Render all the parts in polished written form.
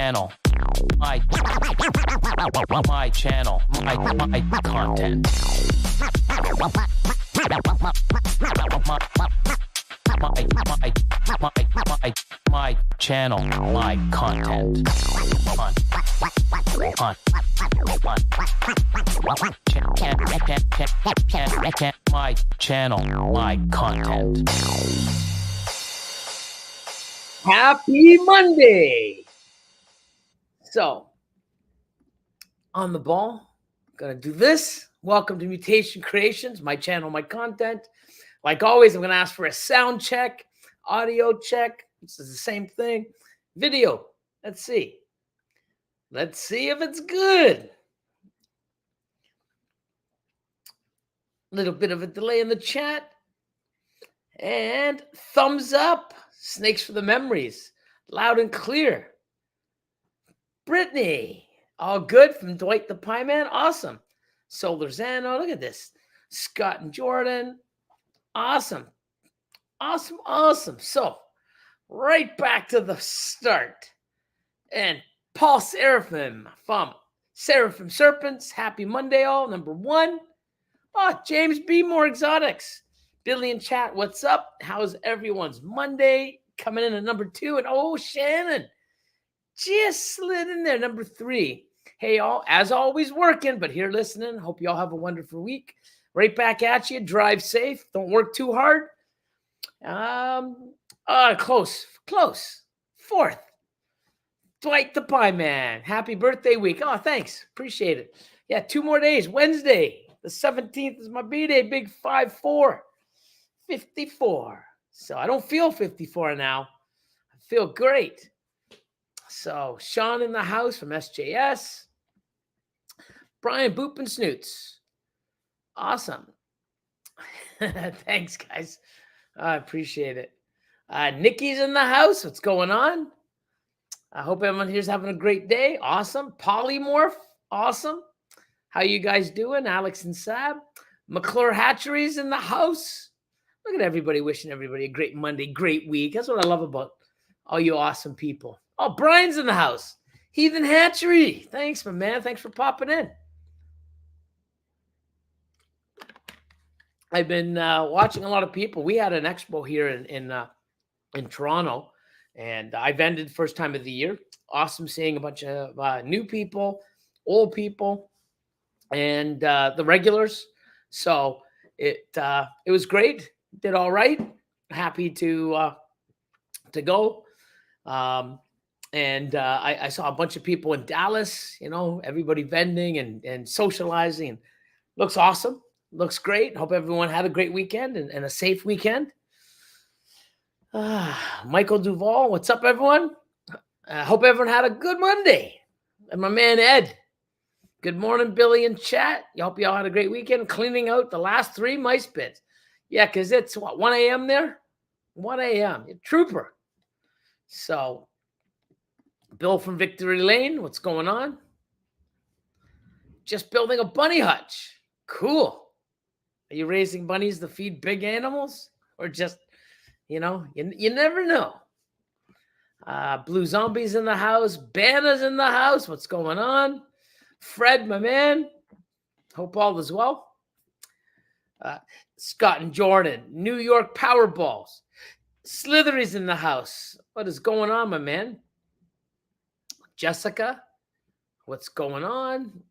channel, my channel, my content. My channel, my content. My channel, my content. Happy Monday. So, on the ball, gonna do this. Welcome to Mutation Creations, my channel, my content. Like always, I'm gonna ask for a sound check, audio check. This is the same thing. Video. Let's see. Let's see if it's good. A little bit of a delay in the chat. And thumbs up. Snakes for the memories. Loud and clear. Brittany. All good from Dwight the Pie Man. Awesome. Solar Zano. Look at this. Scott and Jordan. Awesome. Awesome. Awesome. So, right back to the start. And Paul Seraphim from Seraphim Serpents. Happy Monday, all. Number one. Oh, James B. More Exotics. Billy in chat, what's up? How's everyone's Monday? Coming in at number two. And oh, Shannon just slid in there, number three. Hey, all, as always, working, but here listening. Hope you all have a wonderful week. Right back at you. Drive safe. Don't work too hard. Close. Fourth. Dwight the Pie Man. Happy birthday week. Oh, thanks. Appreciate it. Yeah, 2 more days. Wednesday, the 17th is my B-Day. Big 5-4. 54. So I don't feel 54 now. I feel great. So Sean in the house from SJS. Brian Boop and Snoots. Awesome. Thanks, guys. I appreciate it. Nikki's in the house. What's going on? I hope everyone here's having a great day. Awesome. Polymorph. Awesome. How you guys doing? Alex and Sab. McClure Hatcheries in the house. Look at everybody wishing everybody a great Monday, great week. That's what I love about all you awesome people. Oh, Brian's in the house. Heathen Hatchery. Thanks, my man. Thanks for popping in. I've been watching a lot of people. We had an expo here in Toronto, and I vended first time of the year. Awesome seeing a bunch of new people, old people, and the regulars. So it was great. Did all right. Happy to go. And I saw a bunch of people in Dallas, you know, everybody vending and socializing. Looks awesome. Looks great. Hope everyone had a great weekend and a safe weekend. Michael Duvall, what's up, everyone? Hope everyone had a good Monday. And my man, Ed. Good morning, Billy in chat. I hope you all had a great weekend cleaning out the last 3 mice bits. Yeah, because it's, 1 a.m. there? 1 a.m. You're trooper. So, Bill from Victory Lane, what's going on? Just building a bunny hutch. Cool. Are you raising bunnies to feed big animals? Or just, you know, you never know. Blue Zombies in the house. Banna's in the house. What's going on? Fred, my man. Hope all is well. Scott and Jordan. New York Powerballs. Slithery's in the house. What is going on, my man? Jessica. What's going on?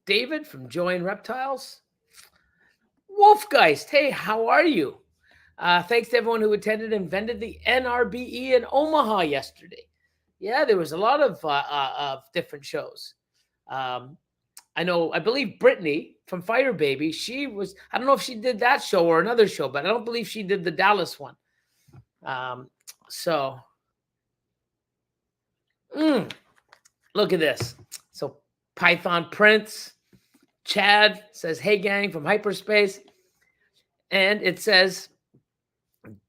David from Joy and Reptiles. Wolfgeist. Hey, how are you? Thanks to everyone who attended and vended the NRBE in Omaha yesterday. Yeah, there was a lot of different shows. I believe Brittany from Fire Baby, she was, I don't know if she did that show or another show, but I don't believe she did the Dallas one. Look at this. So Python Prince, Chad says, hey gang from hyperspace. And it says,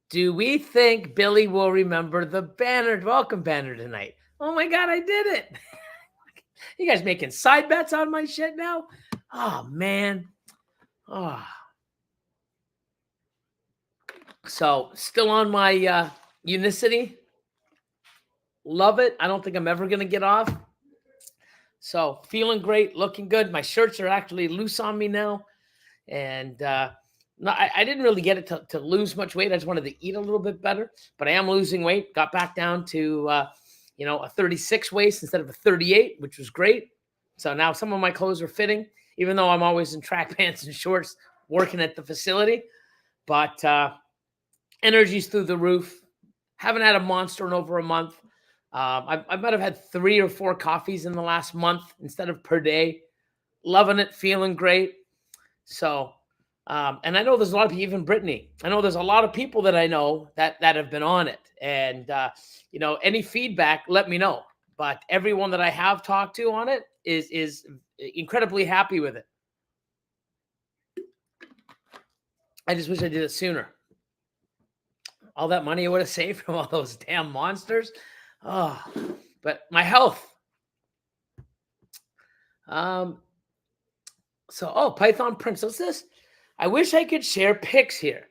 do we think Billy will remember the banner? Welcome banner tonight. Oh my God, I did it. You guys making side bets on my shit now? Oh, man. Oh. So still on my Unicity. Love it. I don't think I'm ever going to get off. So feeling great, looking good. My shirts are actually loose on me now. And no, I didn't really get it to lose much weight. I just wanted to eat a little bit better. But I am losing weight. Got back down to, a 36 waist instead of a 38, which was great. So now some of my clothes are fitting, even though I'm always in track pants and shorts working at the facility. But energy's through the roof. Haven't had a monster in over a month. I might have had 3 or 4 coffees in the last month instead of per day. Loving it, feeling great. So, and I know there's a lot of people, even Brittany. I know there's a lot of people that I know that have been on it. And, any feedback, let me know. But everyone that I have talked to on it is incredibly happy with it. I just wish I did it sooner. All that money I would have saved from all those damn monsters. Oh, but my health. Python Princess. I wish I could share pics here.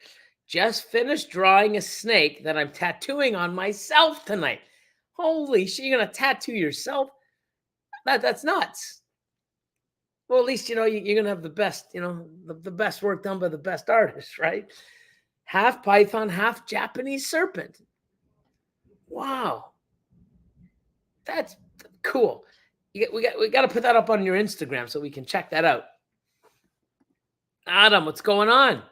Just finished drawing a snake that I'm tattooing on myself tonight. Holy shit, you're going to tattoo yourself? That's nuts. Well, at least, you're going to have the best, the best work done by the best artist, right? Half python, half Japanese serpent. Wow. That's cool. We got to put that up on your Instagram so we can check that out. Adam, what's going on?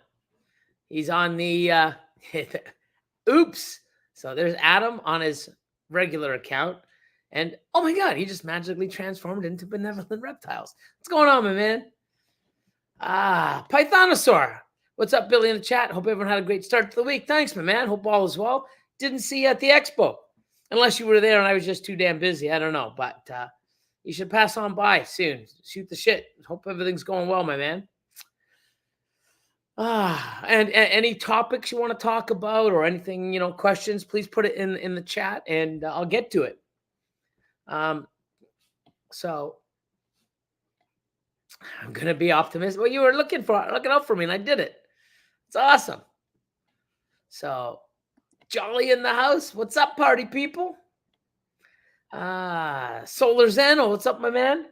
He's on the oops. So there's Adam on his regular account. And oh my God, he just magically transformed into benevolent reptiles. What's going on, my man? Pythonosaur. What's up, Billy, in the chat? Hope everyone had a great start to the week. Thanks, my man. Hope all is well. Didn't see you at the Expo. Unless you were there and I was just too damn busy. I don't know. But you should pass on by soon. Shoot the shit. Hope everything's going well, my man. And any topics you want to talk about or anything, questions, please put it in the chat and I'll get to it. So I'm going to be optimistic. Well, you were looking out for me and I did it. It's awesome. So Jolly in the house. What's up, party people? Solar Zeno. What's up, my man?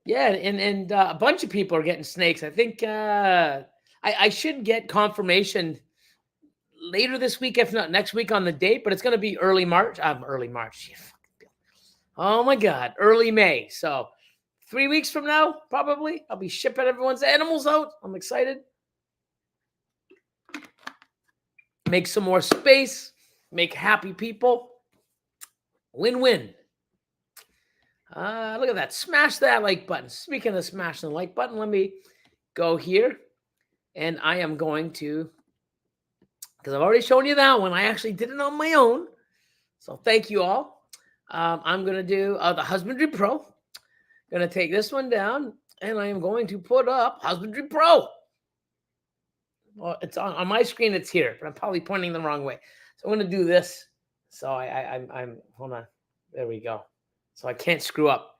Yeah, and a bunch of people are getting snakes. I think I should get confirmation later this week, if not next week, on the date. But it's going to be early March. Early March. Oh my God, early May. So 3 weeks from now, probably I'll be shipping everyone's animals out. I'm excited. Make some more space. Make happy people. Win-win. Look at that. Smash that like button. Speaking of smashing the like button, let me go here. And I am going to, because I've already shown you that one. I actually did it on my own. So thank you all. I'm going to do the Husbandry Pro. Going to take this one down. And I am going to put up Husbandry Pro. Well, it's on my screen. It's here. But I'm probably pointing the wrong way. So I'm going to do this. So I'm hold on. There we go. So I can't screw up.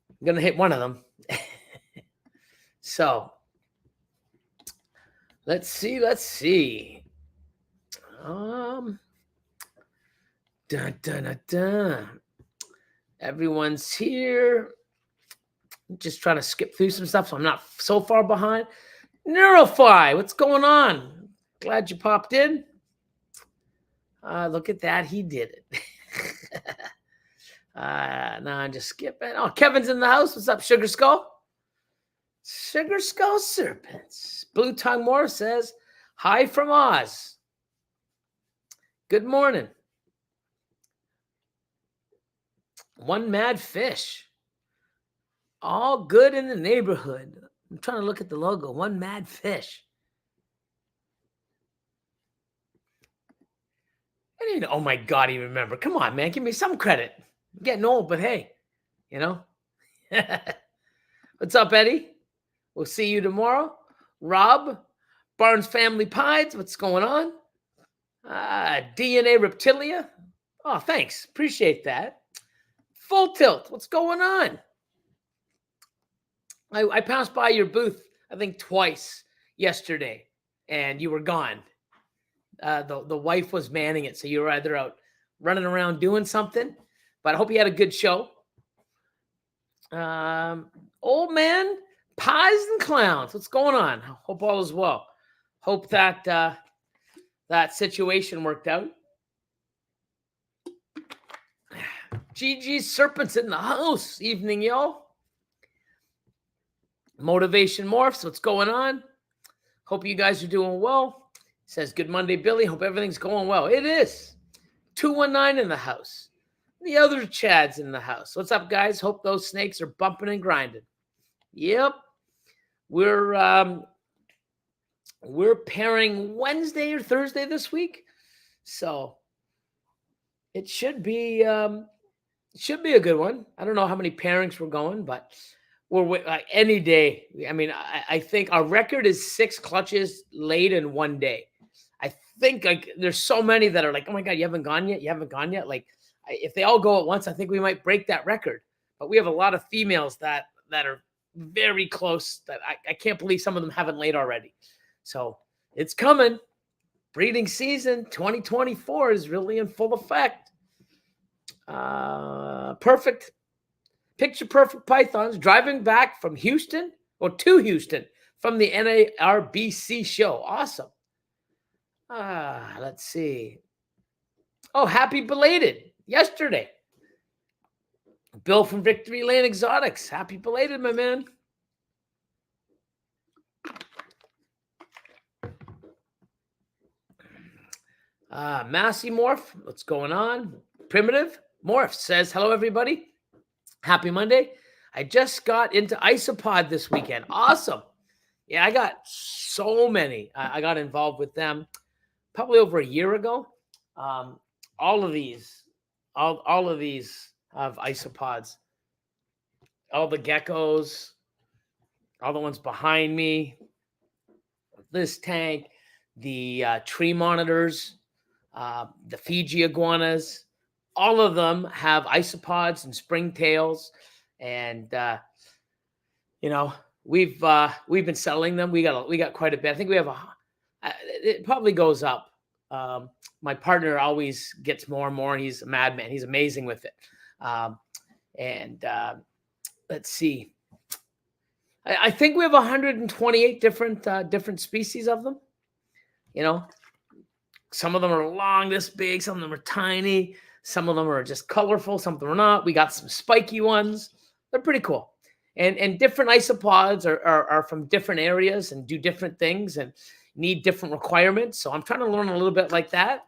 I'm going to hit one of them. So let's see. Everyone's here. Just trying to skip through some stuff so I'm not so far behind. Neurofy, what's going on? Glad you popped in. Look at that. He did it. Now I'm just skipping. Oh, Kevin's in the house. What's up, Sugar Skull? Sugar Skull Serpents. Blue Tongue Moore says, hi from Oz. Good morning. One Mad Fish. All good in the neighborhood. I'm trying to look at the logo. One Mad Fish. I didn't even, oh my God, I remember. Come on, man. Give me some credit. I'm getting old, but hey, What's up, Eddie? We'll see you tomorrow. Rob, Barnes Family Pies, what's going on? DNA Reptilia. Oh, thanks. Appreciate that. Full Tilt, what's going on? I passed by your booth, I think, twice yesterday, and you were gone. The wife was manning it, so you were either out running around doing something. But I hope you had a good show. Old man, pies and clowns. What's going on? Hope all is well. Hope that that situation worked out. GG Serpents in the house. Evening, y'all. Motivation Morphs. What's going on? Hope you guys are doing well. Says good Monday, Billy. Hope everything's going well. It is. 219 in the house. The other Chad's in the house. What's up, guys? Hope those snakes are bumping and grinding. Yep. We're pairing Wednesday or Thursday this week. So it should be a good one. I don't know how many pairings we're going, but we're like any day. I mean, I think our record is 6 clutches laid in one day. I think like there's so many that are like, oh my God, you haven't gone yet? You haven't gone yet? Like if they all go at once, I think we might break that record. But we have a lot of females that are very close that I can't believe some of them haven't laid already. So it's coming. Breeding season 2024 is really in full effect. Perfect. Picture perfect pythons driving back from Houston or to Houston from the NARBC show. Awesome. Let's see. Oh, happy belated yesterday. Bill from Victory Lane Exotics. Happy belated, my man. Massey Morph, what's going on? Primitive Morph says, hello, everybody. Happy Monday. I just got into Isopod this weekend. Awesome. Yeah, I got so many. I got involved with them probably over a year ago. All of these have isopods. All the geckos, all the ones behind me, this tank, the tree monitors, the Fiji iguanas, all of them have isopods and springtails, and we've been selling them. We got quite a bit. I think we have it probably goes up. My partner always gets more and more. He's a madman. He's amazing with it. Let's see. I think we have 128 different species of them. Some of them are long, this big. Some of them are tiny. Some of them are just colorful. Some of them are not. We got some spiky ones. They're pretty cool. And different isopods are from different areas and do different things and need different requirements. So I'm trying to learn a little bit like that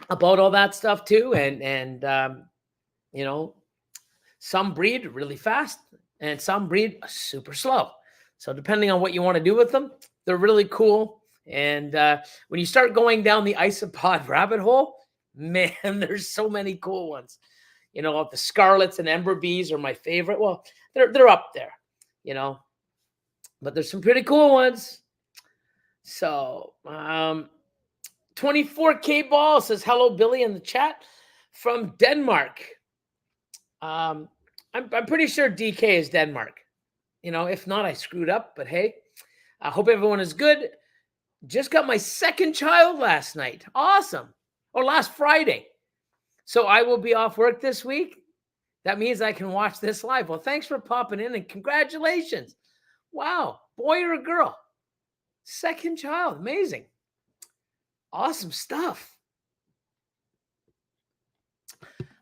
about all that stuff too. And some breed really fast and some breed super slow. So depending on what you want to do with them, they're really cool. And when you start going down the isopod rabbit hole, man, there's so many cool ones. The scarlets and ember bees are my favorite. Well, they're up there, but there's some pretty cool ones. So 24K Ball says, hello, Billy, in the chat from Denmark. I'm pretty sure DK is Denmark. If not, I screwed up, but hey, I hope everyone is good. Just got my second child last night. Awesome. Or last Friday. So I will be off work this week. That means I can watch this live. Well, thanks for popping in and congratulations. Wow. Boy or a girl? Second child. Amazing. Awesome stuff.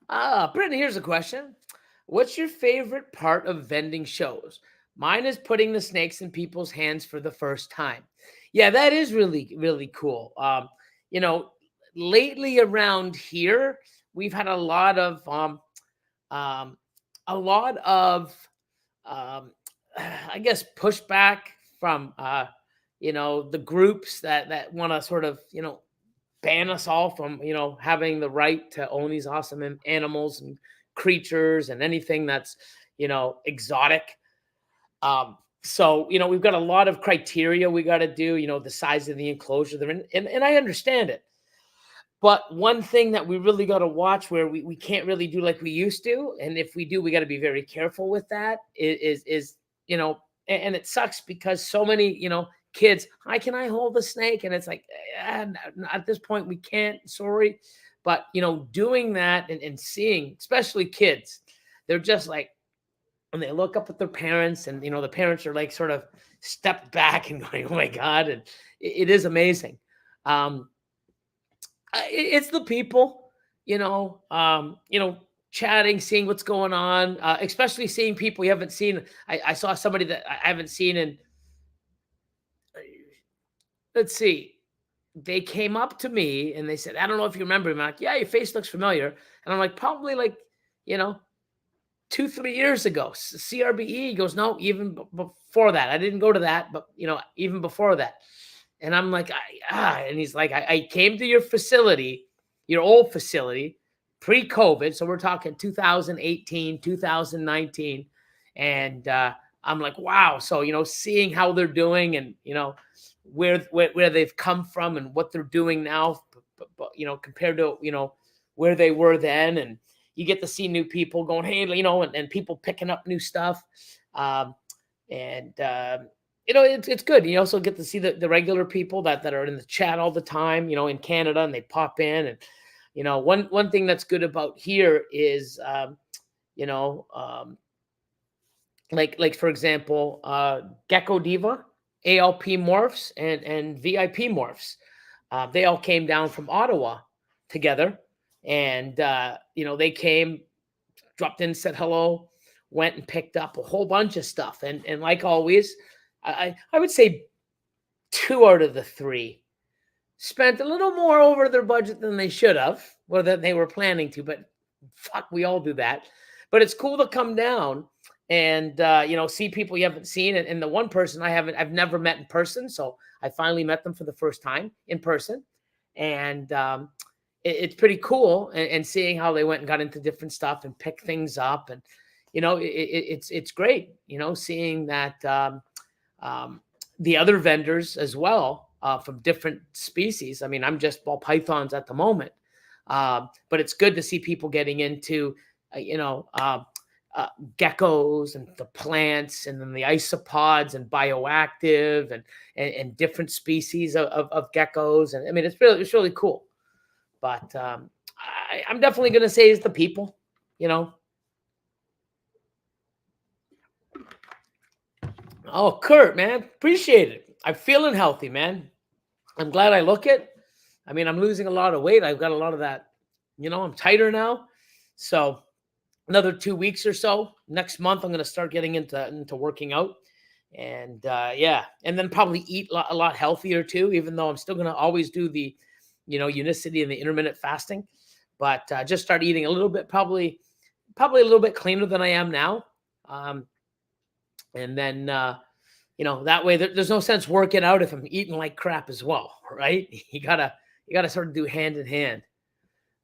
Brittany, here's a question. What's your favorite part of vending shows? Mine is putting the snakes in people's hands for the first time. Yeah, that is really, really cool. Lately around here, we've had a lot of I guess pushback from the groups that want to sort of ban us all from having the right to own these awesome animals and creatures and anything that's exotic. So we've got a lot of criteria we got to do. The size of the enclosure they're in, and I understand it. But one thing that we really got to watch, where we can't really do like we used to, and if we do, we got to be very careful with that. Is and it sucks because so many kids, hi, can I hold the snake? And it's like, at this point, we can't, sorry. But, doing that and seeing, especially kids, they're just like, and they look up at their parents and, the parents are like sort of stepped back and going, oh my God. And it is amazing. It's the people, chatting, seeing what's going on, especially seeing people you haven't seen. I saw somebody that I haven't seen in, let's see, they came up to me and they said, I don't know if you remember me. I'm like, yeah, your face looks familiar. And I'm like, probably like, 2-3 years ago, CRBE. He goes, no, even before that. I didn't go to that, but even before that. And I'm like, and he's like, I came to your facility, your old facility, pre-COVID. So we're talking 2018, 2019. And I'm like, wow. So, seeing how they're doing and, where they've come from and what they're doing now, compared to, where they were then. And you get to see new people going, hey, and people picking up new stuff. It's good. You also get to see the regular people that are in the chat all the time, in Canada, and they pop in. And, one thing that's good about here is, like for example, Gecko Diva, ALP morphs and VIP morphs. They all came down from Ottawa together, and they came, dropped in, said hello, went and picked up a whole bunch of stuff. And like always, I would say 2 out of the 3 spent a little more over their budget than they should have, or that they were planning to. But fuck, we all do that. But it's cool to come down and see people you haven't seen. And the one person I've never met in person, so I finally met them for the first time in person, and it's pretty cool. And seeing how they went and got into different stuff and picked things up, and it's great. Seeing that the other vendors as well, from different species. I mean, I'm just ball pythons at the moment, but it's good to see people getting into geckos and the plants, and then the isopods and bioactive and different species of geckos. And I mean, it's really cool. But I'm definitely going to say it's the people, Oh, Kurt, man, appreciate it. I'm feeling healthy, man. I'm glad I look it. I mean, I'm losing a lot of weight. I've got a lot of that, I'm tighter now. So another 2 weeks or so. Next month, I'm going to start getting into working out. And and then probably eat a lot healthier too, even though I'm still going to always do the, UNICITY and the intermittent fasting. But just start eating a little bit, probably a little bit cleaner than I am now. And then, that way there's no sense working out if I'm eating like crap as well, right? You gotta sort of do hand in hand.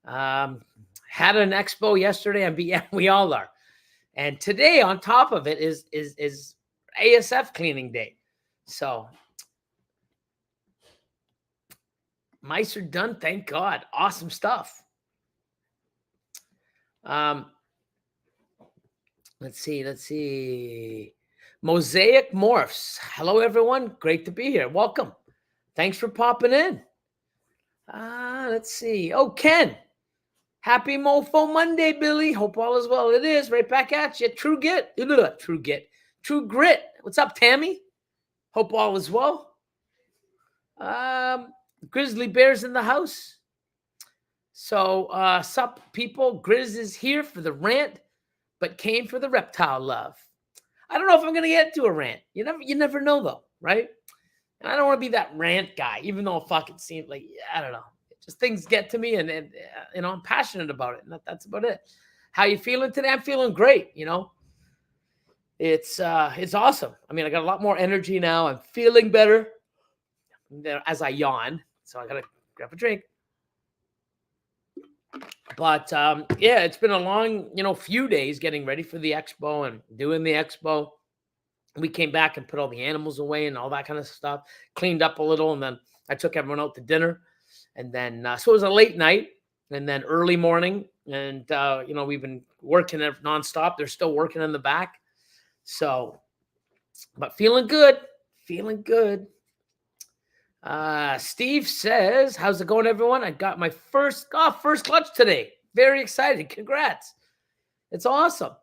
Had an expo yesterday, and we all are. And today, on top of it, is ASF cleaning day. So mice are done, thank God. Awesome stuff. Let's see. Mosaic Morphs. Hello, everyone. Great to be here. Welcome. Thanks for popping in. Let's see. Oh, Ken. Happy Mofo Monday, Billy. Hope all is well. It is. Right back at you. True Grit. What's up, Tammy? Hope all is well. Grizzly Bears in the house. So, sup, people. Grizz is here for the rant, but came for the reptile love. I don't know if I'm going to get to a rant. You never know, though, right? And I don't want to be that rant guy, even though it fucking seems like, I don't know. Just things get to me, and I'm passionate about it. And that's about it. How you feeling today? I'm feeling great. It's awesome. I mean, I got a lot more energy now. I'm feeling better as I yawn. So I got to grab a drink. But it's been a long, few days getting ready for the expo and doing the expo. We came back and put all the animals away and all that kind of stuff, cleaned up a little. And then I took everyone out to dinner. And then, so it was a late night and then early morning. And, we've been working nonstop. They're still working in the back. So, but feeling good. Steve says, how's it going, everyone? I got my first clutch today. Very excited. Congrats. It's awesome.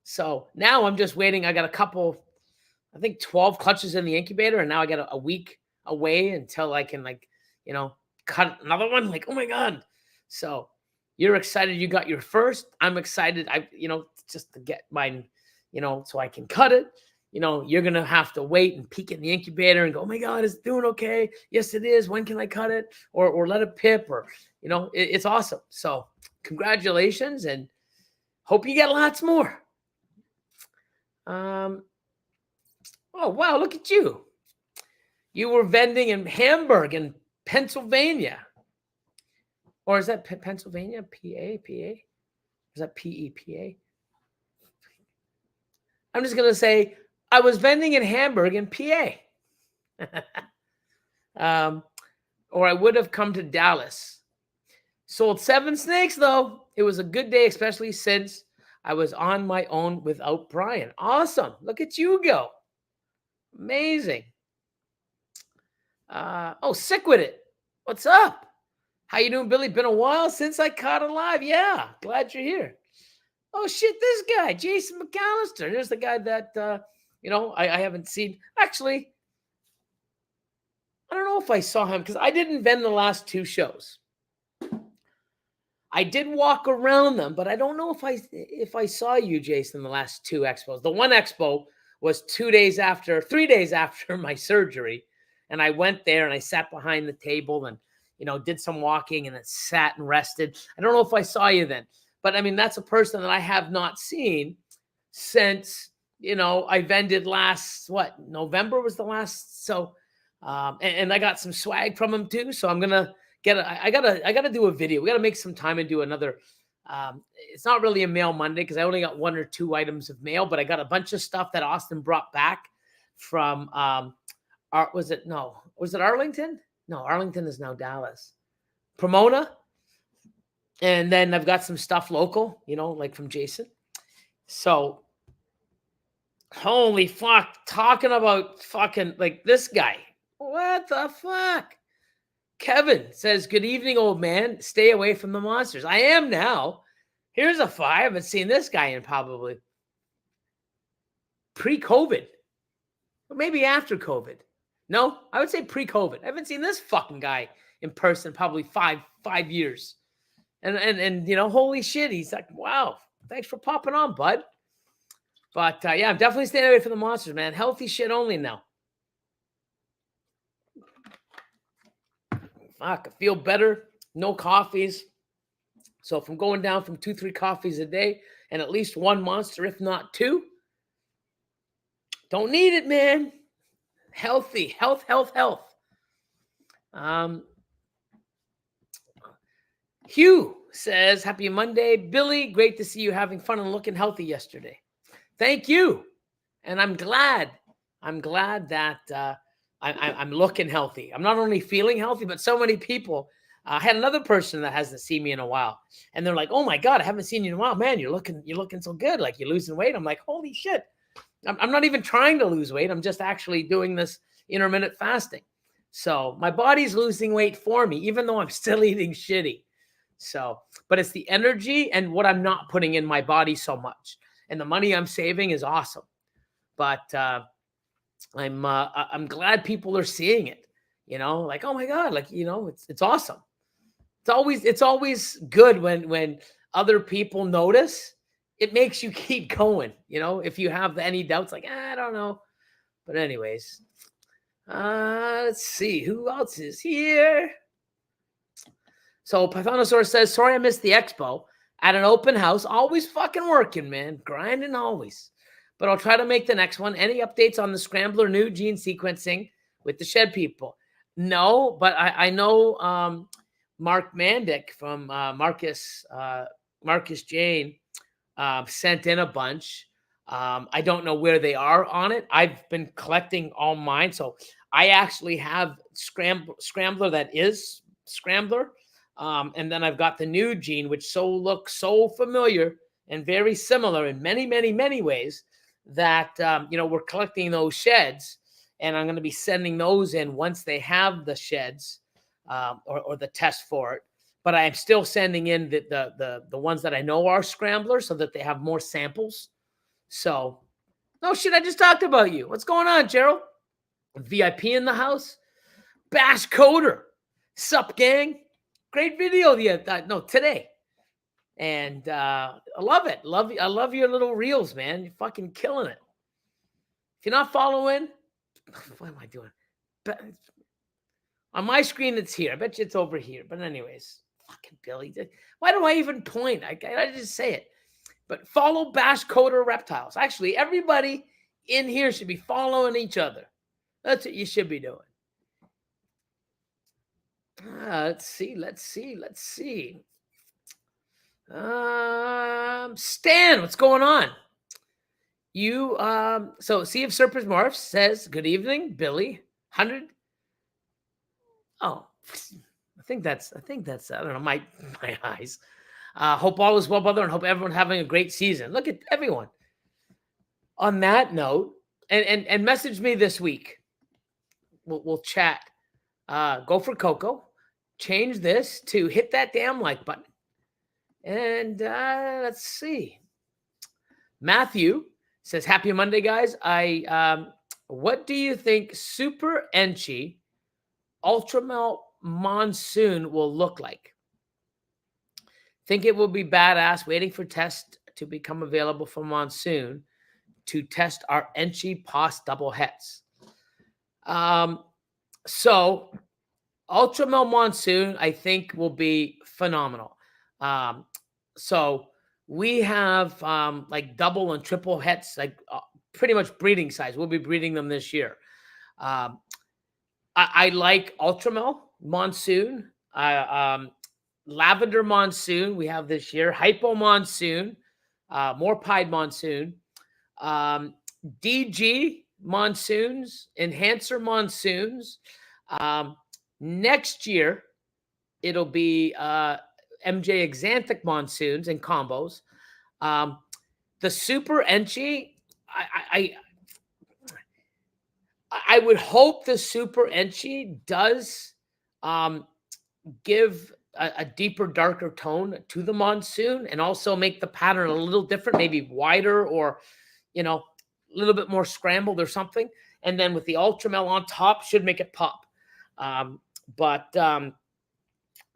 So now I'm just waiting. I got a couple, I think 12 clutches in the incubator, and now I got a week away until I can, like, cut another one. Like, oh my God. So you're excited you got your first. I'm excited. Just to get mine, so I can cut it. You're going to have to wait and peek in the incubator and go, oh my God, it's doing okay. Yes, it is. When can I cut it? Or let it pip, or, it's awesome. So congratulations, and hope you get lots more. Oh, wow. Look at you. You were vending in Hamburg in Pennsylvania. Or is that Pennsylvania? PA? Is that PEPA? I'm just going to say I was vending in Hamburg in PA. Or I would have come to Dallas. Sold 7 snakes, though. It was a good day, especially since I was on my own without Brian. Awesome. Look at you go. Amazing. Sick with it. What's up? How you doing, Billy? Been a while since I caught it live. Yeah, glad you're here. Oh, shit, this guy, Jason McAllister. Here's the guy that, I haven't seen. Actually, I don't know if I saw him because I didn't vend the last 2 shows. I did walk around them, but I don't know if I saw you, Jason, the last 2 expos. The one expo was 3 days after my surgery. And I went there and I sat behind the table and, did some walking and then sat and rested. I don't know if I saw you then, but I mean, that's a person that I have not seen since, I vended last, November was the last. So, and I got some swag from him too. So I'm going to I gotta do a video. We got to make some time and do another. It's not really a mail Monday because I only got 1 or 2 items of mail, but I got a bunch of stuff that Austin brought back from, was it Arlington? No, Arlington is now Dallas. Pomona. And then I've got some stuff local, like from Jason. So, holy fuck, talking about fucking like this guy. What the fuck? Kevin says, good evening, old man. Stay away from the monsters. I am now. Here's a 5. I haven't seen this guy in probably pre-COVID. Or maybe after COVID. No, I would say pre-COVID. I haven't seen this fucking guy in person probably five years. And holy shit, he's like, wow, thanks for popping on, bud. But yeah, I'm definitely staying away from the monsters, man. Healthy shit only now. Fuck, I feel better. No coffees. So if I'm going down from 2-3 coffees a day and at least 1 monster, if not 2, don't need it, man. Healthy. Health. Hugh says, happy Monday. Billy, great to see you having fun and looking healthy yesterday. Thank you. And I'm glad that I'm looking healthy. I'm not only feeling healthy, but so many people. I had another person that hasn't seen me in a while, and they're like, "Oh my God, I haven't seen you in a while, man. You're looking so good. Like you're losing weight." I'm like, "Holy shit!" I'm not even trying to lose weight. I'm just actually doing this intermittent fasting. So my body's losing weight for me, even though I'm still eating shitty. So, but it's the energy and what I'm not putting in my body so much, and the money I'm saving is awesome. But I'm glad people are seeing it, like, oh my God, like, it's awesome. It's always good when other people notice. It makes you keep going, if you have any doubts, like, I don't know. But anyways, let's see who else is here. So Pythonosaurus says, sorry, I missed the expo at an open house. Always fucking working, man. Grinding always. But I'll try to make the next one. Any updates on the Scrambler new gene sequencing with the shed people? No, but I know Mark Mandick from Marcus Jane sent in a bunch. I don't know where they are on it. I've been collecting all mine. So I actually have Scrambler that is Scrambler. And then I've got the new gene, which looks so familiar and very similar in many, many, many ways that, we're collecting those sheds and I'm going to be sending those in once they have the sheds or the test for it. But I am still sending in the ones that I know are scramblers so that they have more samples. So, no shit, I just talked about you. What's going on, Gerald? VIP in the house. Bash Coder. Sup, gang? Great video today. And I love it. I love your little reels, man. You're fucking killing it. If you're not following, what am I doing? On my screen, it's here. I bet you it's over here. But anyways, fucking Billy. Why do I even point? I just say it. But follow Bash Coder Reptiles. Actually, everybody in here should be following each other. That's what you should be doing. Let's see. Stan, what's going on? You so Sea of Serpents Morphs says, good evening, Billy. 100. Oh, I think that's I don't know, my eyes. Hope all is well, brother, and hope everyone's having a great season. Look at everyone. On that note, and message me this week. We'll chat. Go for Coco. Change this to hit that damn like button. And let's see. Matthew says, happy Monday, guys. What do you think Super Enchi Ultramel Monsoon will look like? Think it will be badass, waiting for test to become available for Monsoon to test our Enchi Pos double heads. So Ultramel Monsoon, I think, will be phenomenal. So we have like double and triple heads, like pretty much breeding size. We'll be breeding them this year. I like Ultramel Monsoon, Lavender Monsoon we have this year, Hypo Monsoon, Morpide Monsoon, DG Monsoons, Enhancer Monsoons. Next year, it'll be MJ Exanthic Monsoons and combos. The Super Enchi, I would hope the Super Enchi does give a deeper, darker tone to the Monsoon and also make the pattern a little different, maybe wider or, a little bit more scrambled or something. And then with the Ultramel on top should make it pop. But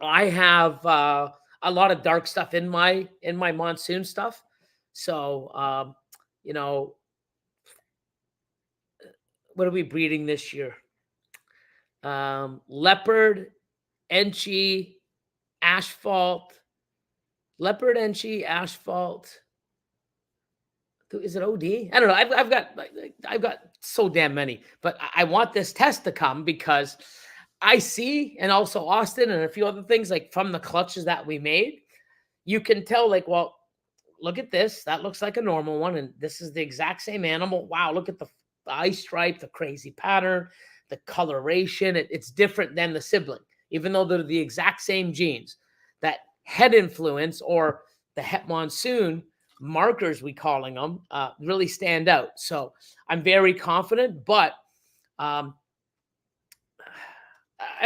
I have a lot of dark stuff in my Monsoon stuff. So, what are we breeding this year? Leopard, Enchi, Asphalt. Leopard, Enchi, Asphalt. Is it OD? I don't know. I've got so damn many, but I want this test to come because I see, and also Austin and a few other things, like from the clutches that we made, you can tell, like, well, look at this. That looks like a normal one, and this is the exact same animal. Wow, look at the eye stripe, the crazy pattern, the coloration. It's different than the sibling, even though they're the exact same genes. That head influence, or the Het Monsoon markers, we calling them, really stand out. So I'm very confident, but I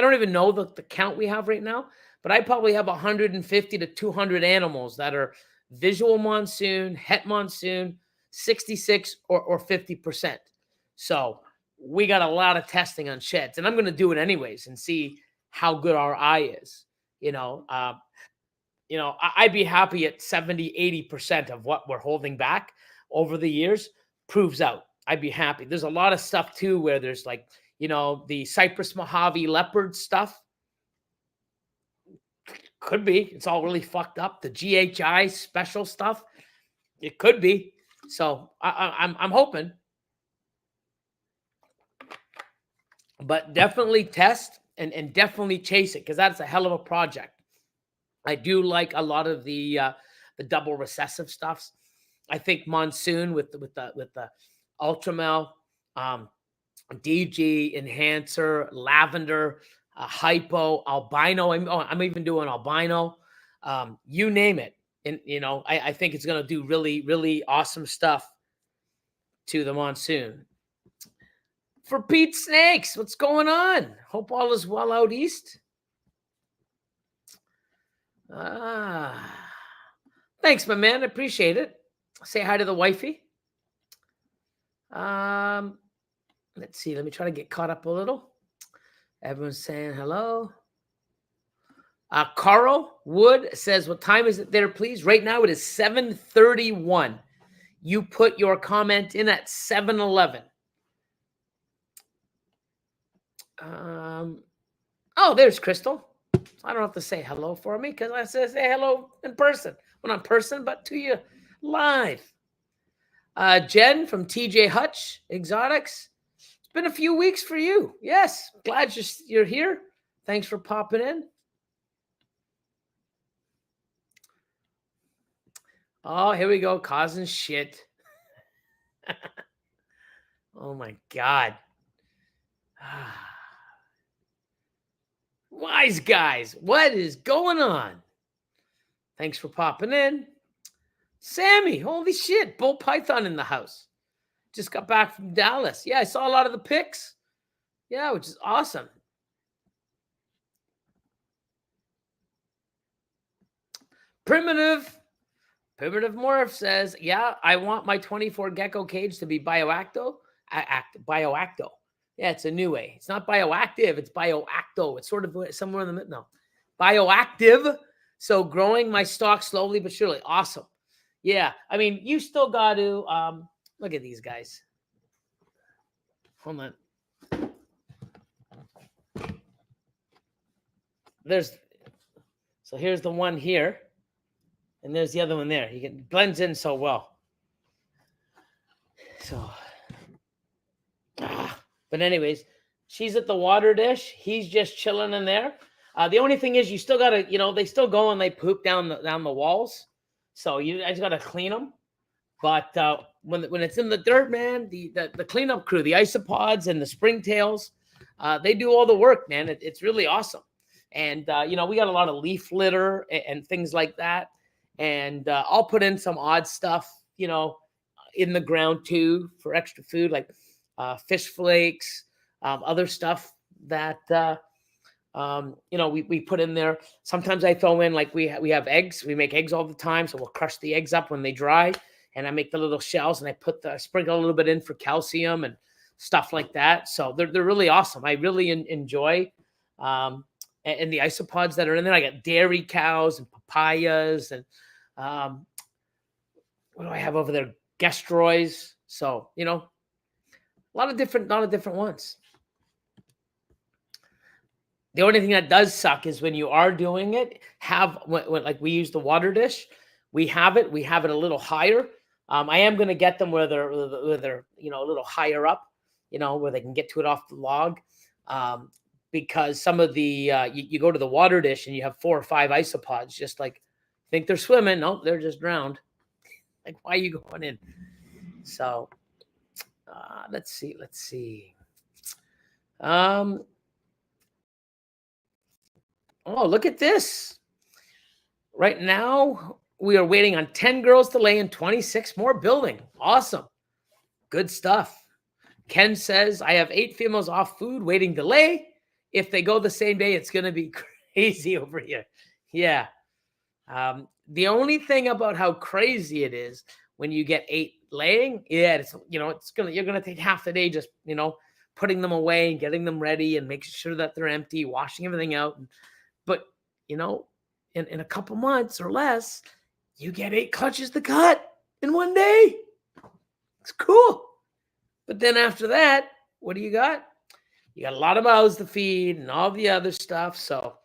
don't even know the count we have right now, but I probably have 150 to 200 animals that are visual Monsoon, Het Monsoon, 66 or 50%. So we got a lot of testing on sheds, and I'm going to do it anyways and see how good our eye is. I'd be happy at 70, 80% of what we're holding back over the years proves out. I'd be happy. There's a lot of stuff too, where there's like, the Cypress Mojave leopard stuff. Could be. It's all really fucked up. The GHI special stuff. It could be. So I'm hoping. But definitely test and definitely chase it, because that's a hell of a project. I do like a lot of the double recessive stuffs. I think Monsoon with the Ultramel, DG, Enhancer, Lavender, Hypo, Albino. I'm even doing Albino. You name it. And, I think it's going to do really, really awesome stuff to the Monsoon. For Pete Snakes, what's going on? Hope all is well out east. Thanks, my man. I appreciate it. Say hi to the wifey. Let's see. Let me try to get caught up a little. Everyone's saying hello. Carl Wood says, what time is it there, please? Right now it is 7:31. You put your comment in at 7:11. Oh, there's Crystal. I don't have to say hello for me because I say hello in person. Well, not in person, but to you live. Jen from TJ Hutch Exotics. It's been a few weeks for you. Yes, glad you're here. Thanks for popping in. Oh, here we go, causing shit. Oh my God. Wise guys, what is going on? Thanks for popping in. Sammy, holy shit, bull python in the house. Just got back from Dallas. Yeah, I saw a lot of the pics. Yeah, which is awesome. Primitive Morph says, yeah, I want my 24 gecko cage to be bioactive. Bioactive. Yeah, it's a new way. It's not bioactive, it's bioactive. It's sort of somewhere in the middle. No. Bioactive. So growing my stock slowly but surely. Awesome. Yeah. I mean, you still got to look at these guys. Hold on. So here's the one here. And there's the other one there. It blends in so well. So, but anyways, she's at the water dish. He's just chilling in there. The only thing is, you still gotta, they still go and they poop down the walls. So I just gotta clean them. But when it's in the dirt, man, the cleanup crew, the isopods and the springtails, they do all the work, man. It's really awesome. And we got a lot of leaf litter and things like that. And I'll put in some odd stuff, in the ground too for extra food, like fish flakes, other stuff that we put in there. Sometimes I throw in, like we have eggs. We make eggs all the time, so we'll crush the eggs up when they dry, and I make the little shells and I sprinkle a little bit in for calcium and stuff like that. So they're really awesome. I really enjoy. And the isopods that are in there, I got dairy cows and papayas and what do I have over there? Gestroys. So, a lot of different ones. The only thing that does suck is when you are doing it, when like we use the water dish, we have it a little higher. I am going to get them where they're a little higher up, where they can get to it off the log. Because some of the you go to the water dish and you have 4 or 5 isopods, just like think they're swimming. No, they're just drowned. Like, why are you going in? So let's see. Oh, look at this. Right now, we are waiting on 10 girls to lay and 26 more building. Awesome. Good stuff. Ken says, I have 8 females off food waiting to lay. If they go the same day, it's going to be crazy over here. Yeah. The only thing about how crazy it is when you get 8 laying, yeah, you're going to take half the day just, putting them away and getting them ready and making sure that they're empty, washing everything out. But, in a couple months or less, you get 8 clutches to cut in one day. It's cool. But then after that, what do you got? You got a lot of mouths to feed and all the other stuff. So,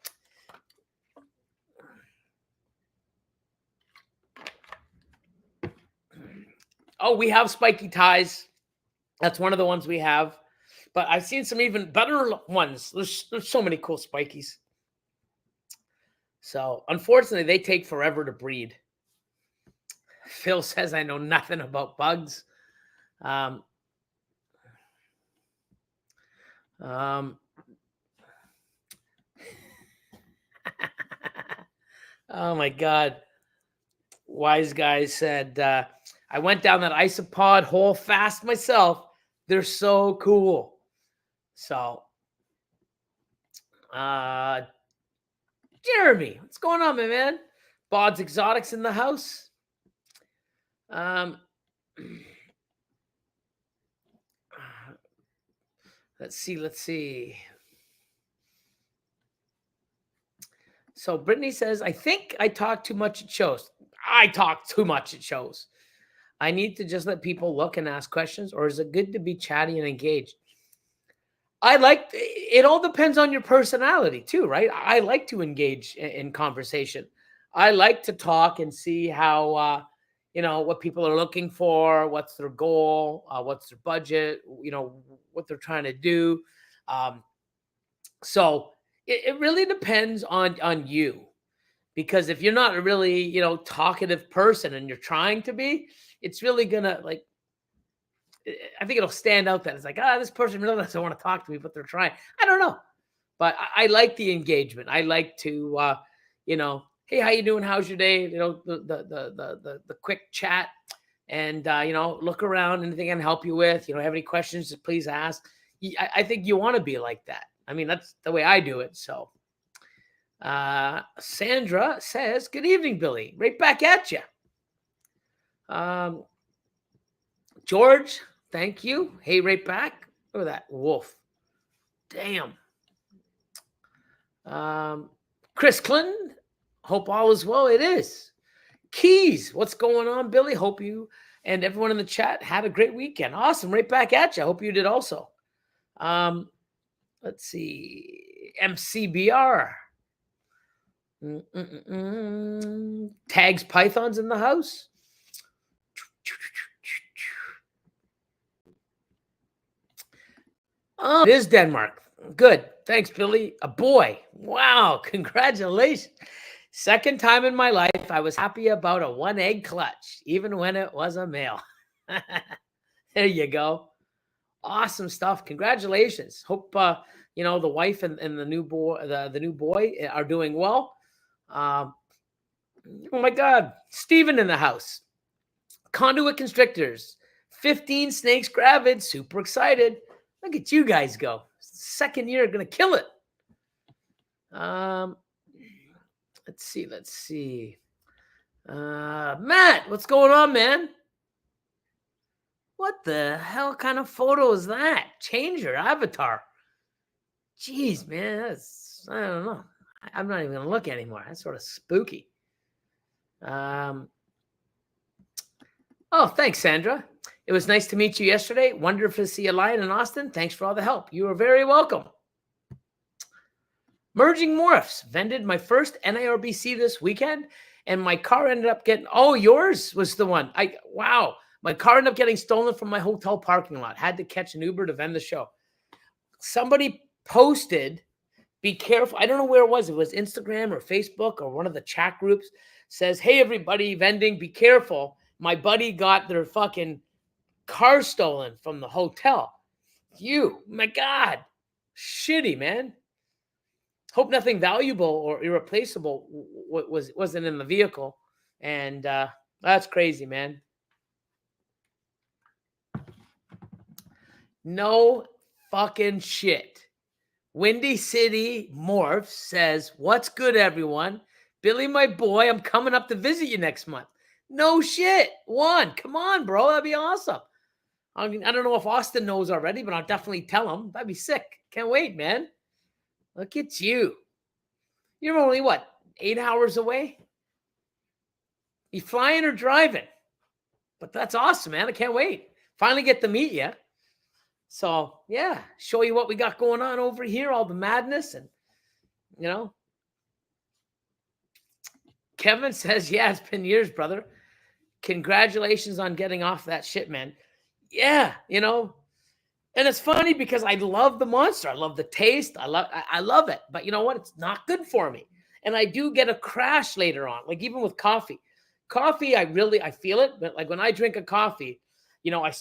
we have spiky ties. That's one of the ones we have. But I've seen some even better ones. There's so many cool spikies. So, unfortunately, they take forever to breed. Phil says, I know nothing about bugs. Oh my God. Wise guy said, I went down that isopod hole fast myself. They're so cool. So, Jeremy, what's going on, my man? Bod's Exotics in the house. Let's see. So Brittany says, I think I talk too much at shows. I talk too much at shows. I need to just let people look and ask questions, or is it good to be chatty and engaged? It all depends on your personality too, right? I like to engage in conversation. I like to talk and see how, what people are looking for, what's their goal, what's their budget, what they're trying to do. So it really depends on you, because if you're not a really, talkative person and you're trying to be, it's really gonna I think it'll stand out that it's like, this person really doesn't want to talk to me, but they're trying. I don't know. But I like the engagement. I like to, hey, how you doing? How's your day? The quick chat, and look around. Anything I can help you with? Have any questions? Just please ask. I think you want to be like that. I mean, that's the way I do it. So, Sandra says, "Good evening, Billy. Right back at you." George, thank you. Hey, right back. Look at that wolf. Damn. Chris Clinton, hope all is well. It is. Keys, what's going on, Billy? Hope you and everyone in the chat had a great weekend. Awesome. Right back at you. I hope you did also. Let's see. MCBR. Tags Pythons in the house. Oh, it is Denmark. Good. Thanks, Billy. A boy. Wow. Congratulations. Second time in my life, I was happy about a 1-egg clutch, even when it was a male. There you go. Awesome stuff. Congratulations. Hope, the wife and the new boy, the new boy are doing well. Oh my God. Steven in the house. Conduit constrictors. 15 snakes gravid. Super excited. Look at you guys go. Second year, going to kill it. Let's see. Matt, what's going on, man? What the hell kind of photo is that? Change your avatar. Jeez, man. I don't know. I'm not even going to look anymore. That's sort of spooky. Oh, thanks, Sandra. It was nice to meet you yesterday. Wonderful to see you live in Austin. Thanks for all the help. You are very welcome. Merging Morphs. Vended my first NIRBC this weekend, and my car ended up getting... Oh, yours was the one. Wow. My car ended up getting stolen from my hotel parking lot. Had to catch an Uber to vend the show. Somebody posted, be careful. I don't know where it was. It was Instagram or Facebook or one of the chat groups. Says, hey, everybody, vending, be careful. My buddy got their fucking car stolen from the hotel. My God. Shitty, man. Hope nothing valuable or irreplaceable wasn't in the vehicle. And that's crazy, man. No fucking shit. Windy City Morph says, what's good, everyone? Billy, my boy, I'm coming up to visit you next month. No shit. Come on, bro. That'd be awesome. I don't know if Austin knows already, but I'll definitely tell him. That'd be sick. Can't wait, man. Look at you. You're only, 8 hours away? You flying or driving? But that's awesome, man. I can't wait. Finally get to meet you. So, yeah, show you what we got going on over here, all the madness. And, Kevin says, yeah, it's been years, brother. Congratulations on getting off that shit, man. Yeah, and it's funny because I love the monster. I love the taste. I love it. But you know what? It's not good for me. And I do get a crash later on, like even with coffee. Coffee, I feel it. But like when I drink a coffee, I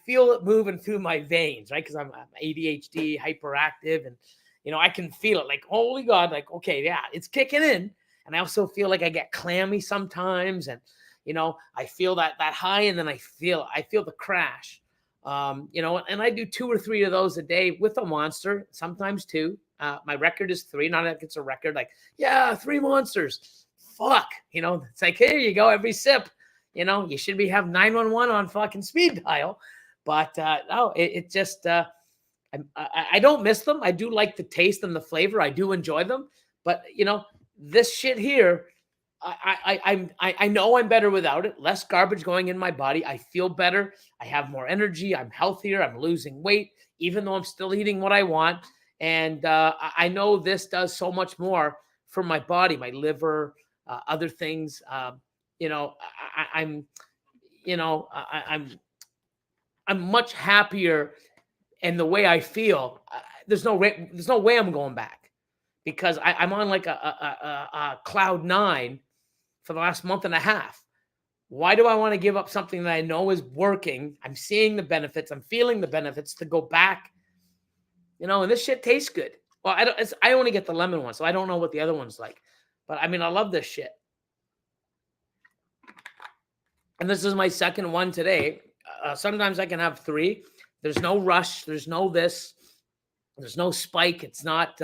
feel it moving through my veins, right? Because I'm ADHD, hyperactive, and, I can feel it like, holy God, like, okay, yeah, it's kicking in. And I also feel like I get clammy sometimes. And, I feel that high, and then I feel the crash. And I do 2 or 3 of those a day with a monster, sometimes 2. My record is 3. Not like it's a record, like, yeah, 3 monsters. Fuck, it's like, here you go, every sip. You should have 911 on fucking speed dial. But no, it just, I don't miss them. I do like the taste and the flavor. I do enjoy them. But, this shit here, I know I'm better without it. Less garbage going in my body. I feel better. I have more energy. I'm healthier. I'm losing weight, even though I'm still eating what I want. And I know this does so much more for my body, my liver, other things. I'm much happier, and the way I feel. There's no way I'm going back, because I'm on like a cloud 9 for the last month and a half. Why do I want to give up something that I know is working? I'm seeing the benefits. I'm feeling the benefits, to go back. And this shit tastes good. Well, I only get the lemon one, so I don't know what the other one's like. But I love this shit. And this is my second one today. Sometimes I can have 3. There's no rush. There's no this. There's no spike. It's not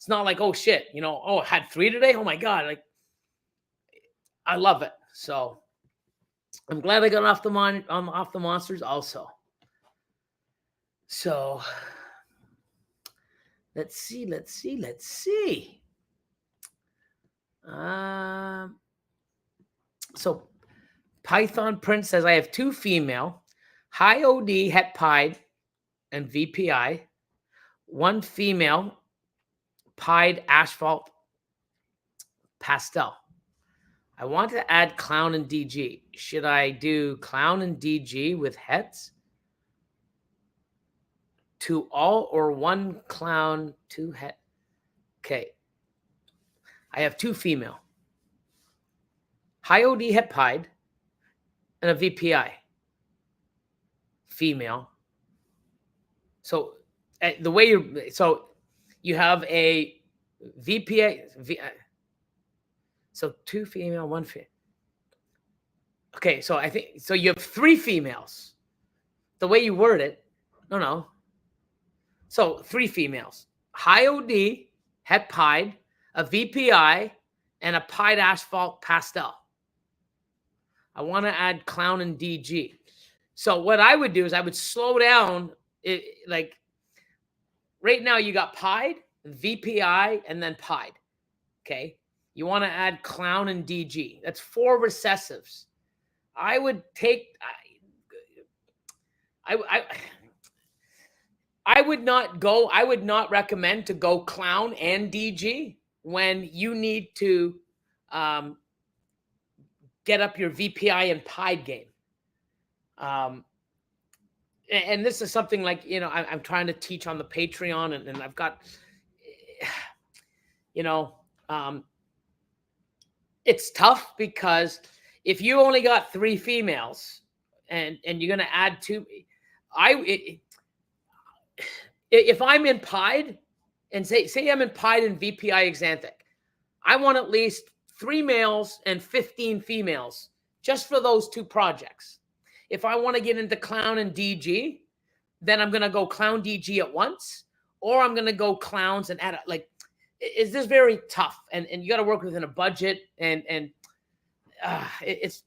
like, oh shit, I had 3 today. Oh my God. Like, I love it. So I'm glad I got off the monsters also. So let's see. So Python Prince says, I have 2 female, high OD, het pied, and VPI. 1 female, pied, asphalt, pastel. I want to add clown and DG. Should I do clown and DG with hets? 2 all, or 1 clown, 2 het? Okay. I have 2 female, high OD, het pied, and a VPI. Female. So the way you have a VPI. So 2 female, 1 female. Okay, so I think you have 3 females. The way you word it, no. So 3 females, high OD, het pied, a VPI, and a pied asphalt pastel. I want to add clown and DG. So what I would do is I would slow down. Like right now, you got pied, VPI, and then pied. Okay. You want to add clown and DG. That's 4 recessives. I would take. I would not recommend to go clown and DG when you need to get up your VPI and pied game. And this is something like, I'm trying to teach on the Patreon, and I've got, it's tough, because if you only got 3 females and you're going to add 2, if I'm in pied, and say I'm in pied and VPI exanthic, I want at least 3 males and 15 females just for those 2 projects. If I want to get into clown and DG, then I'm going to go clown DG at once, or I'm going to go clowns and add, like, is this very tough, and you got to work within a budget, and it's,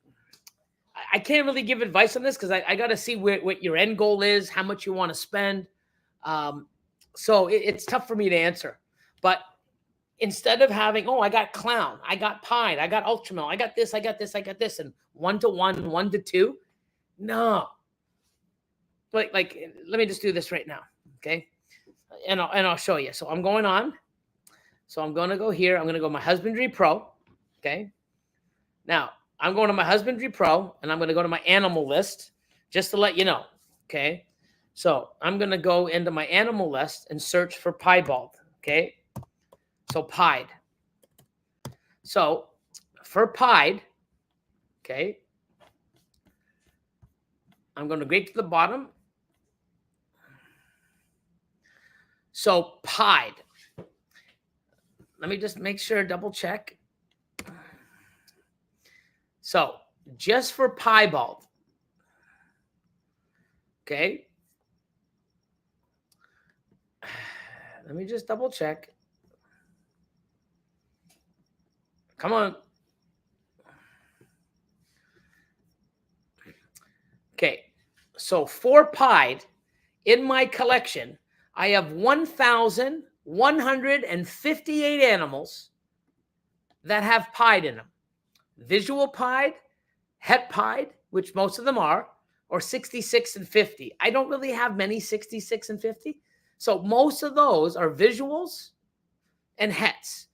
I can't really give advice on this, because I got to see what your end goal is, how much you want to spend. So it's tough for me to answer. But instead of having, I got clown, I got pied, I got Ultramel, I got this, and 1-to-1, 1-to-2, no. Like, let me just do this right now, okay? And I'll show you. So I'm going on. So I'm going to go here. I'm going to go my Husbandry Pro, okay? Now, I'm going to my Husbandry Pro, and I'm going to go to my animal list, just to let you know, okay? So I'm going to go into my animal list and search for piebald, okay? So pied. So for pied, okay, I'm going to go to the bottom. So pied. Let me just make sure, double check. So just for piebald, Okay. Let me just double check. Come on. Okay. So for pied in my collection, I have 1,158 animals that have pied in them. Visual pied, het pied, which most of them are, or 66 and 50. I don't really have many 66 and 50. So most of those are visuals and hets.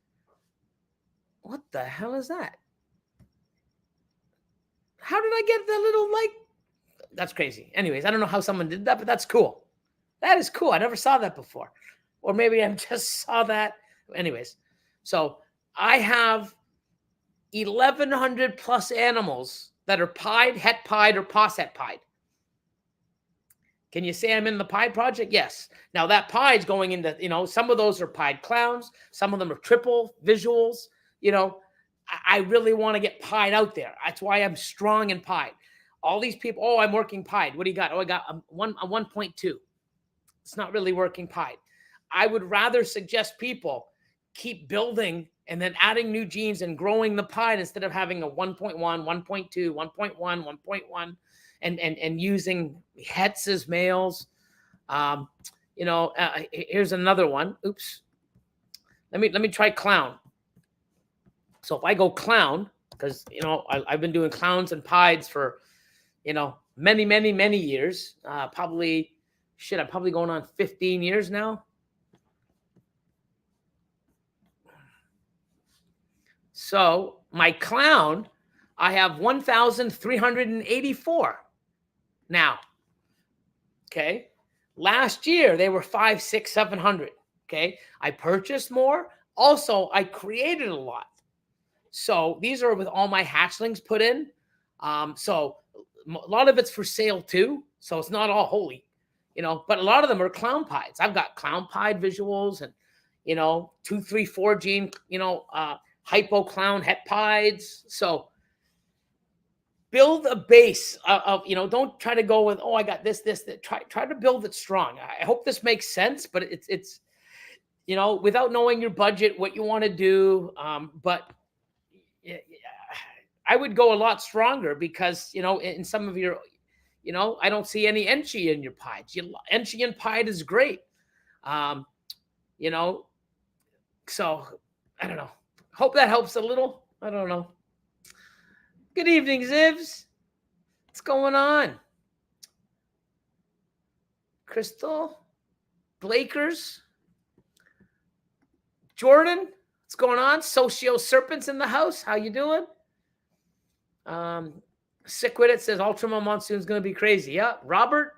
What the hell is that? How did I get the little like? That's crazy. Anyways, I don't know how someone did that, but that's cool. That is cool. I never saw that before. Or maybe I just saw that. Anyways, so I have 1,100 plus animals that are pied, het pied, or posset pied. Can you say I'm in the pied project? Yes. Now that pie's going into, some of those are pied clowns. Some of them are triple visuals. I really want to get pied out there. That's why I'm strong in pied. All these people, oh, I'm working pied. What do you got? Oh, I got a 1.2. It's not really working pied. I would rather suggest people keep building and then adding new genes and growing the pied instead of having a 1.1, 1.2, 1.1, 1.1, and using hets as males. Here's another one. Oops. Let me try clown. So if I go clown, because I've been doing clowns and pieds for many, many, many years. I'm probably going on 15 years now. So my clown, I have 1,384 now. Okay. Last year, they were 500, 600, 700. Okay. I purchased more. Also, I created a lot. So these are with all my hatchlings put in. So a lot of it's for sale too. So it's not all holy, but a lot of them are clown pieds. I've got clown pied visuals and, 2, 3, 4 gene, hypo clown het pieds. So build a base of, don't try to go with, oh, I got this, that. Try to build it strong. I hope this makes sense, but it's without knowing your budget, what you want to do. But I would go a lot stronger because, in some of your, I don't see any Enchi in your pieds. Enchi and pied is great. So I don't know. Hope that helps a little. I don't know. Good evening, Zivs. What's going on? Crystal, Blakers, Jordan, what's going on? Socio Serpents in the house. How you doing? Sick with it says Ultramel Monsoon's going to be crazy. Yep. Robert,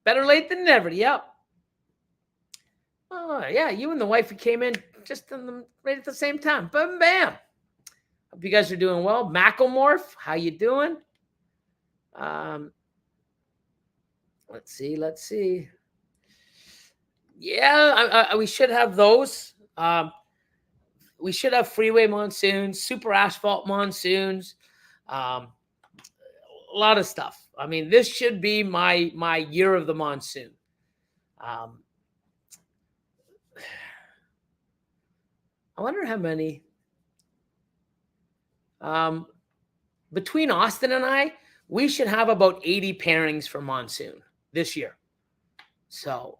better late than never. Yep. Oh, yeah. You and the wife came in just right at the same time. Bam, bam. Hope you guys are doing well. Macomorph, how you doing? Let's see. Yeah, we should have those. We should have freeway monsoons, super asphalt monsoons, a lot of stuff. I mean, this should be my year of the monsoon. I wonder how many. Between Austin and I, we should have about 80 pairings for monsoon this year. So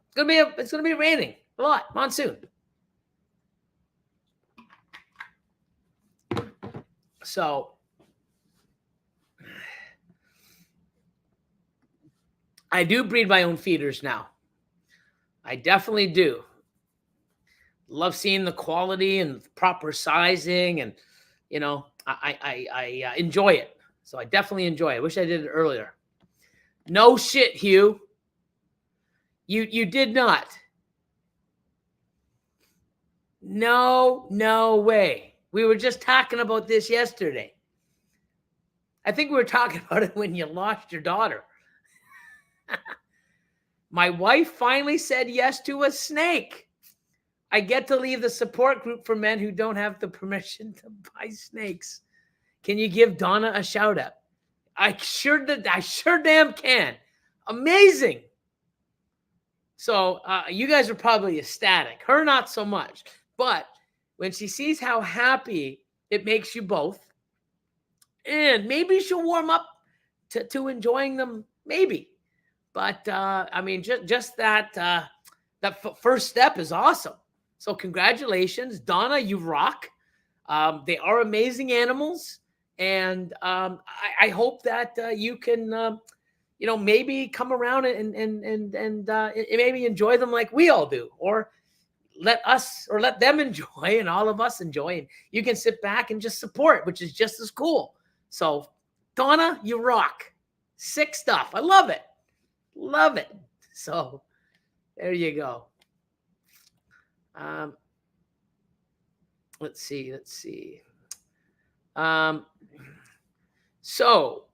it's gonna be raining a lot monsoon. So I do breed my own feeders now. I definitely do. Love seeing the quality and proper sizing, and I enjoy it. So I definitely enjoy it. I wish I did it earlier. No shit, Hugh. You did not. No way. We were just talking about this yesterday. I think we were talking about it when you lost your daughter. My wife finally said yes to a snake. I get to leave the support group for men who don't have the permission to buy snakes. Can you give Donna a shout out? I sure damn can. Amazing. So you guys are probably ecstatic. Her, not so much. But when she sees how happy it makes you both, and maybe she'll warm up to enjoying them, maybe. But I mean, just that first step is awesome. So congratulations, Donna, you rock. They are amazing animals, and I hope that you can, maybe come around and maybe enjoy them like we all do, or let them enjoy, and all of us enjoy, and you can sit back and just support, which is just as cool. So, Donna, you rock. Sick stuff. I love it. Love it. So, there you go. Let's see. So,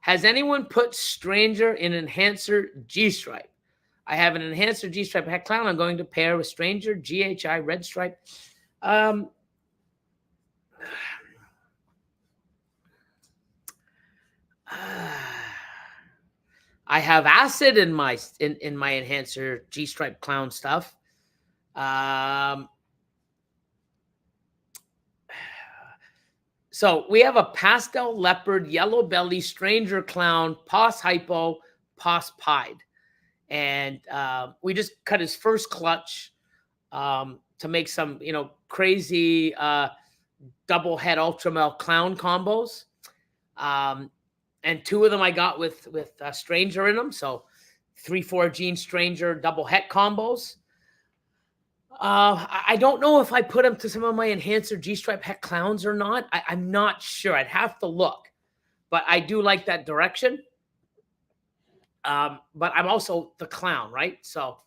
has anyone put Stranger in Enhancer G-Stripe? I have an Enhancer G-Stripe Heck Clown. I'm going to pair with Stranger GHI Red Stripe. I have acid in my Enhancer G-Stripe Clown stuff. So we have a pastel leopard, yellow belly, Stranger Clown, Pos Hypo, Pos Pied. And we just cut his first clutch to make some, crazy double head Ultramel clown combos. And two of them I got with Stranger in them. So 3-4 Gene Stranger double het combos. I don't know if I put them to some of my Enhancer G-Stripe Het Clowns or not. I'm not sure. I'd have to look. But I do like that direction. But I'm also the clown, right? So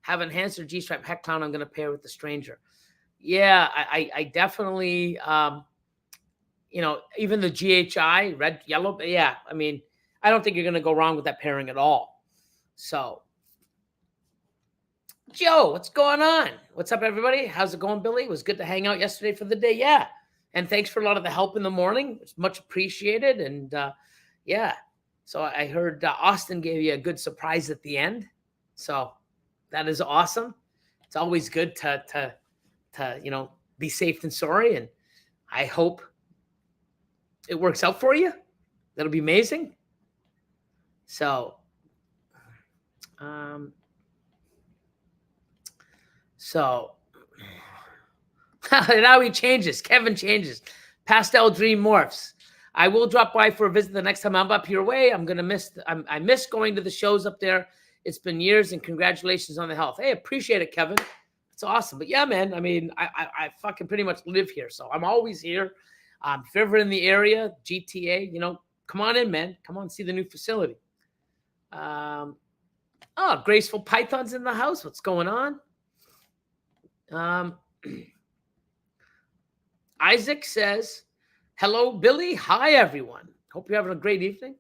have Enhancer G-Stripe Het Clown I'm going to pair with the Stranger. Yeah, I definitely... even the GHI, red, yellow. Yeah, I mean, I don't think you're going to go wrong with that pairing at all. So, Joe, what's going on? What's up, everybody? How's it going, Billy? It was good to hang out yesterday for the day. Yeah. And thanks for a lot of the help in the morning. It's much appreciated. And yeah, so I heard Austin gave you a good surprise at the end. So that is awesome. It's always good to be safe and sorry. And I hope it works out for you. That'll be amazing. So, now he changes. Kevin changes. Pastel Dream morphs. I will drop by for a visit the next time I'm up your way. I'm gonna miss. I miss going to the shows up there. It's been years, and congratulations on the health. Hey, appreciate it, Kevin. It's awesome. But yeah, man. I mean, I fucking pretty much live here, so I'm always here. If you're ever in the area, GTA, come on in, man. Come on, see the new facility. Graceful Python's in the house. What's going on? Isaac says, hello, Billy. Hi, everyone. Hope you're having a great evening.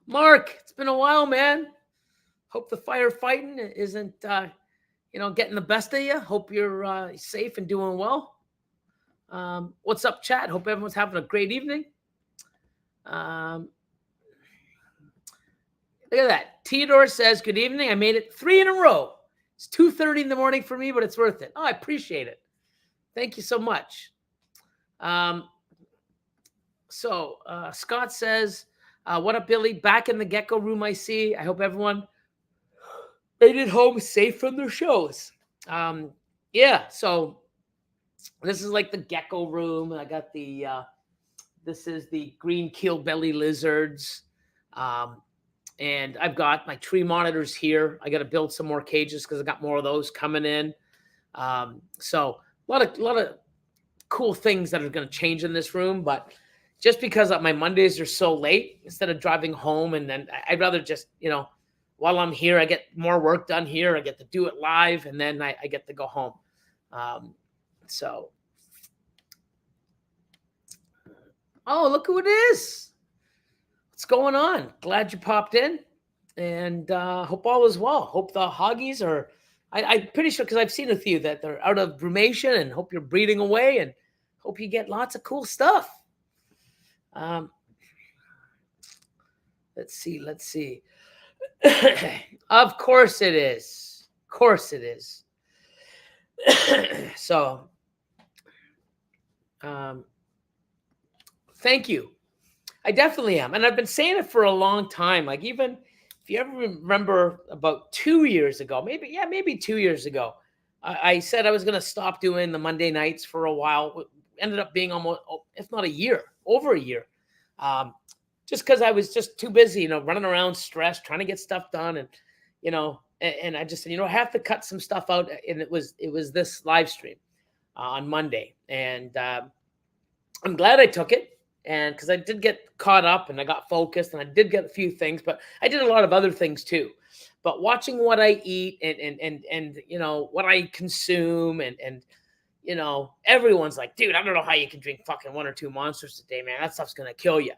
Mark, it's been a while, man. Hope the firefighting isn't, getting the best of you. Hope you're safe and doing well. What's up, chat? Hope everyone's having a great evening. Look at that. Theodore says, good evening. I made it 3 in a row. It's 2:30 in the morning for me, but it's worth it. Oh, I appreciate it. Thank you so much. Scott says, what up, Billy? Back in the gecko room, I see. I hope everyone made it home safe from their shows. Yeah, so this is like the gecko room. I got this is the green keel belly lizards. And I've got my tree monitors here. I got to build some more cages because I got more of those coming in. So a lot of cool things that are going to change in this room. But just because my Mondays are so late, instead of driving home, and then I'd rather just, while I'm here, I get more work done here. I get to do it live, and then I get to go home. Oh, look who it is. What's going on? Glad you popped in, and hope all is well. Hope the hoggies are, I'm pretty sure, because I've seen a few that they're out of brumation, and hope you're breeding away, and hope you get lots of cool stuff. Let's see. Let's see. Of course it is. Of course it is. So, thank you. I definitely am. And I've been saying it for a long time. Like, even if you ever remember about 2 years ago, maybe 2 years ago, I said I was going to stop doing the Monday nights for a while. Ended up being almost, if not a year, over a year. Just because I was just too busy, running around, stressed, trying to get stuff done. And I just said, I have to cut some stuff out. And it was this live stream on Monday. And I'm glad I took it. And because I did get caught up and I got focused and I did get a few things, but I did a lot of other things too. But watching what I eat and what I consume and everyone's like, dude, I don't know how you can drink fucking 1 or 2 Monsters a day, man. That stuff's gonna kill you.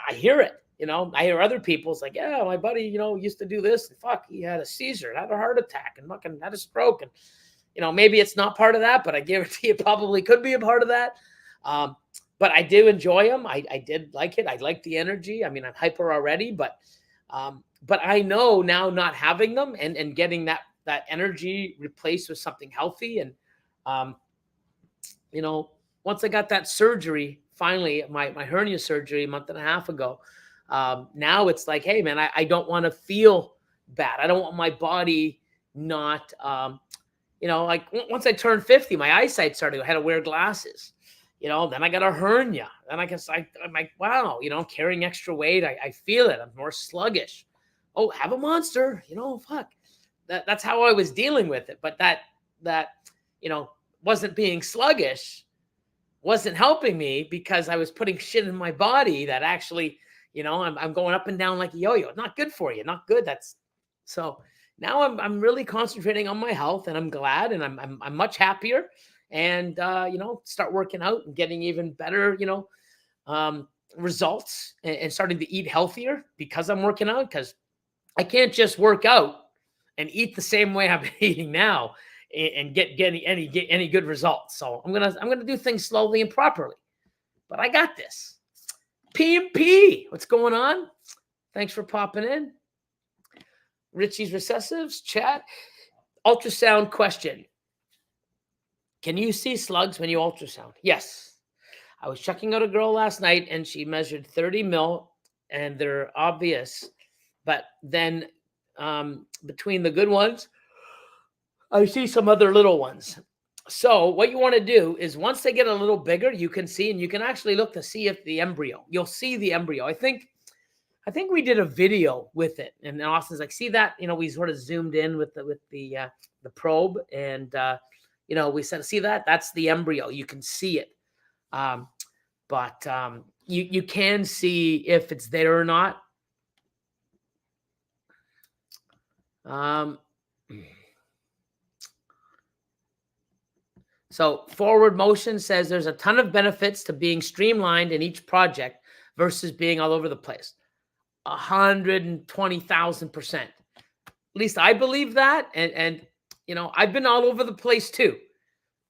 I hear it. I hear other people's like, yeah, my buddy, used to do this and fuck, he had a seizure, had a heart attack, and fucking had a stroke, and maybe it's not part of that, but I guarantee it probably could be a part of that. But I do enjoy them. I did like it. I like the energy. I mean, I'm hyper already, but I know now not having them and getting that energy replaced with something healthy. And, once I got that surgery, finally, my hernia surgery a month and a half ago, now it's like, hey, man, I don't want to feel bad. I don't want my body not, like once I turned 50, my eyesight started, I had to wear glasses. Then I got a hernia. Then I'm like, wow, carrying extra weight. I feel it. I'm more sluggish. Oh, have a Monster, fuck. That's how I was dealing with it. But that wasn't being sluggish, wasn't helping me because I was putting shit in my body that actually, I'm going up and down like a yo-yo. Not good for you. Not good. So now I'm really concentrating on my health, and I'm glad, and I'm much happier. And, start working out and getting even better, results and starting to eat healthier because I'm working out, because I can't just work out and eat the same way I've been eating now and get any good results. So I'm going to do things slowly and properly, but I got this. PMP, what's going on? Thanks for popping in. Richie's Recessives chat. Ultrasound question. Can you see slugs when you ultrasound? Yes. I was checking out a girl last night and she measured 30 mil and they're obvious. But then between the good ones, I see some other little ones. So what you want to do is once they get a little bigger, you can see, and you can actually look to see if the embryo, you'll see the embryo. I think we did a video with it, and Austin's like, see that? We sort of zoomed in with the probe, and we said, see that? That's the embryo. You can see it. But you can see if it's there or not. So Forward Motion says there's a ton of benefits to being streamlined in each project versus being all over the place. 120,000%. At least I believe that. And I've been all over the place too.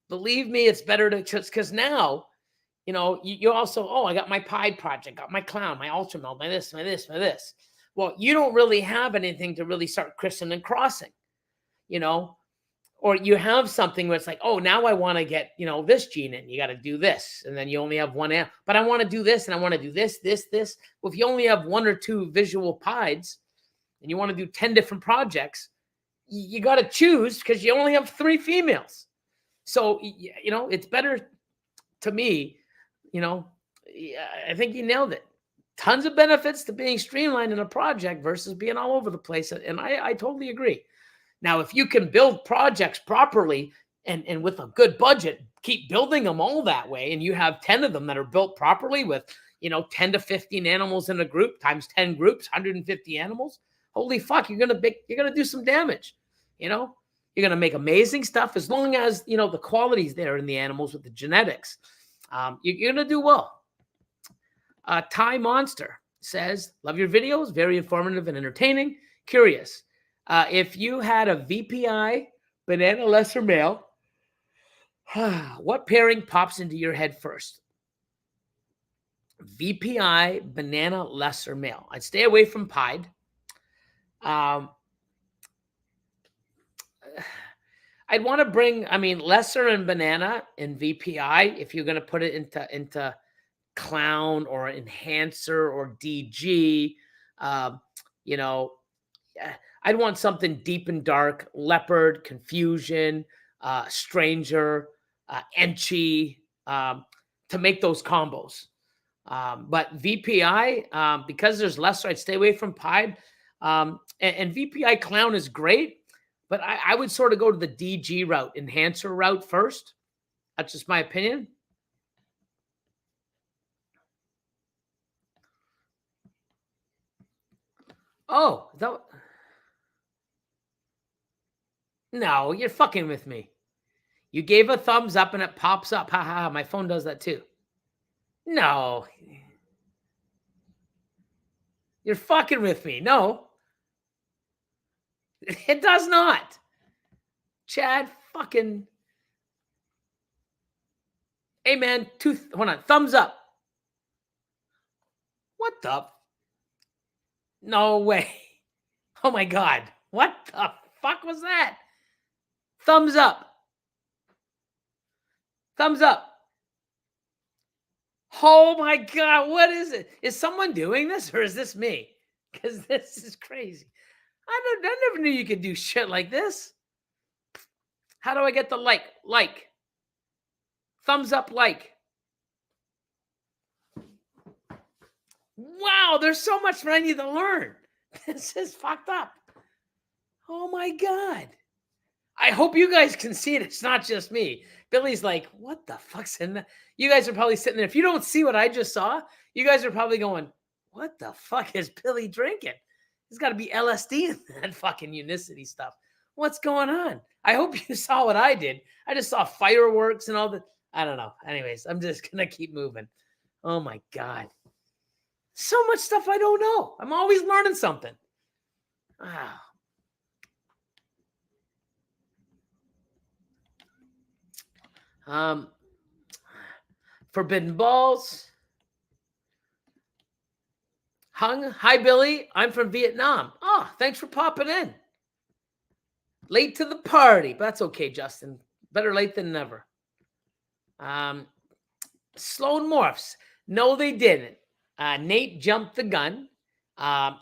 Believe me, it's better to just, because now, you also, I got my Pied project, got my Clown, my Ultramel, my this, my this, my this. Well, you don't really have anything to really start christening and crossing, or you have something where it's like, oh, now I want to get, this gene in, you got to do this. And then you only have one, but I want to do this and I want to do this. Well, if you only have 1 or 2 visual pieds and you want to do 10 different projects, you got to choose because you only have 3 females. So, it's better to me, I think you nailed it. Tons of benefits to being streamlined in a project versus being all over the place. And I totally agree. Now, if you can build projects properly and with a good budget, keep building them all that way, and you have 10 of them that are built properly with, 10 to 15 animals in a group times 10 groups, 150 animals. Holy fuck, you're gonna do some damage. You're gonna make amazing stuff as long as the quality's there in the animals with the genetics. You're gonna do well. Thai Monster says, love your videos, very informative and entertaining. Curious. If you had a VPI banana lesser male, what pairing pops into your head first? VPI, banana, lesser male. I'd stay away from pied. I'd want to bring, lesser and banana and VPI if you're going to put it into clown or enhancer or DG. You know, I'd want something deep and dark, leopard, confusion, stranger, enchy, to make those combos. But VPI, because there's lesser, I'd stay away from pied. And VPI clown is great, but I would sort of go to the DG route, enhancer route first. That's just my opinion. Oh, no, you're fucking with me. You gave a thumbs up and it pops up. Ha ha, my phone does that too. No. You're fucking with me. No. It does not. Chad fucking. Hey man, hold on. Thumbs up. What the? No way. Oh my God. What the fuck was that? Thumbs up. Thumbs up. Oh my God. What is it? Is someone doing this or is this me? Because this is crazy. I never knew you could do shit like this. How do I get the like? Like. Thumbs up, like. Wow, there's so much I need to learn. This is fucked up. Oh my God. I hope you guys can see it. It's not just me. Billy's like, what the fuck's in that? You guys are probably sitting there. If you don't see what I just saw, you guys are probably going, what the fuck is Billy drinking? There's got to be LSD in that fucking Unicity stuff. What's going on? I hope you saw what I did. I just saw fireworks and all the, I don't know. Anyways, I'm just going to keep moving. Oh my God. So much stuff I don't know. I'm always learning something. Wow. Forbidden Balls. Hung. Hi, Billy. I'm from Vietnam. Oh, thanks for popping in. Late to the party. But that's okay, Justin. Better late than never. Sloan Morphs. No, they didn't. Nate jumped the gun.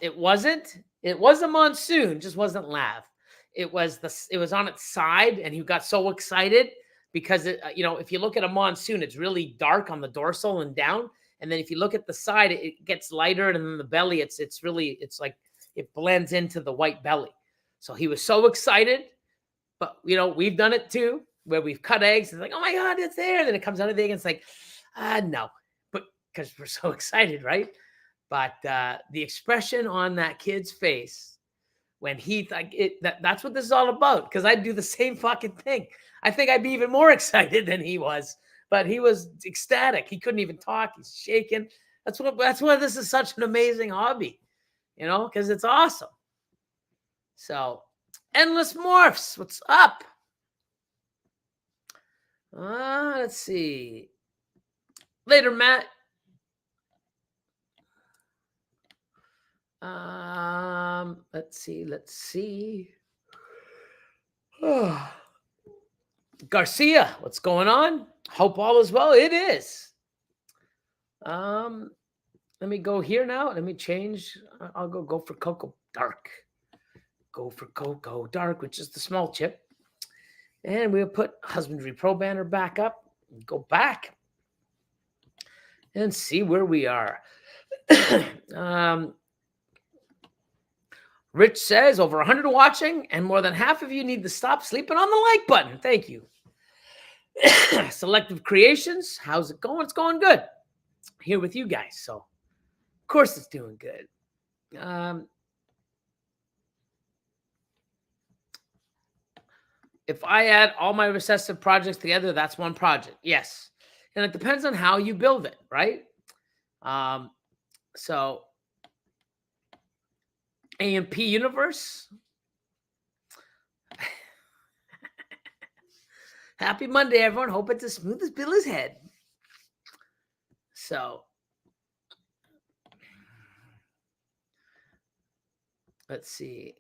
It was a Monsoon, just wasn't Lav. It was on its side, and he got so excited because if you look at a Monsoon, it's really dark on the dorsal and down, and then if you look at the side, it gets lighter, and then the belly, it's like it blends into the white belly. So he was so excited, but we've done it too, where we've cut eggs. It's like, oh my God, it's there. And then it comes out of the egg, and it's like, no, but because we're so excited, right? But the expression on that kid's face when he that's what this is all about. Because I'd do the same fucking thing. I think I'd be even more excited than he was. But he was ecstatic. He couldn't even talk. He's shaking. That's why this is such an amazing hobby, because it's awesome. So, Endless Morphs, what's up? Let's see. Later, Matt. Let's see. Oh. Garcia, what's going on? Hope all is well. It is. Let me go here now. Let me change. I'll go for Cocoa Dark. Go for Cocoa Dark, which is the small chip. And we'll put Husbandry Pro banner back up. Go back and see where we are. Rich says, over 100 watching, and more than half of you need to stop sleeping on the like button. Thank you. Selective Creations, how's it going? It's going good. Here with you guys, so of course it's doing good. If I add all my recessive projects together, that's one project. Yes. And it depends on how you build it, right? So AMP Universe. Happy Monday, everyone. Hope it's as smooth as Billy's head. So Let's see.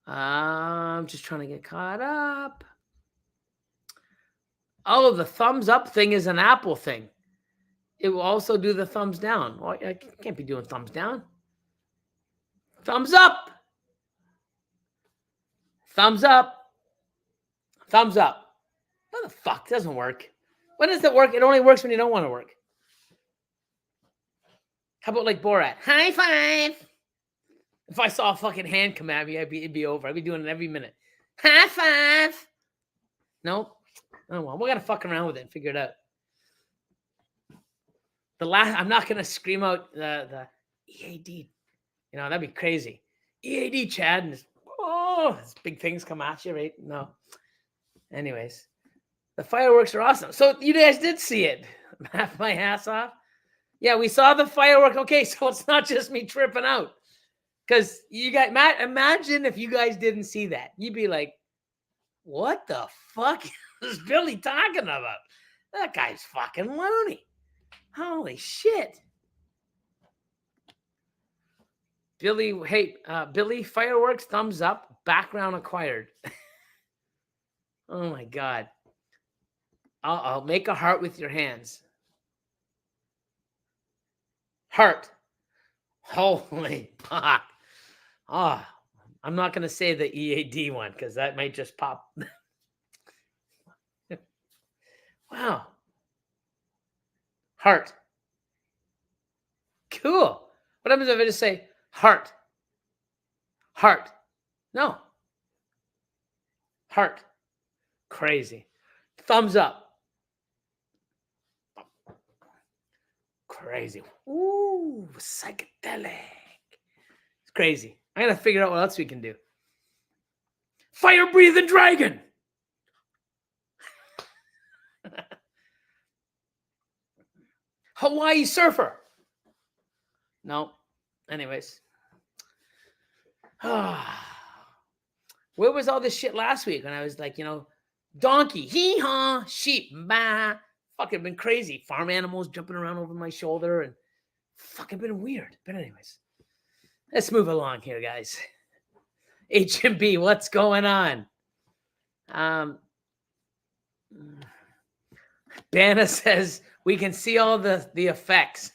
I'm just trying to get caught up. Oh, the thumbs up thing is an Apple thing. It will also do the thumbs down. Well, I can't be doing thumbs down. Thumbs up. Thumbs up. Thumbs up. What the fuck? It doesn't work. When does it work? It only works when you don't want to work. How about like Borat? High five. If I saw a fucking hand come at me, it'd be over. I'd be doing it every minute. High five. Nope. Oh well, we gotta fuck around with it and figure it out. I'm not gonna scream out the EAD. You know, that'd be crazy. EAD, Chad, and these big things come at you, right? No. Anyways, the fireworks are awesome. So you guys did see it. Laugh my ass off. Yeah, we saw the firework. Okay, so it's not just me tripping out. Because you guys, imagine if you guys didn't see that. You'd be like, what the fuck is Billy talking about? That guy's fucking loony. Holy shit. Billy, hey, Billy, fireworks, thumbs up, background acquired. Oh my God. I'll make a heart with your hands. Heart. Holy fuck. Oh, I'm not going to say the EAD one because that might just pop. Wow. Heart. Cool. What happens if I just say heart? Heart. No. Heart. Crazy. Thumbs up. Crazy. Ooh, psychedelic. It's crazy. I gotta figure out what else we can do. Fire breathing dragon. Hawaii surfer. No. Anyways. Where was all this shit last week when I was like, donkey, hee-haw, sheep, bah. Fucking been crazy. Farm animals jumping around over my shoulder and fucking been weird. But anyways, let's move along here, guys. HMB, what's going on? Banna says we can see all the effects.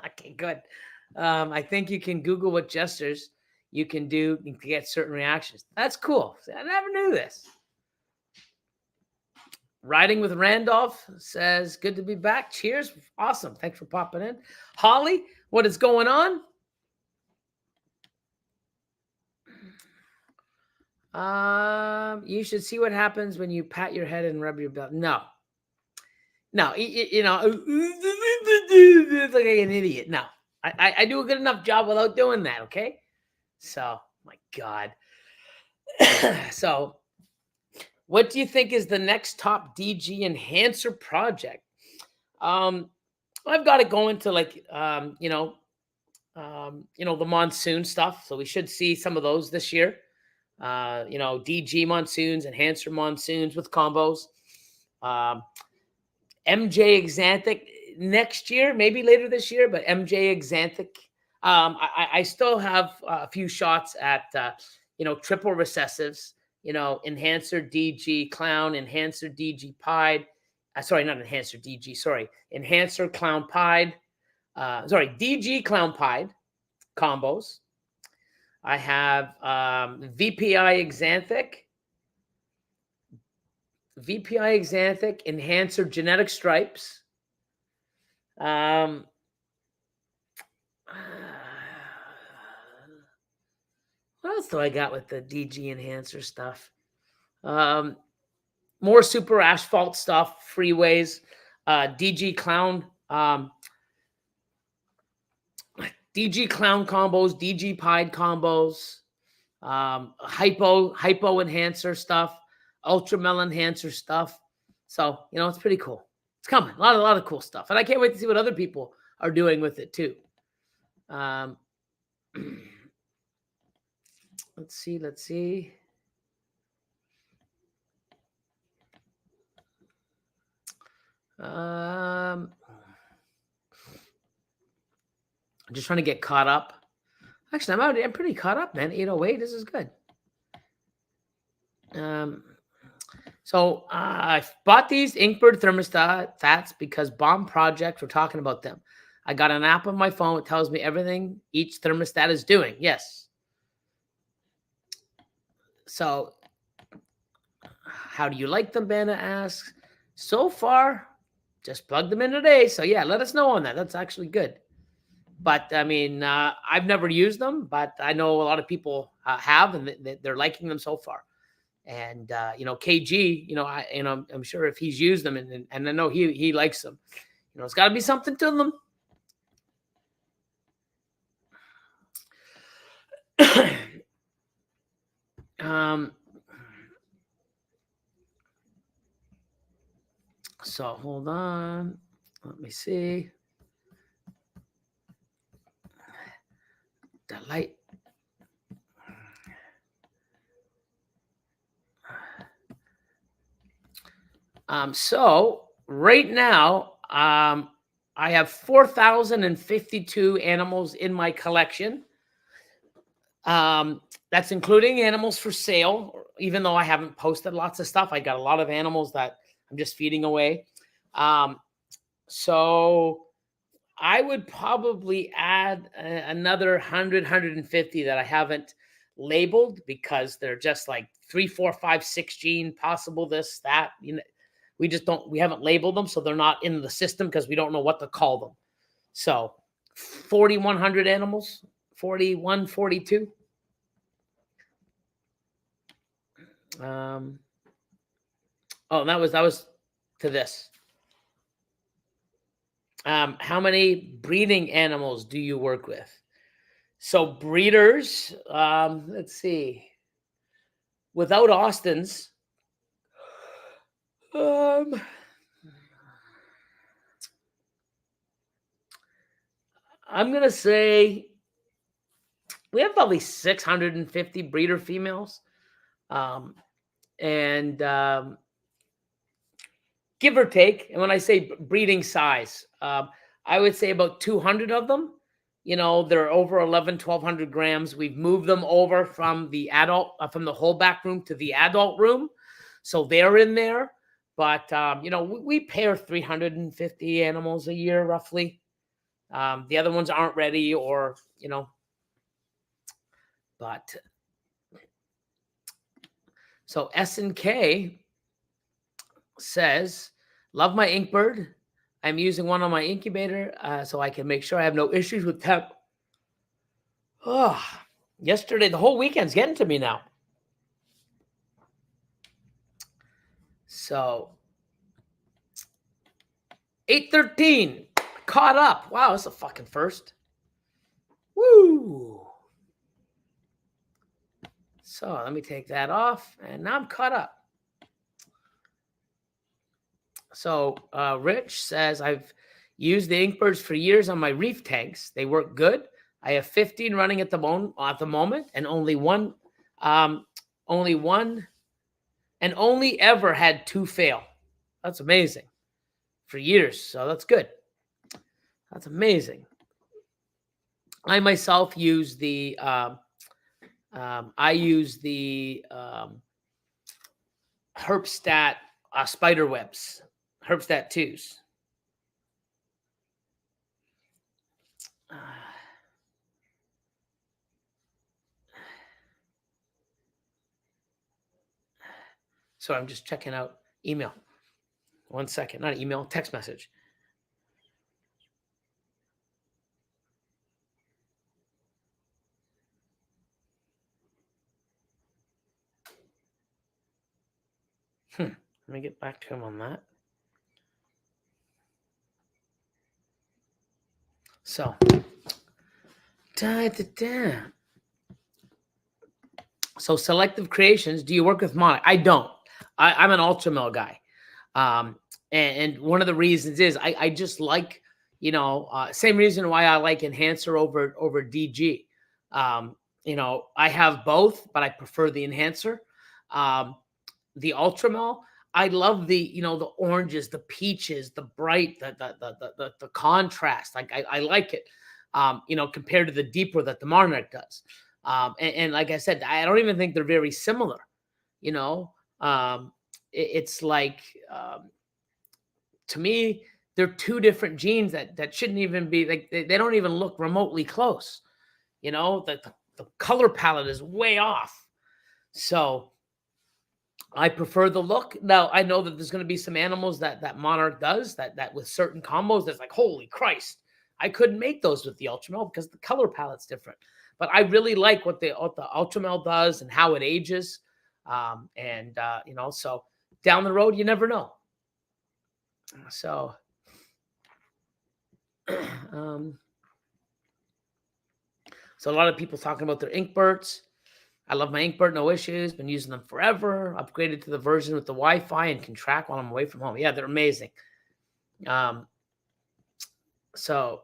Okay, good. I think you can Google what gestures you can do to get certain reactions. That's cool. I never knew this. Riding with Randolph says, good to be back. Cheers. Awesome. Thanks for popping in. Holly, what is going on? You should see what happens when you pat your head and rub your belt. No, it's like an idiot. No, I do a good enough job without doing that. Okay. So, my God. So, what do you think is the next top DG enhancer project? I've got it going to like, the Monsoon stuff. So we should see some of those this year. DG monsoons, enhancer monsoons with combos. MJ Exanthic next year, maybe later this year, but MJ Exanthic. I still have a few shots at, triple recessives, enhancer DG clown, enhancer DG pied. Sorry, not enhancer DG, sorry. Enhancer clown pied. DG clown pied combos. I have VPI Exanthic, enhancer genetic stripes. What else do I got with the DG enhancer stuff? More super asphalt stuff, freeways, DG clown, DG clown combos, DG pied combos, hypo enhancer stuff, Ultramel enhancer stuff. So, it's pretty cool. It's coming. A lot of cool stuff. And I can't wait to see what other people are doing with it too. Let's see. I'm just trying to get caught up. Actually, I'm pretty caught up, man. 808. This is good. So I bought these Inkbird thermostats because Bomb Project, we're talking about them. I got an app on my phone. It tells me everything each thermostat is doing. Yes. So how do you like them, Banner asks. So far, just plug them in today. So yeah, let us know on that. That's actually good. But I mean, I've never used them, but I know a lot of people have, and they're liking them so far. And KG, I'm sure if he's used them, and I know he likes them. It's got to be something to them. So hold on, let me see. The light. So right now, I have 4,052 animals in my collection. That's including animals for sale. Even though I haven't posted lots of stuff, I got a lot of animals that I'm just feeding away. So I would probably add another 100, 150 that I haven't labeled because they're just like 3, 4, 5, 6 gene, possible this, that. We haven't labeled them, so they're not in the system because we don't know what to call them. So 4,100 animals, 41, 42. That was to this. How many breeding animals do you work with? So breeders, let's see. Without Austin's, I'm gonna say we have probably 650 breeder females, and give or take. And when I say breeding size, I would say about 200 of them. They're over 1,100 grams. We've moved them over from the from the holdback room to the adult room, so they're in there. But we pair 350 animals a year roughly. The other ones aren't ready, but so SNK says, love my Inkbird. I'm using one on my incubator so I can make sure I have no issues with temp. Oh, yesterday, the whole weekend's getting to me now. So 8:13, caught up. Wow, that's a fucking first. Woo! So let me take that off, and now I'm caught up. So Rich says, I've used the Inkbirds for years on my reef tanks. They work good. I have 15 running at the moment, and only ever had 2 fail. That's amazing. For years, so that's good. That's amazing. I myself use the Herpstat spider webs, Herpstat 2s. So I'm just checking out email. 1 second, not email, text message. Let me get back to him on that. So, So Selective Creations, do you work with Monarch? I don't. I'm an Ultramel guy. And one of the reasons is I just like, same reason why I like Enhancer over DG. I have both, but I prefer the Enhancer. The Ultramel, I love the oranges, the peaches, the bright, the contrast. Like I like it. compared to the deeper that the Monarch does. And like I said, I don't even think they're very similar. It's like, to me, they're two different genes that shouldn't even be like, they don't even look remotely close. The color palette is way off. So I prefer the look. Now, I know that there's going to be some animals that Monarch does that with certain combos, that's like, holy Christ, I couldn't make those with the Ultramel because the color palette's different. But I really like what the Ultramel does and how it ages. So down the road, you never know. So, so a lot of people talking about their Inkbirds. I love my Inkbird, no issues. Been using them forever. Upgraded to the version with the Wi-Fi and can track while I'm away from home. Yeah, they're amazing. So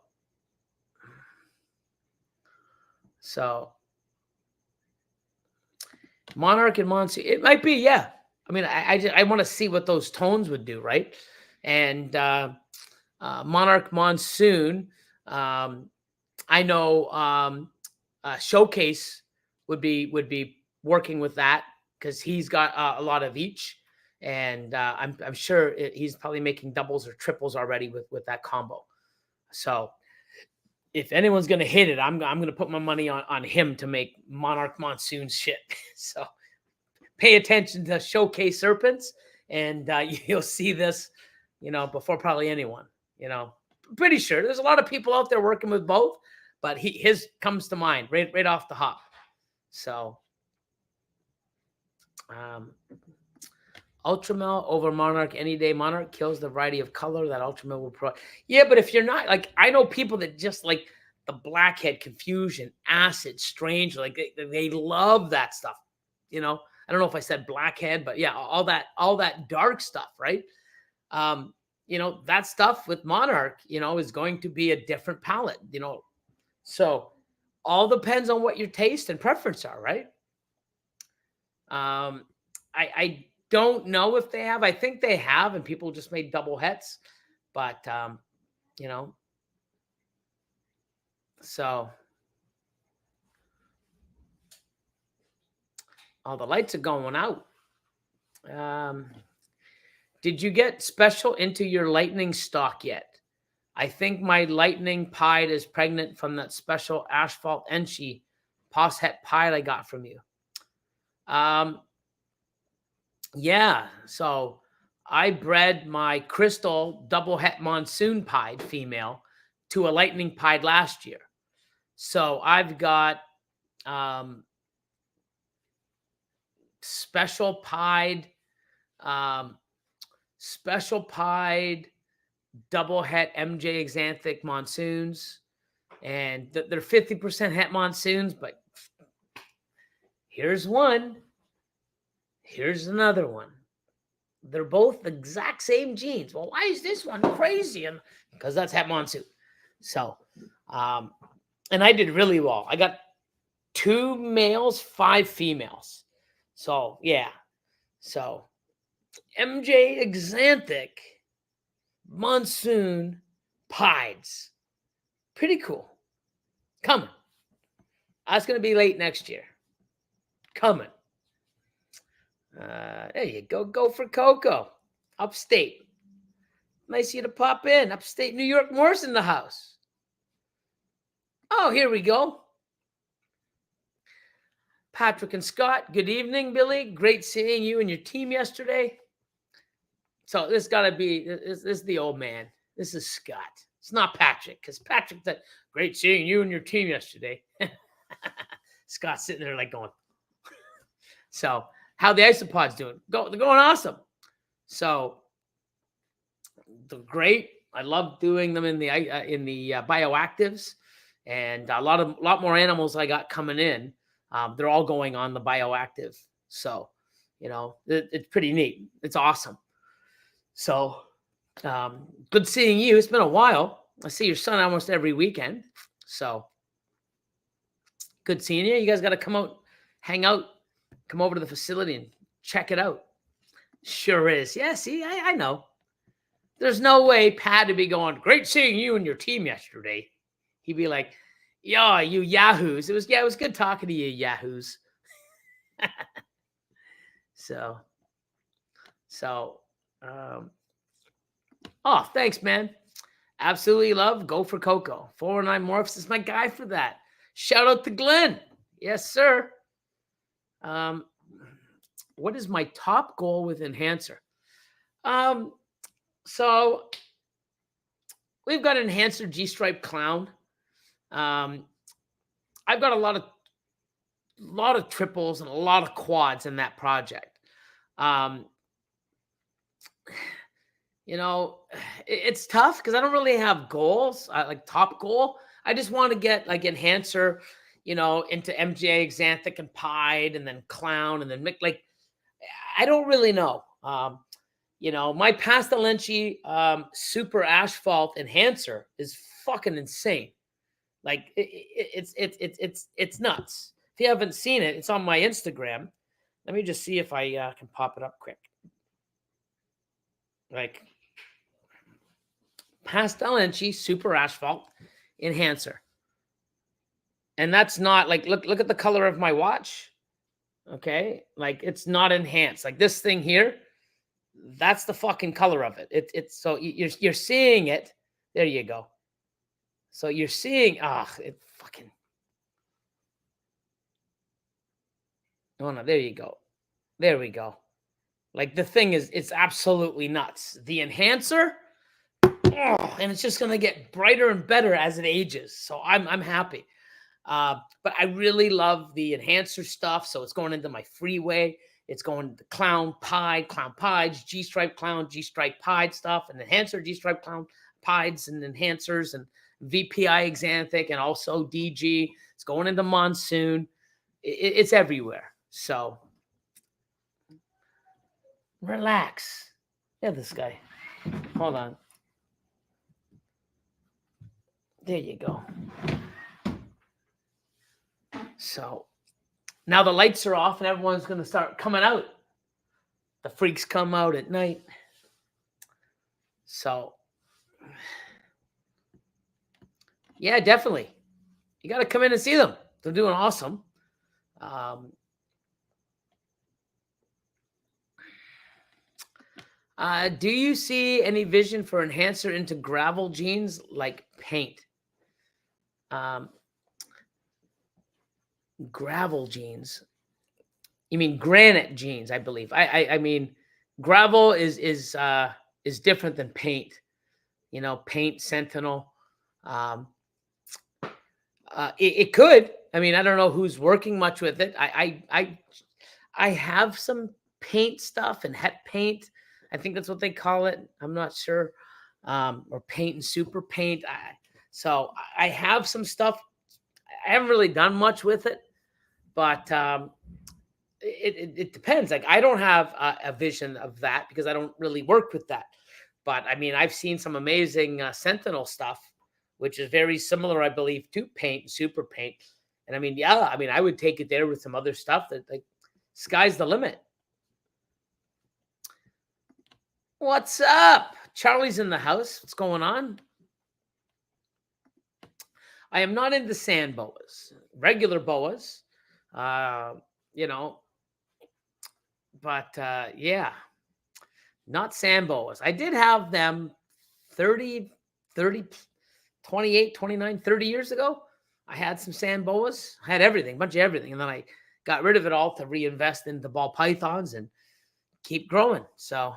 Monarch and Monsoon, it might be, yeah. I mean, I want to see what those tones would do, right? And Monarch, Monsoon, I know Showcase would be working with that because he's got a lot of each, and I'm sure he's probably making doubles or triples already with that combo. So if anyone's gonna hit it, I'm gonna put my money on him to make Monarch Monsoon shit. So pay attention to Showcase Serpents, and you'll see this, before probably anyone. Pretty sure there's a lot of people out there working with both, but his comes to mind right off the hop. So, Ultramel over Monarch any day. Monarch kills the variety of color that Ultramel will provide. Yeah, but if you're not, like, I know people that just like the blackhead, confusion, acid, strange, like they love that stuff. I don't know if I said blackhead, but yeah, all that dark stuff, right? That stuff with Monarch, is going to be a different palette, So all depends on what your taste and preference are, right? I don't know if they have. I think they have, and people just made double hets, but so all the lights are going out. Did you get special into your lightning stock yet? I think my lightning pied is pregnant from that special asphalt enchi pos het pied I got from you. Yeah, so I bred my crystal double het Monsoon pied female to a lightning pied last year. So I've got special pied double het MJ Xanthic Monsoons, and they're 50% het Monsoons, but here's one. Here's another one. They're both the exact same genes. Well, why is this one crazy? And because that's het Monsoon. So, and I did really well. I got 2 males, 5 females. So, yeah. So, MJ Xanthic Monsoon pieds. Pretty cool. Coming. That's going to be late next year. Coming. There you go. Go for Coco. Upstate. Nice of you to pop in. Upstate New York. Morris in the house. Oh, here we go. Patrick and Scott. Good evening, Billy. Great seeing you and your team yesterday. So this got to be, this is the old man. This is Scott. It's not Patrick, because Patrick said, great seeing you and your team yesterday. Scott's sitting there like going. So how the Isopod's doing? They're going awesome. So they're great. I love doing them in the bioactives, and a lot more animals I got coming in. They're all going on the bioactive. So, it's pretty neat. It's awesome. So, good seeing you. It's been a while. I see your son almost every weekend. So, good seeing you. You guys got to come out, hang out, come over to the facility and check it out. Sure is. Yeah, see, I know. There's no way Pat would be going, great seeing you and your team yesterday. He'd be like, "Yo, you yahoos." It was good talking to you, yahoos. So, oh, thanks, man. Absolutely love. Go for Coco. 409 Morphs is my guy for that. Shout out to Glenn. Yes, sir. What is my top goal with Enhancer? So we've got Enhancer G-Stripe Clown. I've got a lot of triples and a lot of quads in that project. It's tough because I don't really have goals. Like top goal. I just want to get like Enhancer, into MJ, Xanthic, and Pied, and then Clown, and then like I don't really know. My Pastalenci Super Asphalt Enhancer is fucking insane. Like it's nuts. If you haven't seen it, it's on my Instagram. Let me just see if I can pop it up quick. Like Pastalenci Super Asphalt Enhancer. And that's not like look at the color of my watch. Okay, like it's not enhanced. Like this thing here, that's the fucking color of it. It's so you're seeing it. There you go. So you're seeing it fucking. Oh no, there you go. There we go. Like the thing it's absolutely nuts. The enhancer, and it's just gonna get brighter and better as it ages. So I'm happy. But I really love the enhancer stuff. So it's going into my freeway. It's going to the Clown Pieds, G-Stripe Clown, G-Stripe Pied stuff, and enhancer G-Stripe Clown Pieds and enhancers and VPI Xanthic and also DG. It's going into Monsoon. It's everywhere. So relax. Yeah, this guy. Hold on. There you go. So now the lights are off and everyone's going to start coming out. The freaks come out at night. So, yeah, definitely. You got to come in and see them. They're doing awesome. Do you see any vision for enhancer into gravel jeans like paint? Gravel jeans. You mean granite jeans, I believe. I mean gravel is different than paint. Paint, Sentinel. It could. I mean, I don't know who's working much with it. I have some paint stuff and het paint. I think that's what they call it. I'm not sure. Or paint and super paint. So I have some stuff. I haven't really done much with it, but it depends. Like I don't have a vision of that because I don't really work with that. But I mean, I've seen some amazing Sentinel stuff, which is very similar, I believe, to paint and super paint. And I mean, yeah, I mean, I would take it there with some other stuff that like sky's the limit. What's up? Charlie's in the house. What's going on? I am not into sand boas, regular boas, but yeah, not sand boas. I did have them 30, 28, 29, 30 years ago. I had some sand boas. I had everything, a bunch of everything. And then I got rid of it all to reinvest into ball pythons and keep growing. So,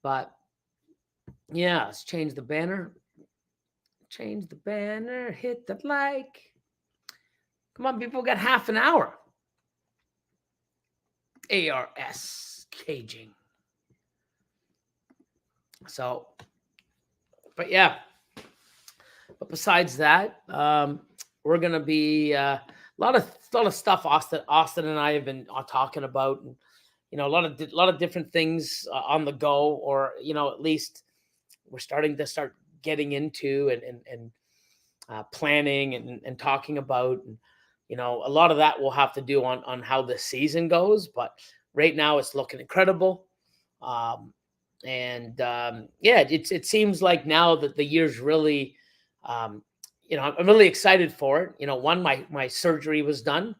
but yeah, let's change the banner. Change the banner. Hit the like. Come on, people, got half an hour. ARS caging. So, but yeah. But besides that, we're gonna be a lot of stuff. Austin and I have been talking about, and a lot of different things on the go, or at least we're starting to getting into and planning and talking about. And, a lot of that will have to do on how the season goes. But right now, it's looking incredible. And yeah, it seems like now that the year's really, I'm really excited for it. One, my surgery was done.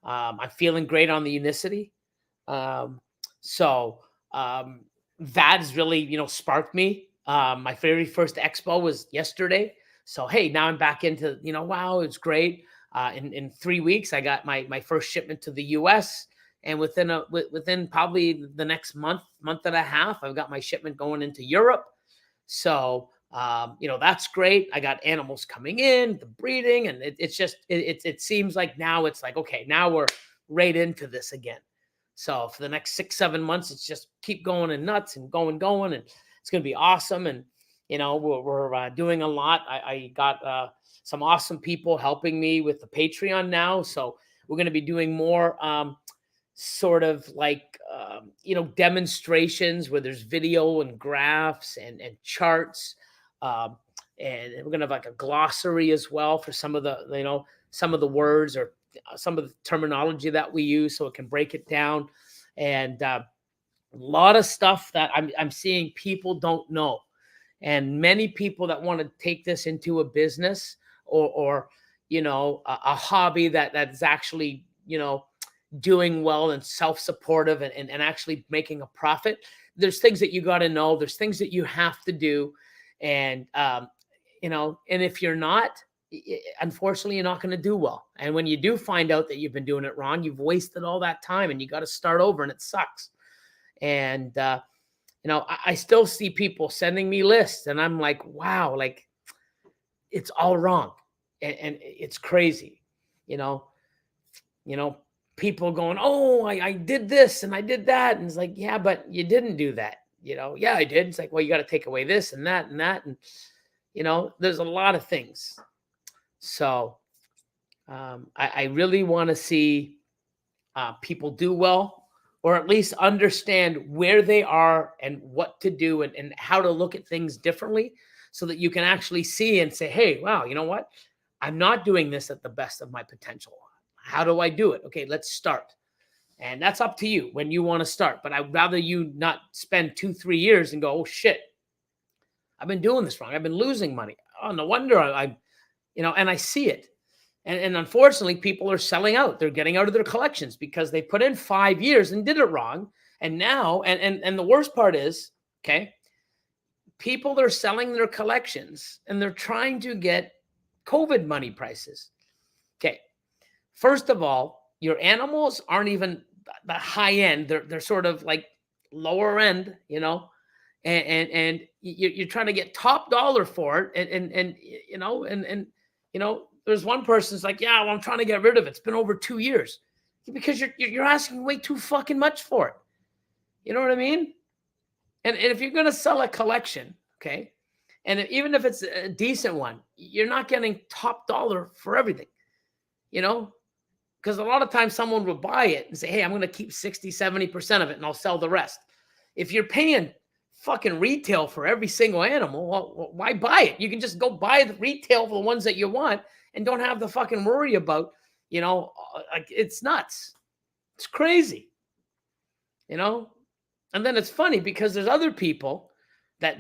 I'm feeling great on the Unicity. Um, so that has really, sparked me. My very first expo was yesterday. So hey, now I'm back into, wow, it's great. In 3 weeks, I got my first shipment to the U.S. And within probably the next month and a half, I've got my shipment going into Europe. So that's great. I got animals coming in, the breeding, and it seems like now it's like, okay, now we're right into this again. So for the next 6-7 months, it's just keep going and nuts and going, and it's going to be awesome. And we're doing a lot. I got some awesome people helping me with the Patreon now, so we're going to be doing more sort of like demonstrations where there's video and graphs and charts, and we're going to have like a glossary as well for some of the words or some of the terminology that we use, so it can break it down. And a lot of stuff that I'm seeing people don't know, and many people that want to take this into a business or a hobby that's actually doing well and self-supportive and actually making a profit. There's things that you got to know. There's things that you have to do. And, and if you're not, unfortunately, you're not going to do well. And when you do find out that you've been doing it wrong, you've wasted all that time and you got to start over, and it sucks. And, I still see people sending me lists and I'm like, wow, like it's all wrong. And it's crazy, you know, people going, oh, I did this and I did that. And it's like, yeah, but you didn't do that. Yeah, I did. It's like, well, you got to take away this and that and that. And, there's a lot of things. So I really want to see people do well, or at least understand where they are and what to do and how to look at things differently, so that you can actually see and say, hey, wow, you know what? I'm not doing this at the best of my potential. How do I do it? Okay, let's start. And that's up to you when you want to start. But I'd rather you not spend 2-3 years and go, oh shit, I've been doing this wrong. I've been losing money. Oh, no wonder and I see it. And unfortunately, people are selling out. They're getting out of their collections because they put in 5 years and did it wrong. And now, and the worst part is, okay, people are selling their collections and they're trying to get COVID money prices. Okay. First of all, your animals aren't even the high end. They're sort of like lower end, and you're trying to get top dollar for it. And there's one person's like, yeah, well, I'm trying to get rid of it. It's been over 2 years, because you're asking way too fucking much for it. You know what I mean? And if you're going to sell a collection, okay, and even if it's a decent one, you're not getting top dollar for everything, because a lot of times someone will buy it and say, hey, I'm going to keep 60-70% of it and I'll sell the rest. If you're paying fucking retail for every single animal, well, why buy it? You can just go buy the retail for the ones that you want and don't have the fucking worry about, like, it's nuts. It's crazy, And then it's funny because there's other people that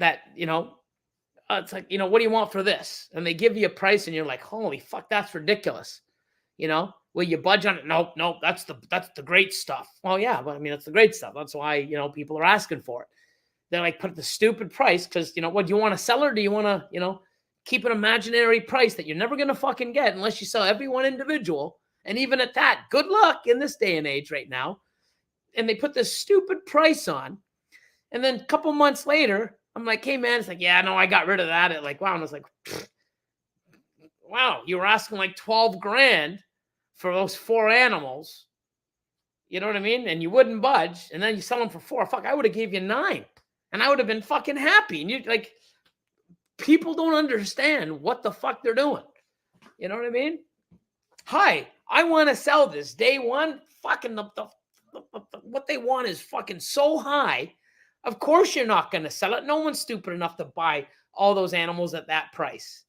it's like, what do you want for this? And they give you a price and you're like, holy fuck, that's ridiculous. Will you budge on it? Nope, that's the great stuff. Well, yeah, but I mean, that's the great stuff. That's why, people are asking for it. They're like, put the stupid price because, what, do you want to sell, or do you want to, keep an imaginary price that you're never going to fucking get unless you sell every one individual? And even at that, good luck in this day and age right now. And they put this stupid price on. And then a couple months later, I'm like, hey, man, it's like, yeah, no, I got rid of that. It like, wow. And I was like, wow, you were asking like 12 grand for those 4 animals. You know what I mean? And you wouldn't budge. And then you sell them for 4. Fuck, I would have gave you 9. And I would have been fucking happy. And you like, people don't understand what the fuck they're doing. You know what I mean? Hi, I want to sell this day one. Fucking what they want is fucking so high. Of course you're not going to sell it. No one's stupid enough to buy all those animals at that price.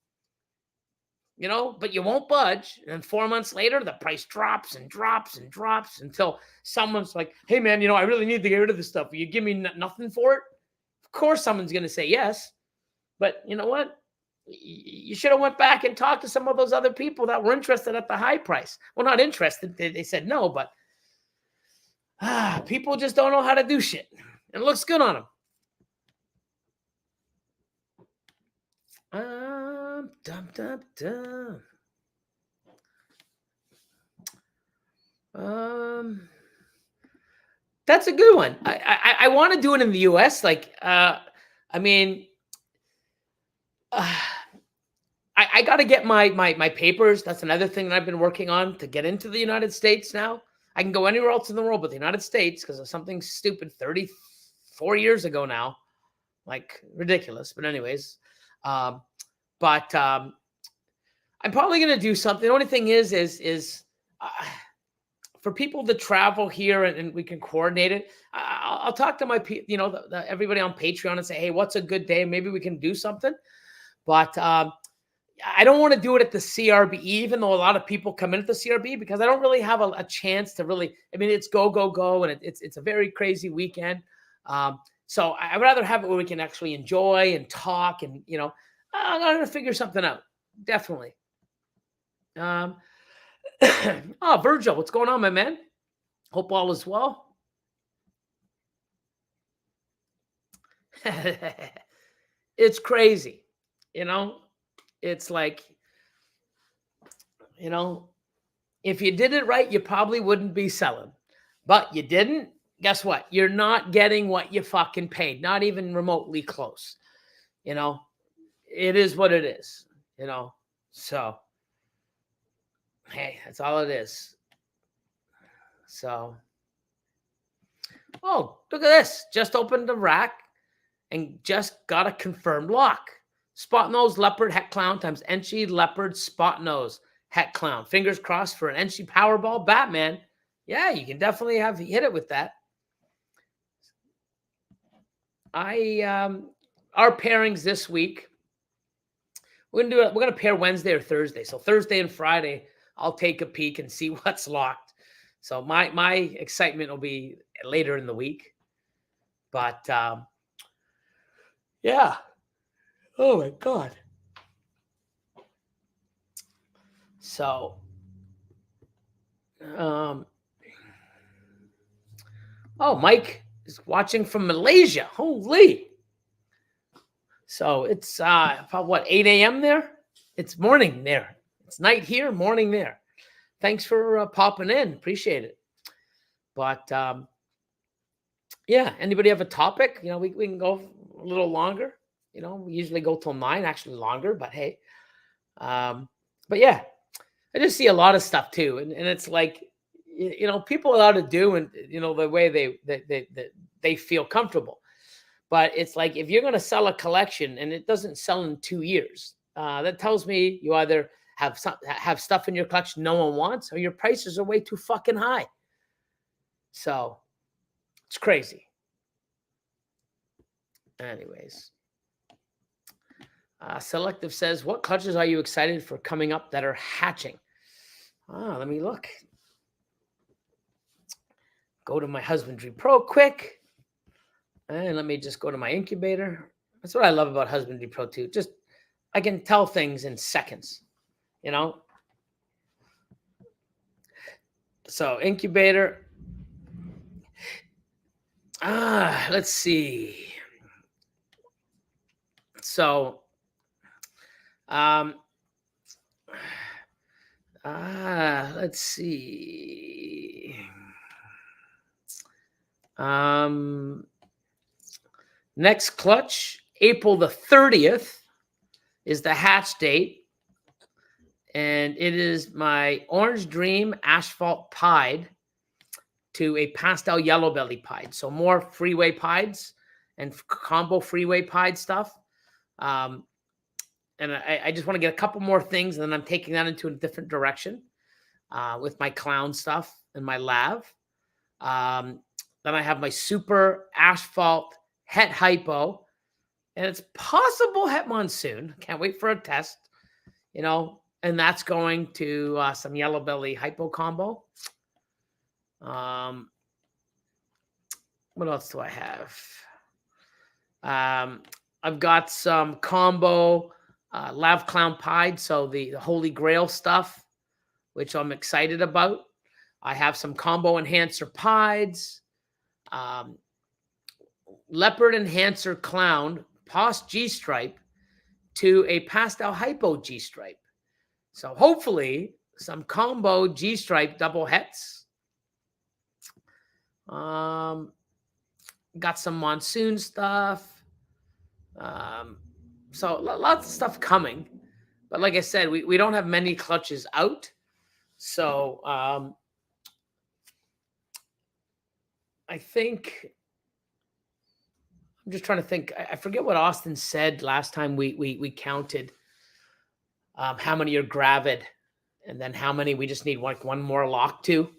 But you won't budge. And then 4 months later, the price drops and drops and drops until someone's like, hey, man, I really need to get rid of this stuff. Will you give me nothing for it? Of course someone's going to say yes. But you know what? You should have went back and talked to some of those other people that were interested at the high price. Well, not interested. They said no, but people just don't know how to do shit. And it looks good on them. That's a good one. I want to do it in the US. Like, I mean, I got to get my papers. That's another thing that I've been working on to get into the United States now. I can go anywhere else in the world but the United States because of something stupid 34 years ago now. Like, ridiculous. But anyways, I'm probably going to do something. The only thing is for people to travel here and we can coordinate it. I'll talk to my everybody on Patreon and say, hey, what's a good day? Maybe we can do something. But I don't want to do it at the CRB, even though a lot of people come in at the CRB, because I don't really have a chance to really. I mean, it's go, go, go, and it's a very crazy weekend. So I'd rather have it where we can actually enjoy and talk, and I'm gonna figure something out. Definitely. Oh, Virgil, what's going on, my man? Hope all is well. It's crazy, It's like, if you did it right, you probably wouldn't be selling. But you didn't. Guess what? You're not getting what you fucking paid. Not even remotely close. It is what it is. So, hey, that's all it is. So, oh, look at this. Just opened the rack and just got a confirmed lock. Spot nose leopard het clown times Enchi leopard spot nose het clown. Fingers crossed for an Enchi Powerball Batman. Yeah, you can definitely hit it with that. Our pairings this week. We're gonna pair Wednesday or Thursday. So Thursday and Friday, I'll take a peek and see what's locked. So my excitement will be later in the week. But yeah. Oh my God. So Mike is watching from Malaysia. Holy. So it's about what, 8 a.m. there? It's morning there. It's night here, morning there. Thanks for popping in. Appreciate it. But yeah, anybody have a topic? We can go a little longer. We usually go till 9, actually longer, but hey. But yeah, I just see a lot of stuff too. And it's like, people allowed to do and, the way they feel comfortable. But it's like, if you're going to sell a collection and it doesn't sell in 2 years, that tells me you either have stuff in your collection no one wants, or your prices are way too fucking high. So it's crazy. Anyways, Selective says, what clutches are you excited for coming up that are hatching? Let me look. Go to my Husbandry Pro quick. And let me just go to my incubator. That's what I love about Husbandry Pro too. Just, I can tell things in seconds, So incubator. Let's see. So, let's see. Next clutch, April the 30th is the hatch date. And it is my Orange Dream Asphalt Pied to a pastel yellow belly pied. So more freeway pieds and combo freeway pied stuff. And I just want to get a couple more things, and then I'm taking that into a different direction with my clown stuff and my lav. Then I have my super asphalt het hypo, and it's possible het monsoon. Can't wait for a test, and that's going to some yellow belly hypo combo. What else do I have? I've got some combo Lav Clown Pied, so the Holy Grail stuff, which I'm excited about. I have some combo enhancer pieds, leopard enhancer clown, pos G-stripe to a pastel hypo G-stripe. So hopefully some combo G-stripe double hets. Got some Monsoon stuff. So lots of stuff coming. But like I said, we don't have many clutches out. So I think I'm just trying to think. I forget what Austin said last time we counted how many are gravid, and then how many we just need one more lock to.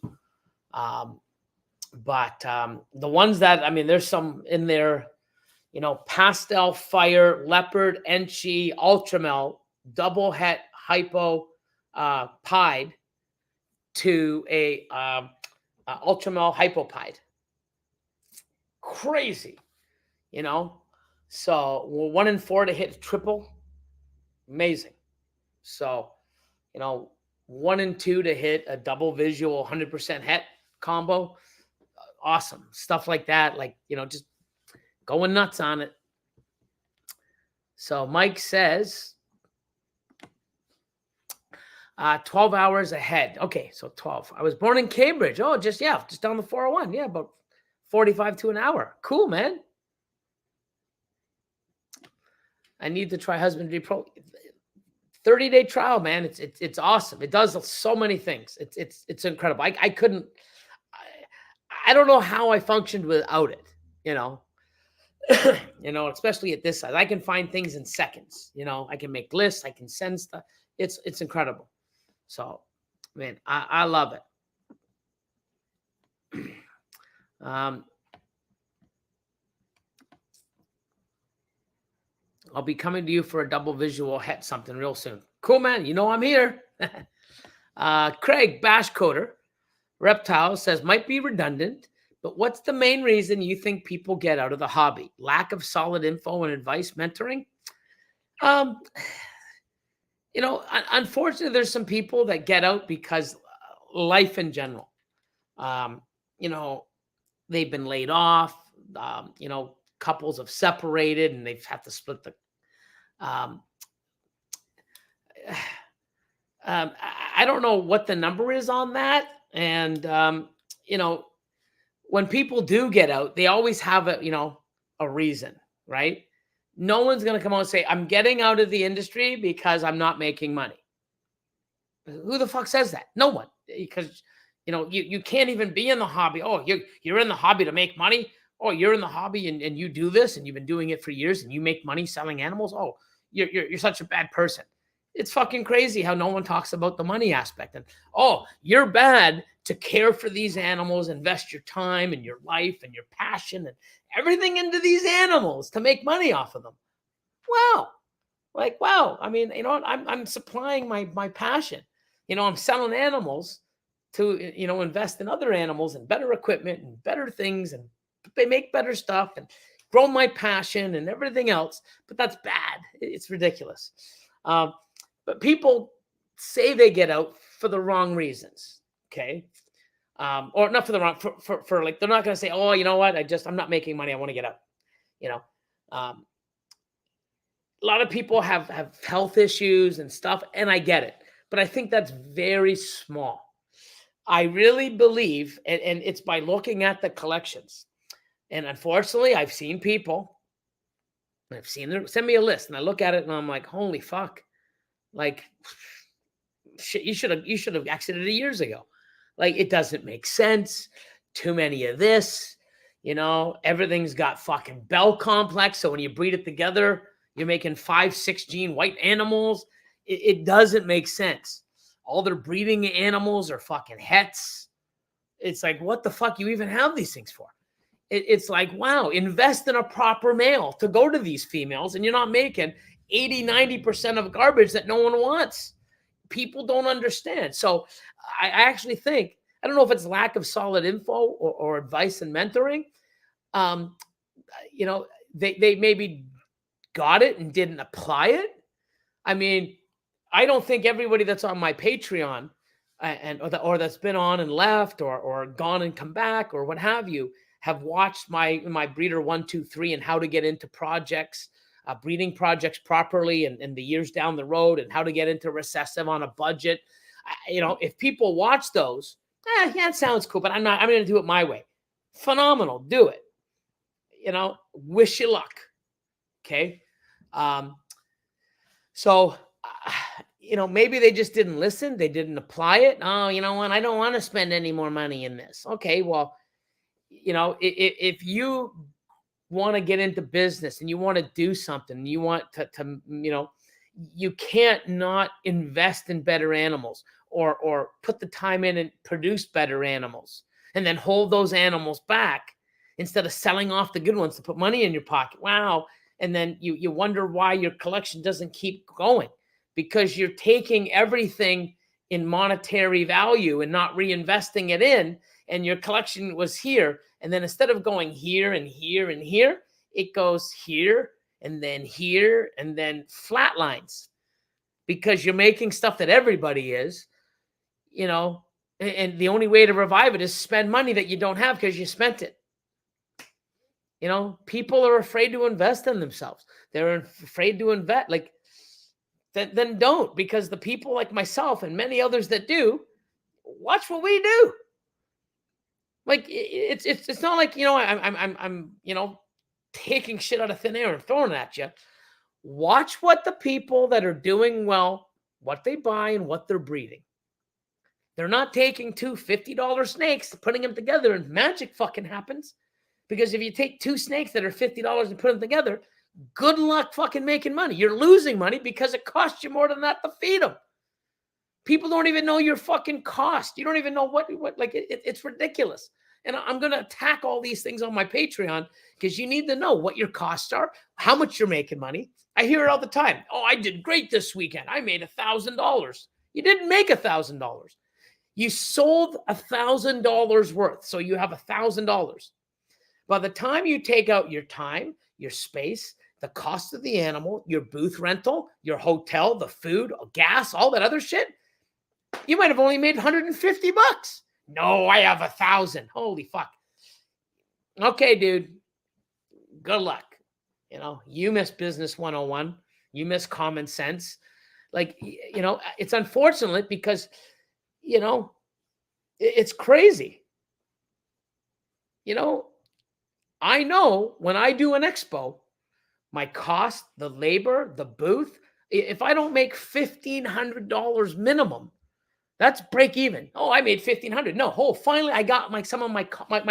But the ones that, I mean, there's some in there, you know, pastel fire, leopard, enchi, ultramel, double het, hypo, pied to a ultramel hypopide. Crazy, you know. So 1 in 4 to hit triple, amazing. So, you know, 1 in 2 to hit a double visual 100% het combo, awesome stuff like that. Like, you know, just going nuts on it. So Mike says 12 hours ahead. Okay, so 12. I was born in Cambridge. Oh, just down the 401. Yeah, about 45 to an hour. Cool, man. I need to try Husbandry Pro. 30-day trial, man. It's awesome. It does so many things. It's incredible. I couldn't. I don't know how I functioned without it. You know. You know, especially at this size, I can find things in seconds. You know, I can make lists. I can send stuff. It's incredible. So, man, I love it. I'll be coming to you for a double visual het something real soon. Cool, man. You know I'm here. Craig Bashcoder, Reptiles, says, might be redundant, but what's the main reason you think people get out of the hobby? Lack of solid info and advice mentoring? You know, unfortunately, there's some people that get out because life in general. You know, they've been laid off. You know, couples have separated and they've had to split the. I don't know what the number is on that, and you know, when people do get out, they always have a reason, right? No one's going to come out and say, I'm getting out of the industry because I'm not making money. Who the fuck says that? No one. Because, you know, you can't even be in the hobby. Oh, you're in the hobby to make money. Oh, you're in the hobby and you do this and you've been doing it for years and you make money selling animals. Oh, you're such a bad person. It's fucking crazy how no one talks about the money aspect. And, oh, you're bad to care for these animals, invest your time and your life and your passion and everything into these animals to make money off of them. Wow. Like, wow. I mean, you know what? I'm supplying my passion. You know, I'm selling animals to, you know, invest in other animals and better equipment and better things. And they make better stuff and grow my passion and everything else. But that's bad. It's ridiculous. But people say they get out for the wrong reasons. Okay. Or not for the wrong, for like, they're not going to say, oh, you know what? I'm not making money. I want to get out. You know, a lot of people have health issues and stuff, and I get it, but I think that's very small. I really believe, and it's by looking at the collections. And unfortunately, I've seen people, I've seen them send me a list and I look at it and I'm like, holy fuck. Like, shit, you should have exited it years ago. Like, it doesn't make sense. Too many of this, you know, everything's got fucking bell complex. So when you breed it together, you're making 5-6 gene white animals. It doesn't make sense. All their breeding animals are fucking hets. It's like, what the fuck you even have these things for? It's like, wow, invest in a proper male to go to these females and you're not making 80-90% of garbage that no one wants. People don't understand. So I actually think, I don't know if it's lack of solid info or advice and mentoring. You know, they maybe got it and didn't apply it. I mean, I don't think everybody that's on my Patreon or that's been on and left or gone and come back or what have you have watched my breeder 1, 2, 3 and how to get into projects, breeding projects properly and the years down the road and how to get into recessive on a budget. If people watch those, yeah, it sounds cool, but I'm going to do it my way. Phenomenal. Do it. Wish you luck. Okay. So, maybe they just didn't listen. They didn't apply it. Oh, you know what? I don't want to spend any more money in this. Okay. Well, if you want to get into business and you want to do something, you want to you can't not invest in better animals or put the time in and produce better animals and then hold those animals back instead of selling off the good ones to put money in your pocket. Wow. And then you wonder why your collection doesn't keep going, because you're taking everything in monetary value and not reinvesting it in, and your collection was here. And then instead of going here and here and here, it goes here and then flat lines, because you're making stuff that everybody is, and the only way to revive it is spend money that you don't have because you spent it. People are afraid to invest in themselves. They're afraid to invest. Then don't, because the people like myself and many others that do, watch what we do. It's not like, I'm taking shit out of thin air and throwing it at you. Watch what the people that are doing well, what they buy and what they're breeding. They're not taking two $50 snakes, putting them together and magic fucking happens. Because if you take two snakes that are $50 and put them together, good luck fucking making money. You're losing money because it costs you more than that to feed them. People don't even know your fucking cost. You don't even know it's ridiculous. And I'm going to attack all these things on my Patreon because you need to know what your costs are, how much you're making money. I hear it all the time. Oh, I did great this weekend. I made $1,000. You didn't make $1,000. You sold $1,000 worth. So you have $1,000. By the time you take out your time, your space, the cost of the animal, your booth rental, your hotel, the food, gas, all that other shit, you might have only made $150. No, I have 1,000. Holy fuck. Okay, dude. Good luck. You miss business 101. You miss common sense. It's unfortunate because, it's crazy. I know when I do an expo, my cost, the labor, the booth, if I don't make $1,500 minimum, that's break even. Oh, I made $1,500. No, finally I got some of my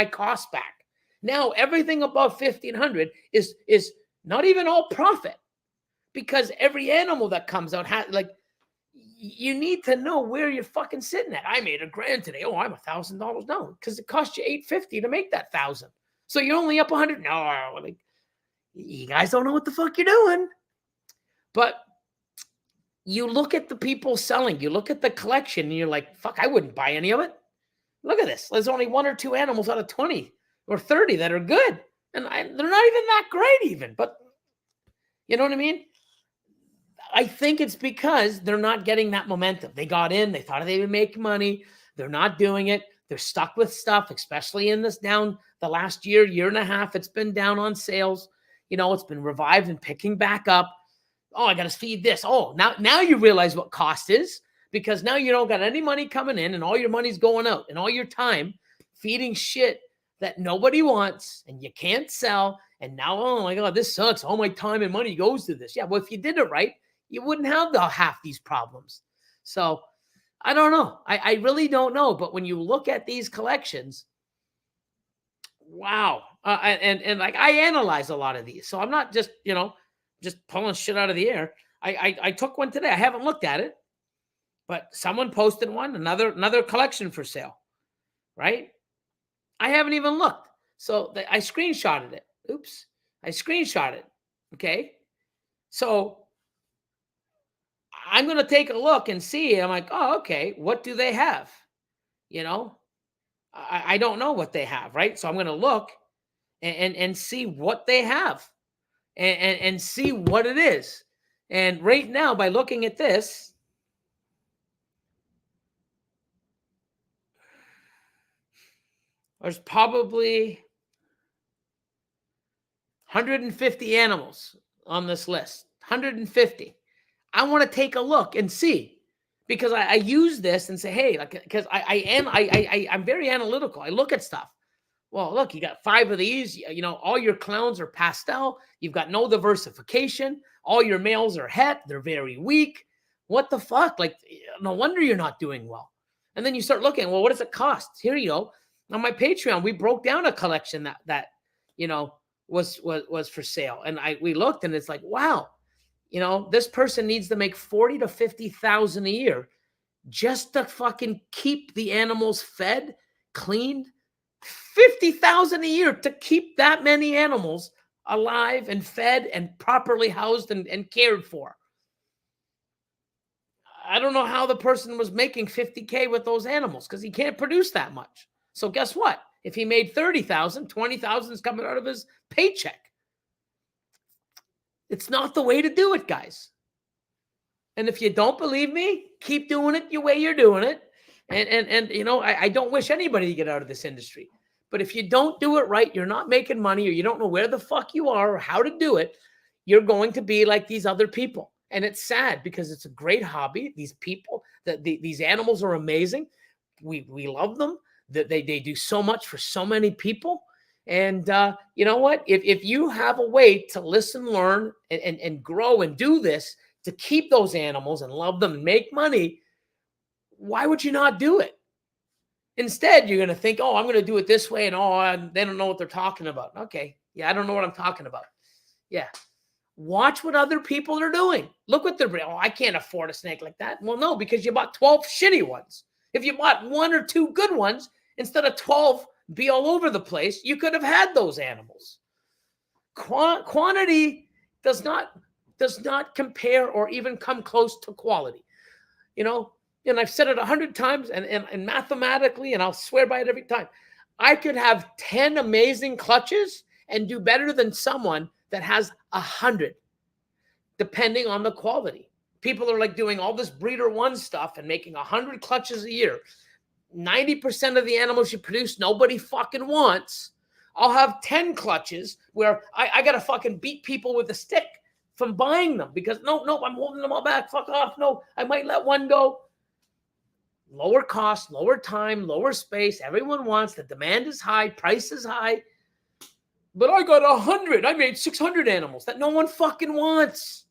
costs back. Now everything above $1,500 is not even all profit, because every animal that comes out has you need to know where you're fucking sitting at. I made $1,000 today. Oh, I'm $1,000. No, because it cost you $850 to make that 1,000. So you're only up 100. No, you guys don't know what the fuck you're doing. But you look at the people selling, you look at the collection, and you're like, fuck, I wouldn't buy any of it. Look at this. There's only 1 or 2 animals out of 20 or 30 that are good. And they're not even that great even. But you know what I mean? I think it's because they're not getting that momentum. They got in, they thought they would make money. They're not doing it. They're stuck with stuff, especially in this down the last year and a half. It's been down on sales. It's been revived and picking back up. Oh, I got to feed this. Oh, now you realize what cost is, because now you don't got any money coming in and all your money's going out and all your time feeding shit that nobody wants and you can't sell. And now, oh my God, this sucks. All my time and money goes to this. Yeah, well, if you did it right, you wouldn't have half these problems. So I don't know. I really don't know. But when you look at these collections, wow. And I analyze a lot of these. So I'm not just, just pulling shit out of the air. I took one today. I haven't looked at it, but someone posted one, another collection for sale, right? I haven't even looked. So I screenshotted it. Oops. I screenshot it. Okay. So I'm going to take a look and see. I'm like, oh, okay. What do they have? I don't know what they have, right? So I'm going to look and see what they have. and see what it is. And right now, by looking at this, there's probably 150 animals on this list. 150. I want to take a look and see, because I use this and say, hey, like, because I'm very analytical. I look at stuff. Well, look, you got 5 of these. You know, all your clowns are pastel. You've got no diversification. All your males are het. They're very weak. What the fuck? Like, no wonder you're not doing well. And then you start looking, well, what does it cost? Here you go. On my Patreon, we broke down a collection that you know, was for sale. And we looked, and it's like, wow, you know, this person needs to make 40 to 50,000 a year just to fucking keep the animals fed, cleaned. 50,000 a year to keep that many animals alive and fed and properly housed and cared for. I don't know how the person was making 50K with those animals, because he can't produce that much. So guess what? If he made 30,000, 20,000 is coming out of his paycheck. It's not the way to do it, guys. And if you don't believe me, keep doing it the way you're doing it. And you know, I don't wish anybody to get out of this industry. But if you don't do it right, you're not making money, or you don't know where the fuck you are or how to do it, you're going to be like these other people. And it's sad, because it's a great hobby. These people, these animals are amazing. We love them. That they do so much for so many people. And you know what? If you have a way to listen, learn, and grow and do this to keep those animals and love them and make money, why would you not do it? Instead, you're going to think, oh, I'm going to do it this way. And they don't know what they're talking about. Okay. Yeah, I don't know what I'm talking about. Yeah. Watch what other people are doing. Look what they're doing. Oh, I can't afford a snake like that. Well, no, because you bought 12 shitty ones. If you bought 1 or 2 good ones, instead of 12 be all over the place, you could have had those animals. Quantity does not compare or even come close to quality. You know, and I've said it 100 times, and mathematically, and I'll swear by it every time, I could have 10 amazing clutches and do better than someone that has 100, depending on the quality. People are like doing all this breeder one stuff and making 100 clutches a year. 90% of the animals you produce, nobody fucking wants. I'll have 10 clutches where I got to fucking beat people with a stick from buying them, because no, I'm holding them all back. Fuck off. No, I might let one go. Lower cost, lower time, lower space. Everyone wants. The demand is high. Price is high. But I got 100. I made 600 animals that no one fucking wants.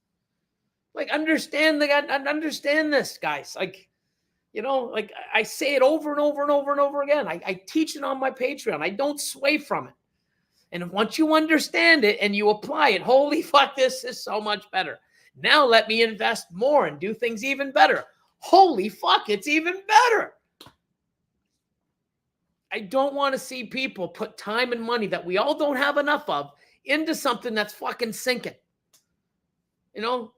Like, understand this, guys. Like, you know, like I say it over and over and over and over again. I teach it on my Patreon. I don't sway from it. And once you understand it and you apply it, holy fuck, this is so much better. Now let me invest more and do things even better. Holy fuck, it's even better. I don't want to see people put time and money that we all don't have enough of into something that's fucking sinking. You know?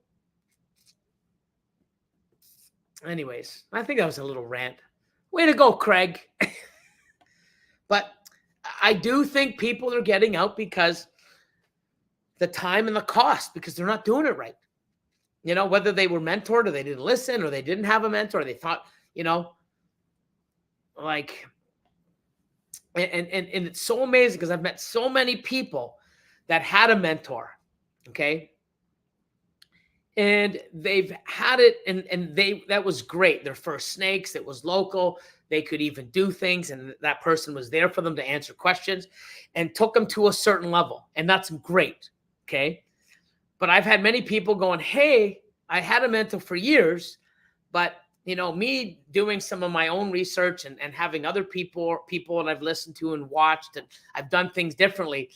Anyways, I think that was a little rant. Way to go, Craig. But I do think people are getting out because the time and the cost, because they're not doing it right. You know, whether they were mentored or they didn't listen or they didn't have a mentor, they thought, you know, like, and it's so amazing because I've met so many people that had a mentor, okay? And they've had it, and that was great. Their first snakes, it was local. They could even do things, and that person was there for them to answer questions and took them to a certain level. And that's great, okay? But I've had many people going, hey, I had a mentor for years, but, you know, me doing some of my own research and having other people that I've listened to and watched, and I've done things differently,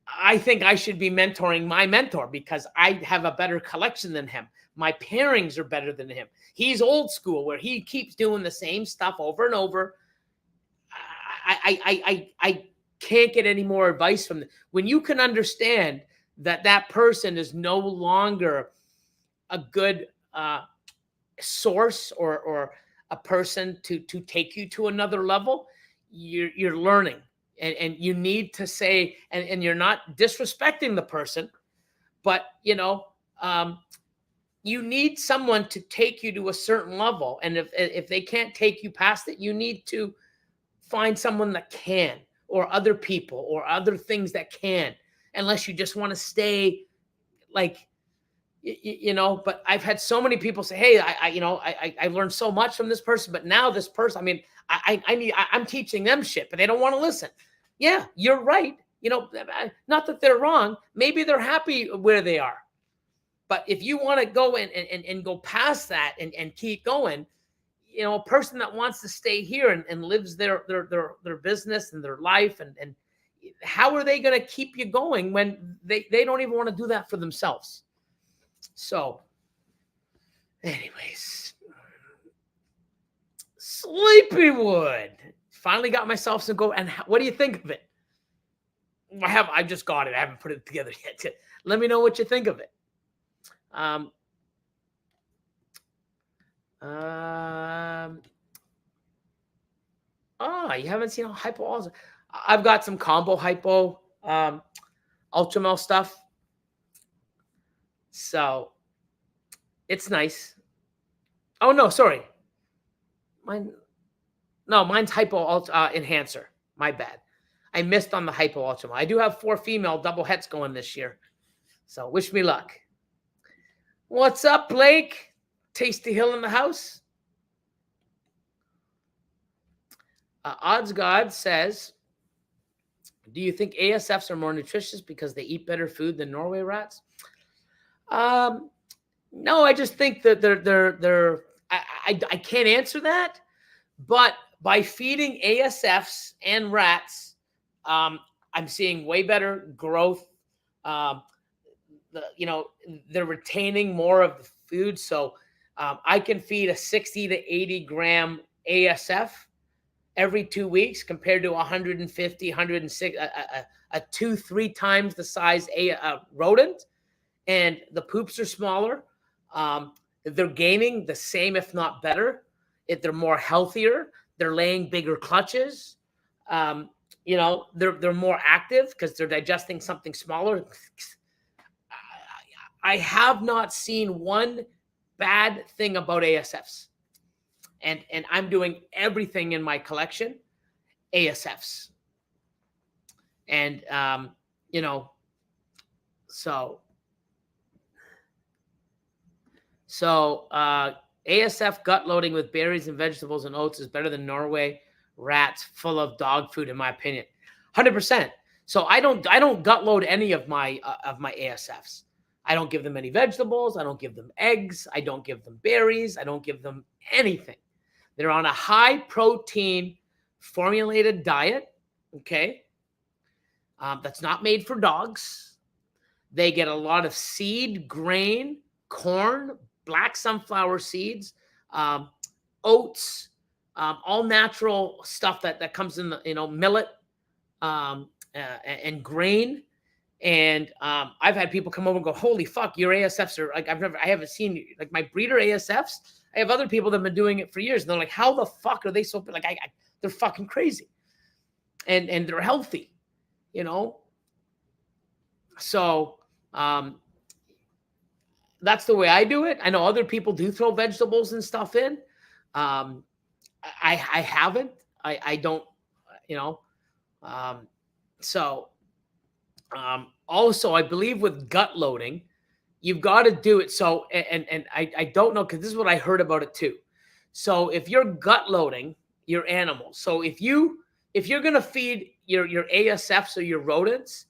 I think I should be mentoring my mentor because I have a better collection than him. My pairings are better than him. He's old school where he keeps doing the same stuff over and over. I can't get any more advice from them. When you can understand that person is no longer a good source or a person to take you to another level, you're learning. And you need to say, and you're not disrespecting the person. but you need someone to take you to a certain level. And if they can't take you past it, you need to find someone that can, or other people or other things that can, unless you just want to stay like, but I've had so many people say, hey, I learned so much from this person, but now this person, I mean, I'm teaching them shit, but they don't want to listen. Yeah, you're right. Not that they're wrong. Maybe they're happy where they are. But if you want to go and go past that and keep going, a person that wants to stay here and lives their business and their life, and how are they going to keep you going when they don't even want to do that for themselves? So, anyways, Sleepywood. Finally got myself some go. And what do you think of it? I just got it. I haven't put it together yet. Let me know what you think of it. You haven't seen hypo also. I've got some combo hypo Ultramel stuff. So it's nice. Oh no, sorry. Mine's hypo enhancer. My bad. I missed on the hypo Ultramel. I do have 4 female double hets going this year. So wish me luck. What's up, Blake? Tasty Hill in the house. Odds God says, do you think ASFs are more nutritious because they eat better food than Norway rats? No, I just think that they're I can't answer that, but by feeding ASFs and rats, I'm seeing way better growth. They're retaining more of the food. So I can feed a 60 to 80 gram ASF every 2 weeks compared to 150, 106, a 2-3 times the size rodent. And the poops are smaller. They're gaining the same, if not better. They're more healthier. They're laying bigger clutches. They're more active because they're digesting something smaller. I have not seen one bad thing about ASFs. And I'm doing everything in my collection, ASFs. And, So ASF gut loading with berries and vegetables and oats is better than Norway rats full of dog food, in my opinion. 100%. So I don't gut load any of my ASFs. I don't give them any vegetables. I don't give them eggs. I don't give them berries. I don't give them anything. They're on a high protein formulated diet. Okay. That's not made for dogs. They get a lot of seed, grain, corn, black sunflower seeds, oats, all natural stuff that comes in the, millet and grain. And I've had people come over and go, holy fuck, your ASFs are like, I haven't seen like my breeder ASFs. I have other people that have been doing it for years. And they're like, how the fuck are they so like, they're fucking crazy. And they're healthy, So that's the way I do it. I know other people do throw vegetables and stuff in. I haven't. I don't, also, I believe with gut loading, you've got to do it. So, and I don't know, because this is what I heard about it too. So if you're gut loading your animals, so if you're going to feed your ASFs or your rodents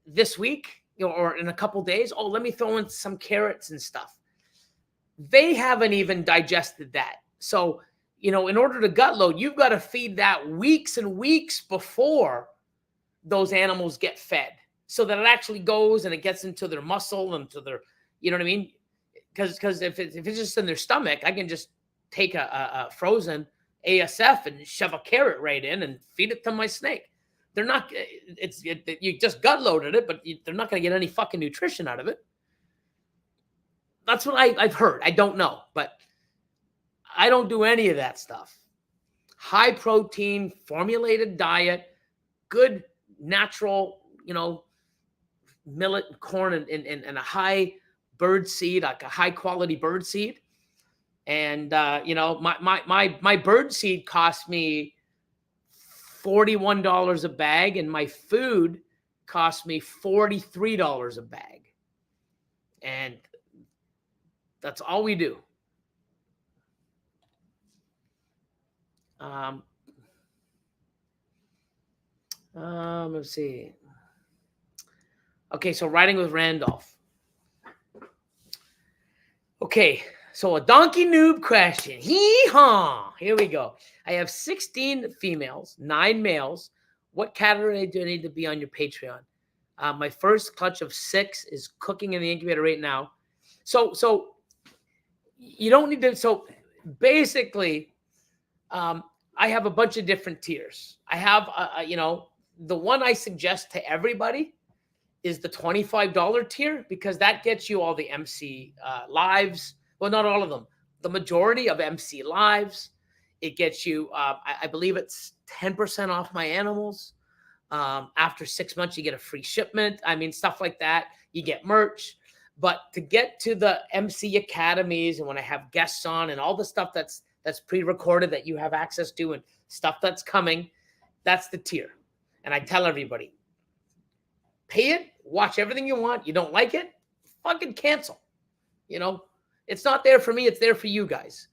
this week, or in a couple days, let me throw in some carrots and stuff. They haven't even digested that. So, in order to gut load, you've got to feed that weeks and weeks before those animals get fed, so that it actually goes and it gets into their muscle and to their, you know what I mean? Because if it's just in their stomach, I can just take a frozen ASF and shove a carrot right in and feed it to my snake. They're not, you just gut loaded it, but they're not going to get any fucking nutrition out of it. That's what I've heard. I don't know, but I don't do any of that stuff. High protein, formulated diet, good natural, millet and corn and a high bird seed, like a high quality bird seed. And my bird seed cost me $41 a bag, and my food cost me $43 a bag. And that's all we do. Let's see. Okay, so riding with Randolph. Okay, so a donkey noob question. Hee-haw! Here we go. I have 16 females, 9 males. What category do I need to be on your Patreon? My first clutch of 6 is cooking in the incubator right now. So you don't need to. So basically, I have a bunch of different tiers. I have, the one I suggest to everybody is the $25 tier, because that gets you all the MC lives. Well, not all of them. The majority of MC lives. It gets you, I believe it's 10% off my animals. After 6 months, you get a free shipment. I mean, stuff like that. You get merch. But to get to the MC academies, and when I have guests on and all the stuff that's pre-recorded that you have access to and stuff that's coming, that's the tier. And I tell everybody, pay it, watch everything you want. You don't like it, fucking cancel. It's not there for me. It's there for you guys.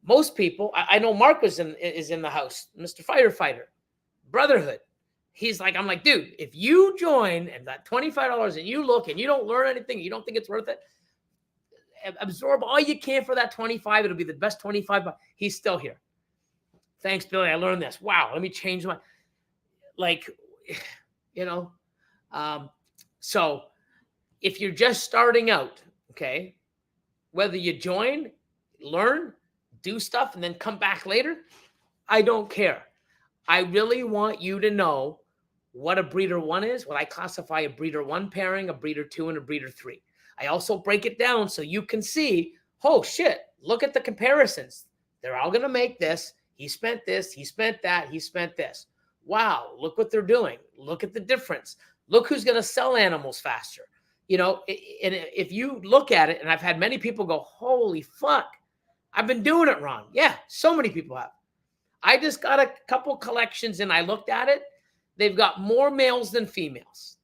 Most people, I know Mark is in the house, Mr. Firefighter, Brotherhood. He's like, I'm like, dude, if you join and that $25 and you look and you don't learn anything, you don't think it's worth it, absorb all you can for that 25. It'll be the best 25. But he's still here. Thanks, Billy. I learned this. Wow. Let me change my, so if you're just starting out, okay, whether you join, learn, do stuff, and then come back later, I don't care. I really want you to know what a breeder 1 is, what I classify a breeder 1 pairing, a breeder 2, and a breeder 3. I also break it down so you can see, oh shit, look at the comparisons. They're all going to make this. He spent this, he spent that, he spent this. Wow, look what they're doing. Look at the difference. Look who's going to sell animals faster. And if you look at it, and I've had many people go, holy fuck, I've been doing it wrong. Yeah, so many people have. I just got a couple collections and I looked at it. They've got more males than females.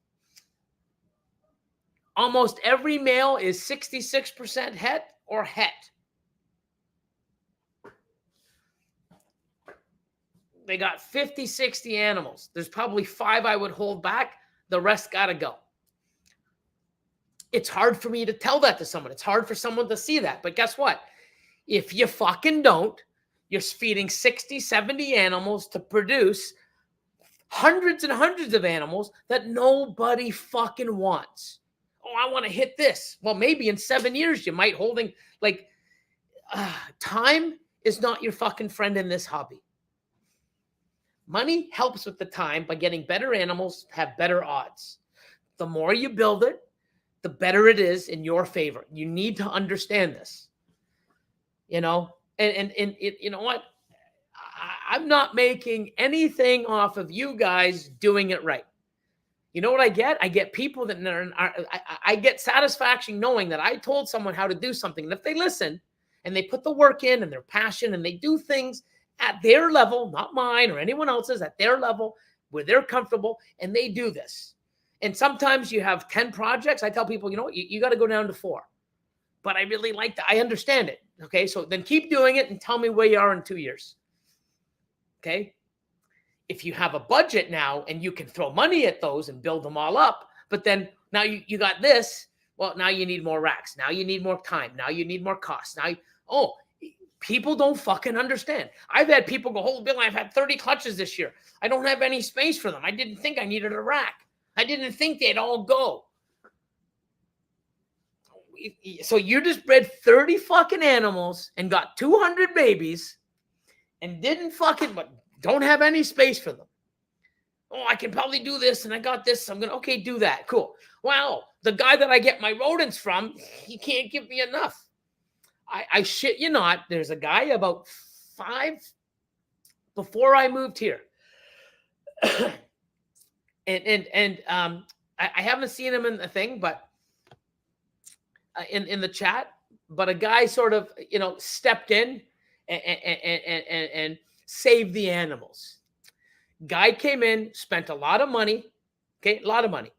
Almost every male is 66% het or het. They got 50, 60 animals. There's probably 5 I would hold back. The rest got to go. It's hard for me to tell that to someone. It's hard for someone to see that. But guess what? If you fucking don't, you're feeding 60, 70 animals to produce hundreds and hundreds of animals that nobody fucking wants. Oh, I want to hit this. Well, maybe in 7 years, you might holding time is not your fucking friend in this hobby. Money helps with the time by getting better animals, have better odds. The more you build it, the better it is in your favor. You need to understand this. And you know what? I'm not making anything off of you guys doing it right. You know what I get? I get people that I get satisfaction knowing that I told someone how to do something. And if they listen and they put the work in and their passion and they do things at their level, not mine or anyone else's, at their level where they're comfortable, and they do this. And sometimes you have 10 projects. I tell people, you got to go down to 4. But I really like that. I understand it. Okay, so then keep doing it and tell me where you are in 2 years. Okay? If you have a budget now and you can throw money at those and build them all up, but then now you got this, well, now you need more racks. Now you need more time. Now you need more costs. People don't fucking understand. I've had people go, "Hold Bill, I've had 30 clutches this year. I don't have any space for them. I didn't think I needed a rack. I didn't think they'd all go." So you just bred 30 fucking animals and got 200 babies and but don't have any space for them. Oh, I can probably do this and I got this. I'm going to, okay, do that. Cool. Wow. The guy that I get my rodents from, he can't give me enough. I shit you not. There's a guy about 5 before I moved here. And I haven't seen him in the thing, but in the chat, but a guy sort of, stepped in and saved the animals. Guy came in, spent a lot of money, okay, a lot of money,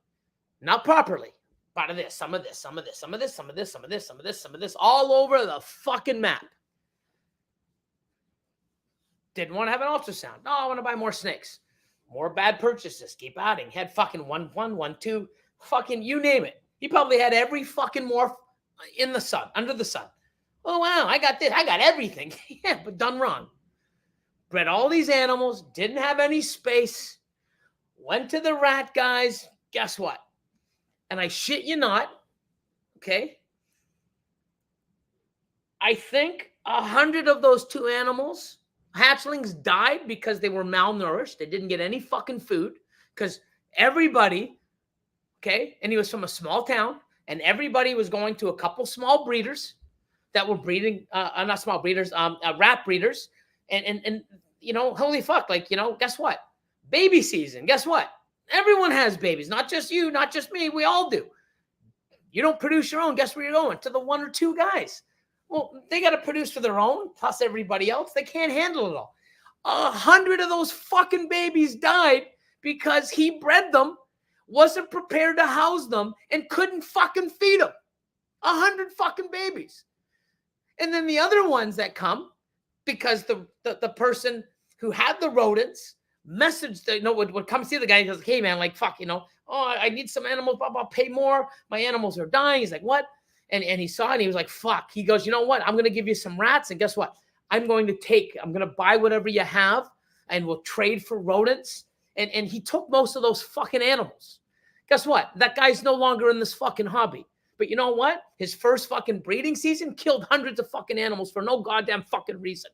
not properly. Part of this, some of this, some of this, some of this, some of this, some of this, some of this, some of this, all over the fucking map. Didn't want to have an ultrasound. No, I want to buy more snakes. More bad purchases. Keep adding. Had fucking 1, 2, fucking you name it. He probably had every fucking morph in the sun, under the sun. Oh, wow, I got this. I got everything. Yeah, but done wrong. Bred all these animals, didn't have any space, went to the rat guys. Guess what? And I shit you not, okay? I think 100 of those 2 animals, hatchlings, died because they were malnourished. They didn't get any fucking food because everybody, okay, and he was from a small town, and everybody was going to a couple small breeders that were breeding, not small breeders, rat breeders, and holy fuck, like, guess what? Baby season, guess what? Everyone has babies, not just you, not just me, we all do. You don't produce your own, guess where you're going? To the 1 or 2 guys. Well, they got to produce for their own, plus everybody else. They can't handle it all. 100 of those fucking babies died because he bred them, wasn't prepared to house them, and couldn't fucking feed them. 100 fucking babies. And then the other ones that come, because the person who had the rodents messaged, would come see the guy and goes, hey, man, like, fuck, I need some animals, blah, blah, pay more. My animals are dying. He's like, what? And he saw it and he was like, fuck. He goes, you know what? I'm going to give you some rats. And guess what? I'm going to buy whatever you have and we'll trade for rodents. And he took most of those fucking animals. Guess what? That guy's no longer in this fucking hobby. But you know what? His first fucking breeding season killed hundreds of fucking animals for no goddamn fucking reason.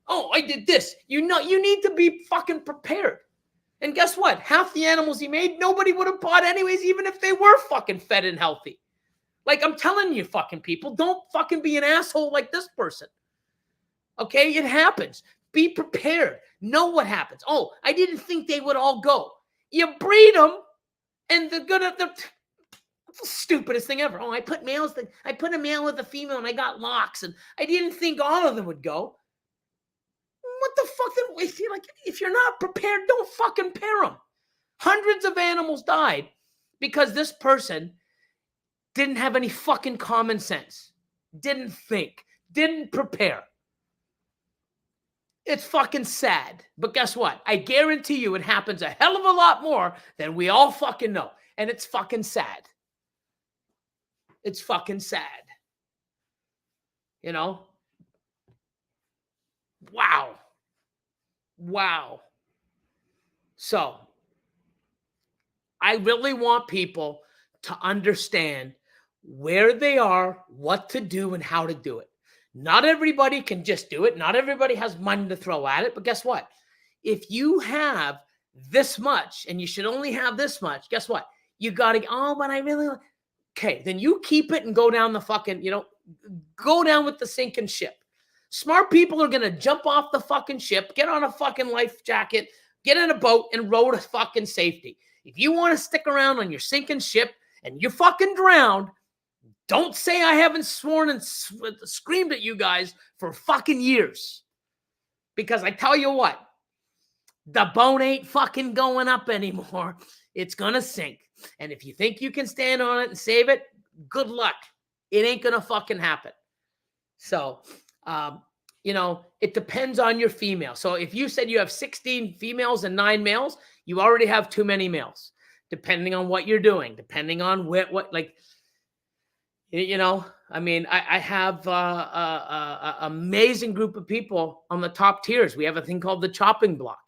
Oh, I did this. You need to be fucking prepared. And guess what? Half the animals he made, nobody would have bought anyways, even if they were fucking fed and healthy. Like, I'm telling you, fucking people, don't fucking be an asshole like this person. Okay? It happens. Be prepared. Know what happens. Oh, I didn't think they would all go. You breed them, and they're gonna. That's the stupidest thing ever. Oh, I put a male with a female, and I got locks, and I didn't think all of them would go. What the fuck? If you're not prepared, don't fucking pair them. Hundreds of animals died because this person didn't have any fucking common sense, didn't think, didn't prepare. It's fucking sad. But guess what? I guarantee you it happens a hell of a lot more than we all fucking know. And it's fucking sad. It's fucking sad. Wow. Wow. So, I really want people to understand where they are, what to do, and how to do it. Not everybody can just do it. Not everybody has money to throw at it. But guess what? If you have this much and you should only have this much, guess what? You got to, but I really, okay, then you keep it and go down the fucking, go down with the sinking ship. Smart people are going to jump off the fucking ship, get on a fucking life jacket, get in a boat, and row to fucking safety. If you want to stick around on your sinking ship and you fucking drowned, don't say I haven't sworn and screamed at you guys for fucking years. Because I tell you what, the boat ain't fucking going up anymore. It's going to sink. And if you think you can stand on it and save it, good luck. It ain't going to fucking happen. So, it depends on your female. So if you said you have 16 females and 9 males, you already have too many males, depending on what you're doing, depending on what like, I have a amazing group of people on the top tiers. We have a thing called the chopping block.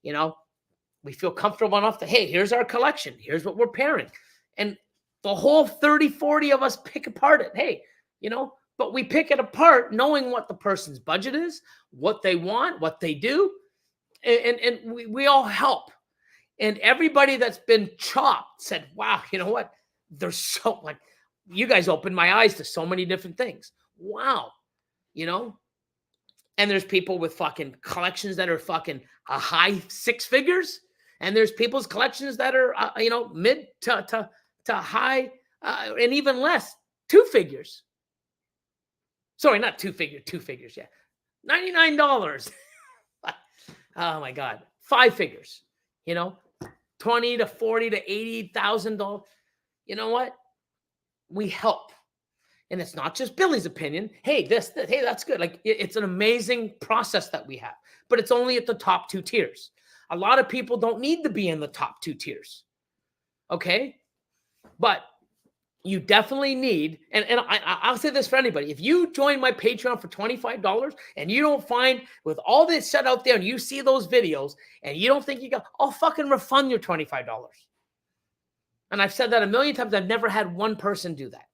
We feel comfortable enough to, hey, here's our collection. Here's what we're pairing. And the whole 30, 40 of us pick apart it. Hey, but we pick it apart knowing what the person's budget is, what they want, what they do. And we all help. And everybody that's been chopped said, wow, you know what? There's so, like, you guys opened my eyes to so many different things. Wow. And there's people with fucking collections that are fucking a high 6 figures. And there's people's collections that are, mid to high and even less, 2 figures. Sorry, not 2 figures. Yeah. $99. Oh my God. 5 figures, 20 to 40 to $80,000. You know what? We help. And it's not just Billy's opinion. Hey, hey, that's good. Like it's an amazing process that we have, but it's only at the top 2 tiers. A lot of people don't need to be in the top 2 tiers. Okay. But you definitely need, and I'll say this for anybody. If you join my Patreon for $25 and you don't find with all this set out there and you see those videos and you don't think I'll fucking refund your $25. And I've said that a million times. I've never had one person do that.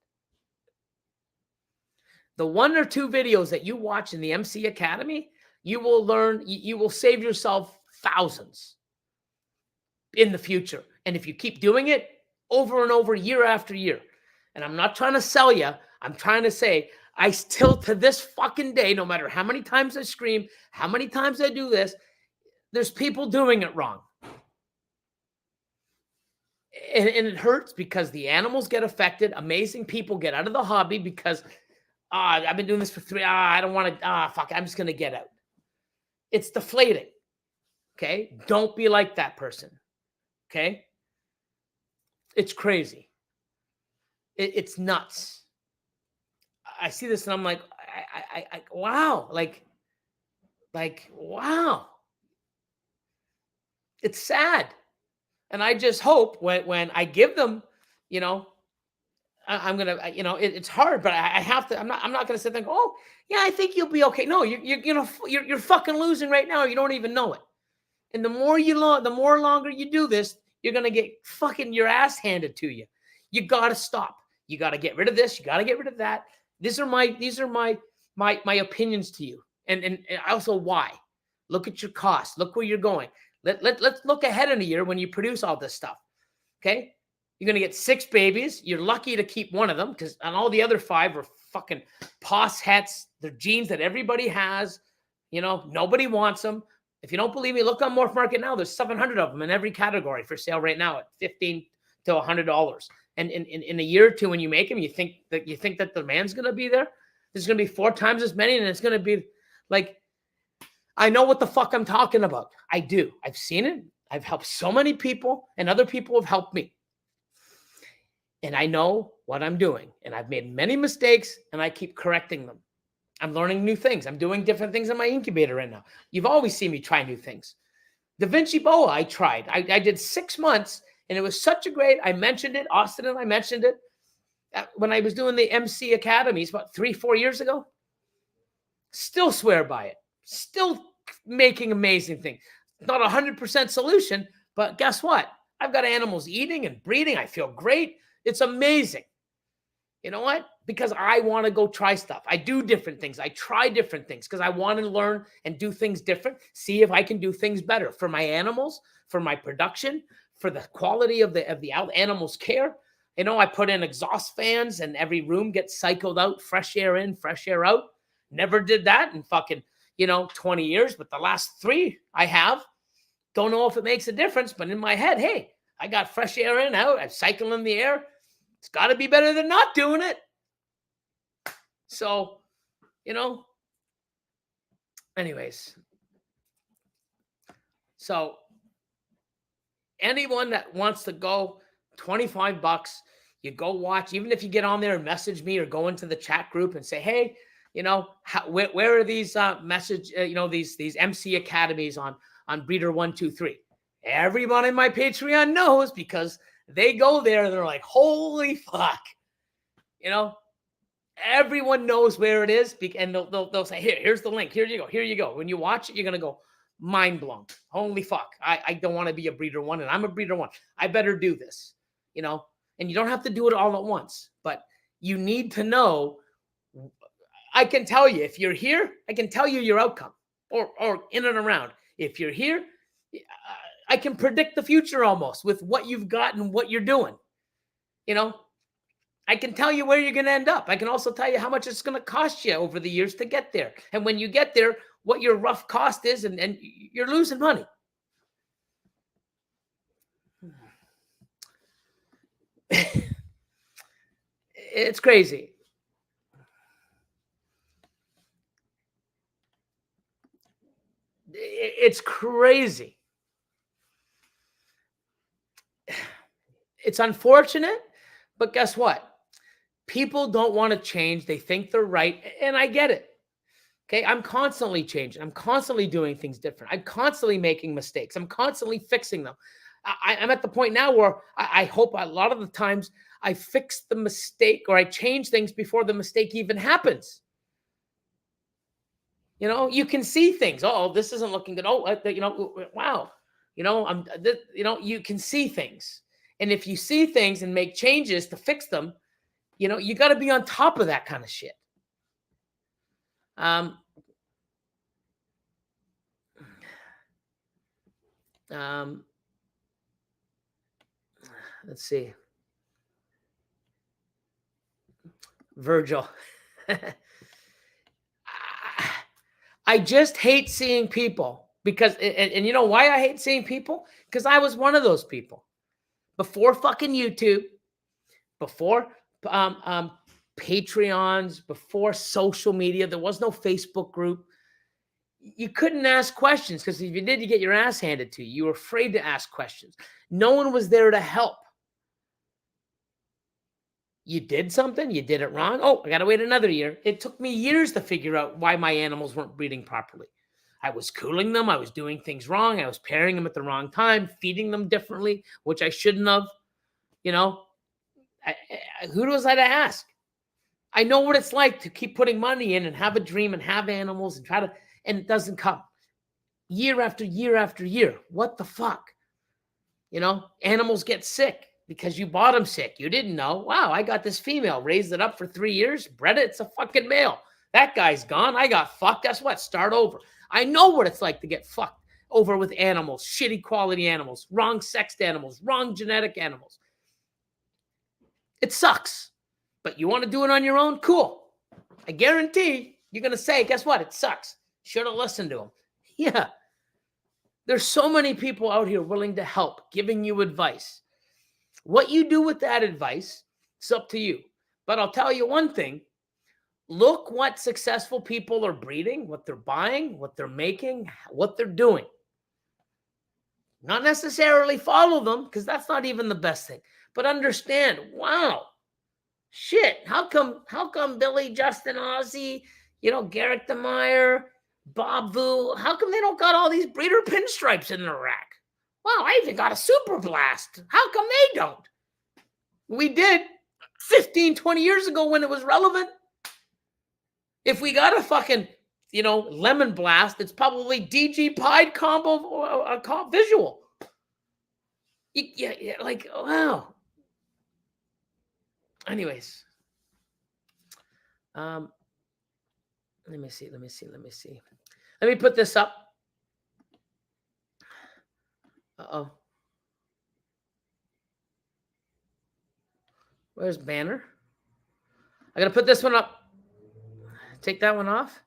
The 1 or 2 videos that you watch in the MC Academy, you will learn, you will save yourself thousands in the future. And if you keep doing it over and over, year after year, and I'm not trying to sell you, I'm trying to say, I still to this fucking day, no matter how many times I scream, how many times I do this, there's people doing it wrong. And it hurts because the animals get affected. Amazing people get out of the hobby because I've been doing this for 3. I don't want to. Fuck. I'm just going to get out. It's deflating. Okay. Don't be like that person. Okay. It's crazy. It's nuts. I see this and I'm like, wow. Like, wow. It's sad. And I just hope when I give them, I'm gonna, it's hard, but I have to. I'm not gonna sit there and go, oh yeah, I think you'll be okay. No, you're fucking losing right now. You don't even know it. And the more longer you do this, you're gonna get fucking your ass handed to you. You gotta stop. You gotta get rid of this. You gotta get rid of that. These are my opinions to you, and also why. Look at your costs. Look where you're going. Let's look ahead in a year when you produce all this stuff. Okay. You're going to get 6 babies. You're lucky to keep one of them because on all the other 5 are fucking pos hets. They're genes that everybody has. Nobody wants them. If you don't believe me, look on Morph Market now. There's 700 of them in every category for sale right now at $15 to $100. And in a year or 2, when you make them, you think that the demand's going to be there. There's going to be 4 times as many, and it's going to be like, I know what the fuck I'm talking about. I do. I've seen it. I've helped so many people, and other people have helped me. And I know what I'm doing. And I've made many mistakes, and I keep correcting them. I'm learning new things. I'm doing different things in my incubator right now. You've always seen me try new things. Da Vinci Boa, I tried. I did 6 months, and it was such a great, I mentioned it, Austin and I mentioned it, when I was doing the MC Academies about 3-4 years ago. Still swear by it. Still making amazing things. Not 100% solution, but guess what? I've got animals eating and breeding. I feel great. It's amazing. You know what? Because I want to go try stuff. I do different things. I try different things because I want to learn and do things different. See if I can do things better for my animals, for my production, for the quality of the animals' care. I put in exhaust fans and every room gets cycled out, fresh air in, fresh air out. Never did that in fucking 20 years, but the last 3 I have. Don't know if it makes a difference, but in my head, hey, I got fresh air in, out. I'm cycling the air. It's got to be better than not doing it. So, anyways. So, anyone that wants to go, $25, you go watch, even if you get on there and message me or go into the chat group and say, hey, where are these these MC Academies on Breeder 1, 2, 3? Everyone in my Patreon knows because they go there and they're like, holy fuck. Everyone knows where it is, and they'll say, here's the link. Here you go. When you watch it, you're going to go, mind blown. Holy fuck. I don't want to be a Breeder 1, and I'm a Breeder 1. I better do this, and you don't have to do it all at once, but you need to know. I can tell you, if you're here, I can tell you your outcome or in and around. If you're here, I can predict the future almost with what you've got and what you're doing. I can tell you where you're going to end up. I can also tell you how much it's going to cost you over the years to get there. And when you get there, what your rough cost is, and you're losing money. It's crazy. It's crazy. It's unfortunate, but guess what? People don't want to change. They think they're right. And I get it. Okay. I'm constantly changing. I'm constantly doing things different. I'm constantly making mistakes. I'm constantly fixing them. I'm at the point now where I hope a lot of the times I fix the mistake or I change things before the mistake even happens. You know, you can see things. Oh, this isn't looking good. Oh, you know, wow. You know, you can see things. And if you see things and make changes to fix them, you know, you got to be on top of that kind of shit. Let's see. Virgil. I just hate seeing people because, and you know why I hate seeing people? Because I was one of those people before fucking YouTube, before Patreons, before social media. There was no Facebook group. You couldn't ask questions because if you did, you get your ass handed to you. You were afraid to ask questions. No one was there to help. You did something, you did it wrong. Oh, I got to wait another year. It took me years to figure out why my animals weren't breeding properly. I was cooling them. I was doing things wrong. I was pairing them at the wrong time, feeding them differently, which I shouldn't have. You know, who was I to ask? I know what it's like to keep putting money in and have a dream and have animals and and it doesn't come year after year after year. What the fuck? You know, animals get sick because you bought them sick. You didn't know. Wow, I got this female, raised it up for 3 years, bred it. It's a fucking male. That guy's gone. I got fucked. Guess what? Start over. I know what it's like to get fucked over with animals, shitty quality animals, wrong sexed animals, wrong genetic animals. It sucks. But you want to do it on your own? Cool. I guarantee you're going to say, guess what? It sucks. Should have listened to him. Yeah. There's so many people out here willing to help, giving you advice. What you do with that advice, it's up to you. But I'll tell you one thing. Look what successful people are breeding, what they're buying, what they're making, what they're doing. Not necessarily follow them, because that's not even the best thing. But understand, wow, shit, how come Billy, Justin, Ozzy, you know, Garrett DeMeyer, Bob Vu, how come they don't got all these breeder pinstripes in their rack? Wow, I even got a Super Blast. How come they don't? We did 15, 20 years ago when it was relevant. If we got a fucking, you know, Lemon Blast, it's probably DG Pied combo visual. Yeah, like, wow. Anyways. Let me see. Let me put this up. Uh-oh. Where's banner? I got to put this one up. Take that one off.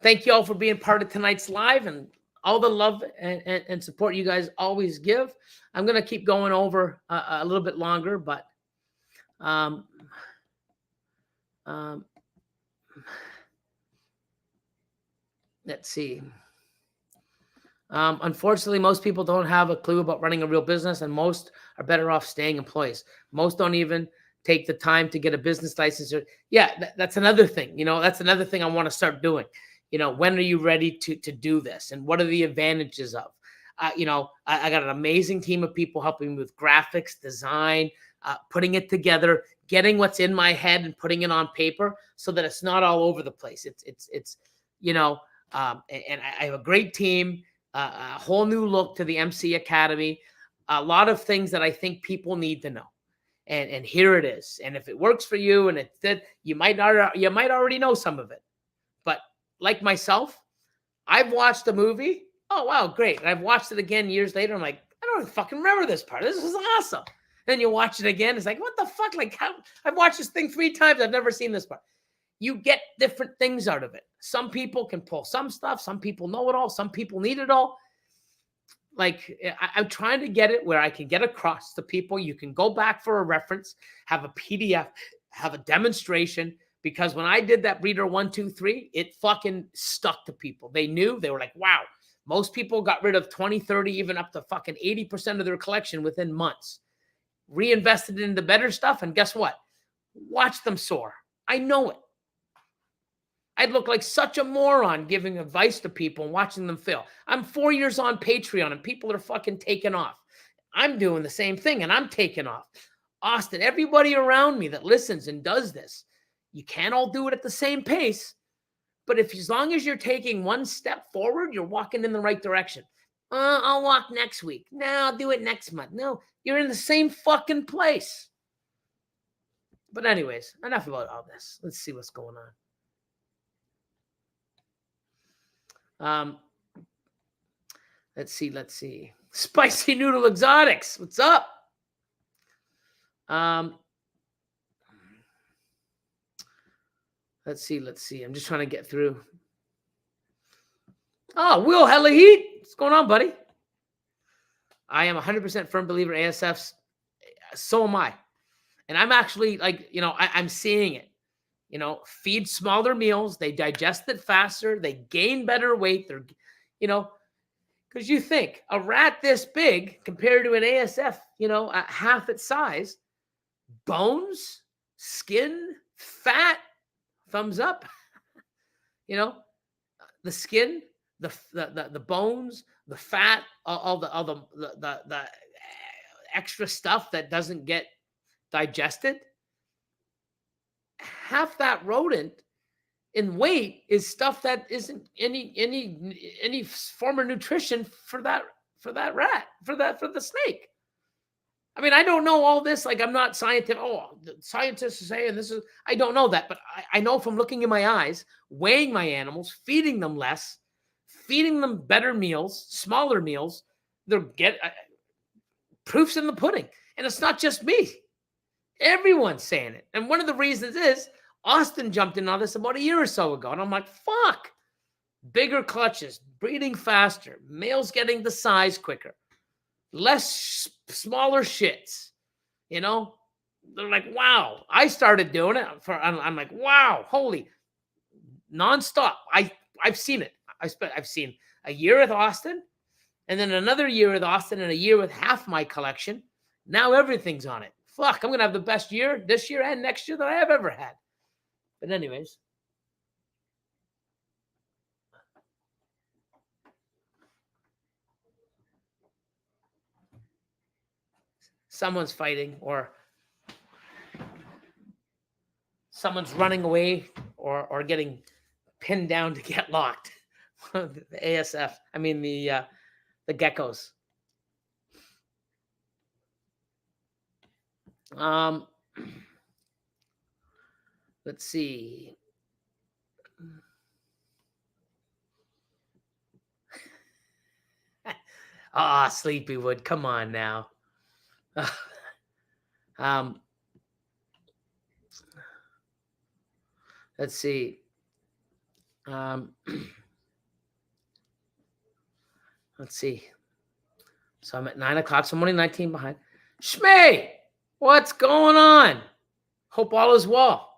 Thank you all for being part of tonight's live and all the love and support you guys always give. I'm going to keep going over a little bit longer, but let's see. Unfortunately, most people don't have a clue about running a real business, and most are better off staying employees. Most don't even take the time to get a business license. Yeah, that's another thing. You know, that's another thing I want to start doing. You know, when are you ready to do this? And what are the advantages of? You know, I got an amazing team of people helping me with graphics, design, putting it together, getting what's in my head and putting it on paper so that it's not all over the place. It's you know, and I have a great team, a whole new look to the MC Academy, a lot of things that I think people need to know. And here it is. And if it works for you and you might already know some of it. But like myself, I've watched the movie. Oh, wow, great. And I've watched it again years later. I'm like, I don't fucking remember this part. This is awesome. Then you watch it again. It's like, what the fuck? Like, how? I've watched this thing 3 times. I've never seen this part. You get different things out of it. Some people can pull some stuff. Some people know it all. Some people need it all. Like I'm trying to get it where I can get across to people. You can go back for a reference, have a PDF, have a demonstration. Because when I did that breeder 1, 2, 3, it fucking stuck to people. They knew, they were like, wow, most people got rid of 20, 30, even up to fucking 80% of their collection within months. Reinvested into better stuff. And guess what? Watch them soar. I know it. I'd look like such a moron giving advice to people and watching them fail. I'm 4 years on Patreon and people are fucking taking off. I'm doing the same thing and I'm taking off. Austin, everybody around me that listens and does this, you can't all do it at the same pace. But if as long as you're taking one step forward, you're walking in the right direction. I'll walk next week. No, I'll do it next month. No, you're in the same fucking place. But anyways, enough about all this. Let's see what's going on. Let's see. Spicy Noodle Exotics. What's up? Let's see. I'm just trying to get through. Oh, Will Hella Heat. What's going on, buddy? I am 100% firm believer ASFs. So am I. And I'm actually like, I'm seeing it. Feed smaller meals. They digest it faster. They gain better weight. They're, because you think a rat this big compared to an ASF, at half its size, bones, skin, fat, thumbs up, the skin, the bones, the fat, all the extra stuff that doesn't get digested. Half that rodent in weight is stuff that isn't any form of nutrition for that rat, for the snake. I mean, I don't know all this. Like, I'm not scientific. Oh, the scientists are saying this is. I don't know that, but I know from looking in my eyes, weighing my animals, feeding them less, feeding them better meals, smaller meals. They'll get proofs in the pudding, and it's not just me. Everyone's saying it. And one of the reasons is Austin jumped in on this about a year or so ago. And I'm like, fuck. Bigger clutches, breeding faster, males getting the size quicker, less smaller shits. They're like, wow. I started doing it. I'm like, wow, holy, nonstop. I've seen it. I've seen a year with Austin, and then another year with Austin, and a year with half my collection. Now everything's on it. Fuck, I'm going to have the best year this year and next year that I have ever had. But anyways. Someone's fighting or someone's running away or getting pinned down to get locked. The ASF. I mean, the geckos. Let's see. Sleepywood, come on now. Let's see. Let's see. So I'm at 9 o'clock, so I'm only 19 behind. Shmay, what's going on? Hope all is well.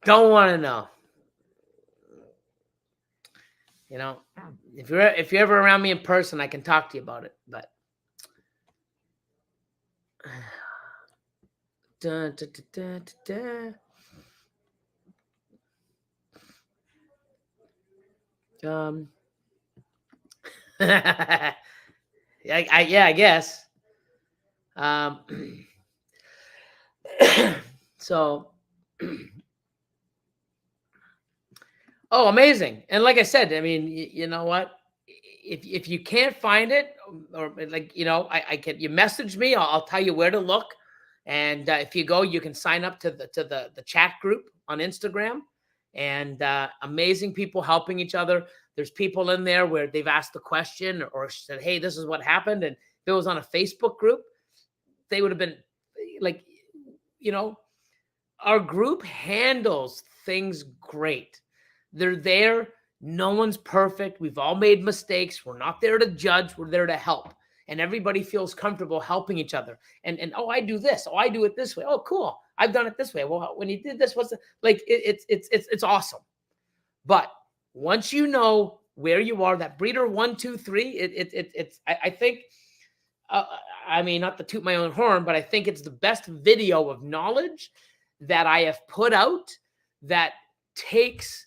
Don't want to know. If you're ever around me in person, I can talk to you about it. But I guess. So, oh, amazing. And like I said, I mean, you know what? If you can't find it, or like, I can, you message me, I'll tell you where to look. And if you go, you can sign up to the chat group on Instagram, and amazing people helping each other. There's people in there where they've asked a question or said, hey, this is what happened. And if it was on a Facebook group, they would have been like, you know, our group handles things great. They're there. No one's perfect. We've all made mistakes. We're not there to judge. We're there to help. And everybody feels comfortable helping each other. And oh, I do this. Oh, I do it this way. Oh, cool. I've done it this way. Well, when you did this, what's the, like? It's awesome. But once you know where you are, that breeder 1, 2, 3, I think. I mean, not to toot my own horn, but I think it's the best video of knowledge that I have put out that takes.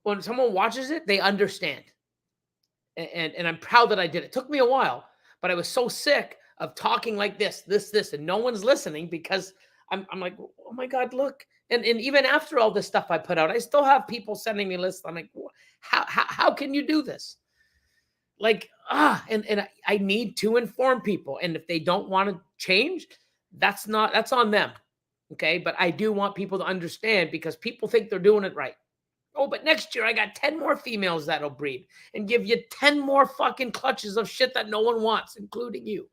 When someone watches it, they understand. And I'm proud that I did it. It took me a while, but I was so sick of talking like this, and no one's listening because I'm like, oh my God, look. And even after all this stuff I put out, I still have people sending me lists. I'm like, how can you do this? Like, and I need to inform people. And if they don't want to change, that's on them. Okay. But I do want people to understand because people think they're doing it right. Oh, but next year I got 10 more females that'll breed and give you 10 more fucking clutches of shit that no one wants, including you.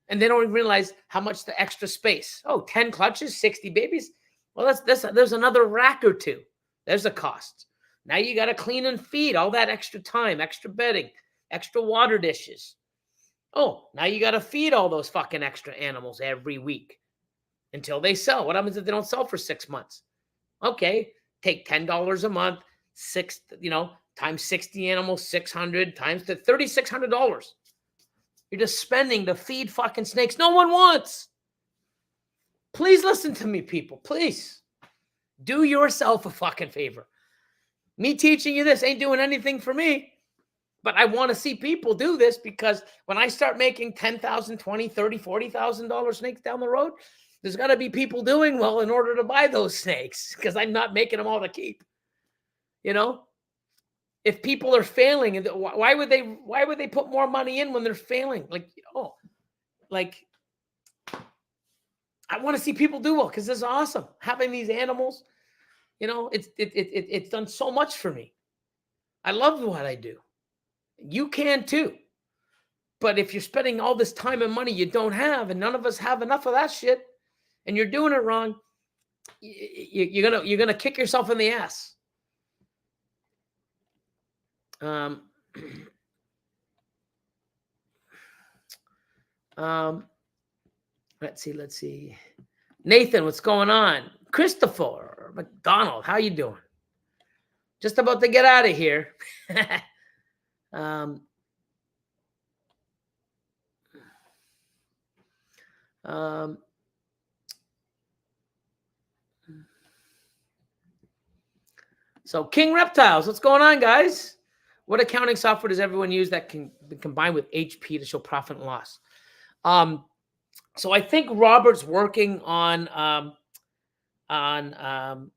And they don't even realize how much the extra space. Oh, 10 clutches, 60 babies. Well, there's another rack or two. There's a cost. Now you got to clean and feed all that extra time, extra bedding, extra water dishes. Oh, now you got to feed all those fucking extra animals every week until they sell. What happens if they don't sell for 6 months? Okay. Take $10 a month, times 60 animals, 600 times the $3,600. You're just spending to feed fucking snakes no one wants. Please listen to me, people. Please do yourself a fucking favor. Me teaching you this ain't doing anything for me, but I want to see people do this because when I start making $10,000, $20,000, $30,000, $40,000 snakes down the road, there's got to be people doing well in order to buy those snakes because I'm not making them all to keep. If people are failing, why would they put more money in when they're failing? I want to see people do well because it's awesome having these animals. It's done so much for me. I love what I do. You can too. But if you're spending all this time and money you don't have, and none of us have enough of that shit, and you're doing it wrong, you're gonna kick yourself in the ass. Let's see. Nathan, what's going on? Christopher McDonald, how you doing? Just about to get out of here. So King Reptiles, what's going on, guys? What accounting software does everyone use that can be combined with HP to show profit and loss? So I think Robert's working on QuickBooks.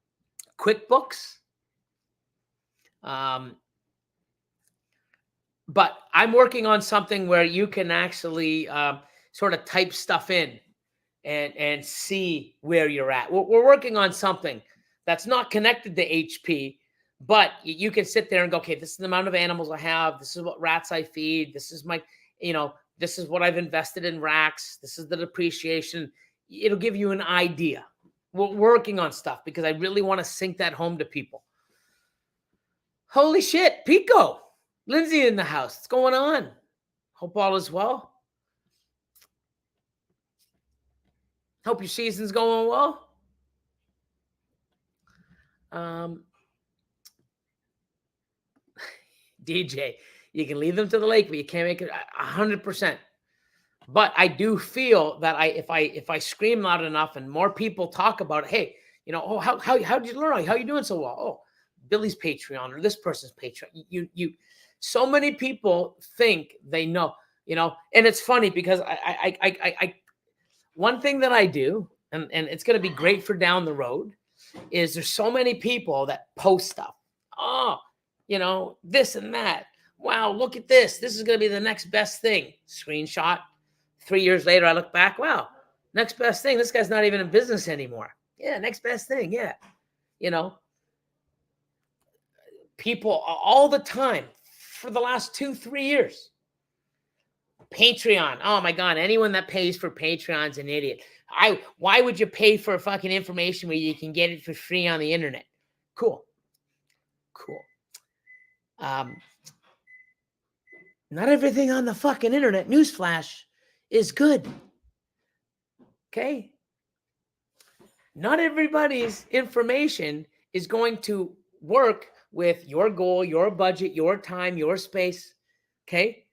But I'm working on something where you can actually sort of type stuff in and see where you're at. We're working on something that's not connected to HP, but you can sit there and go, okay, this is the amount of animals I have. This is what rats I feed. This is my, this is what I've invested in racks. This is the depreciation. It'll give you an idea. We're working on stuff because I really want to sink that home to people. Holy shit, Pico. Lindsay in the house. What's going on? Hope all is well. Hope your season's going well. DJ, you can lead them to the lake, but you can't make it 100%. But I do feel that if I scream loud enough and more people talk about it, hey, how did you learn? How are you doing so well? Oh, Billy's Patreon or this person's Patreon. You so many people think they know, and it's funny because I one thing that I do, and it's going to be great for down the road, is there's so many people that post stuff. Oh, this and that. Wow, look at this. This is going to be the next best thing. Screenshot. 3 years later, I look back. Wow, next best thing. This guy's not even in business anymore. Yeah, next best thing. Yeah. People all the time for the last 2-3 years. Patreon. Oh my God. Anyone that pays for Patreon's an idiot. Why would you pay for fucking information where you can get it for free on the internet? Cool. Not everything on the fucking internet, newsflash, is good. Okay? Not everybody's information is going to work with your goal, your budget, your time, your space. Okay?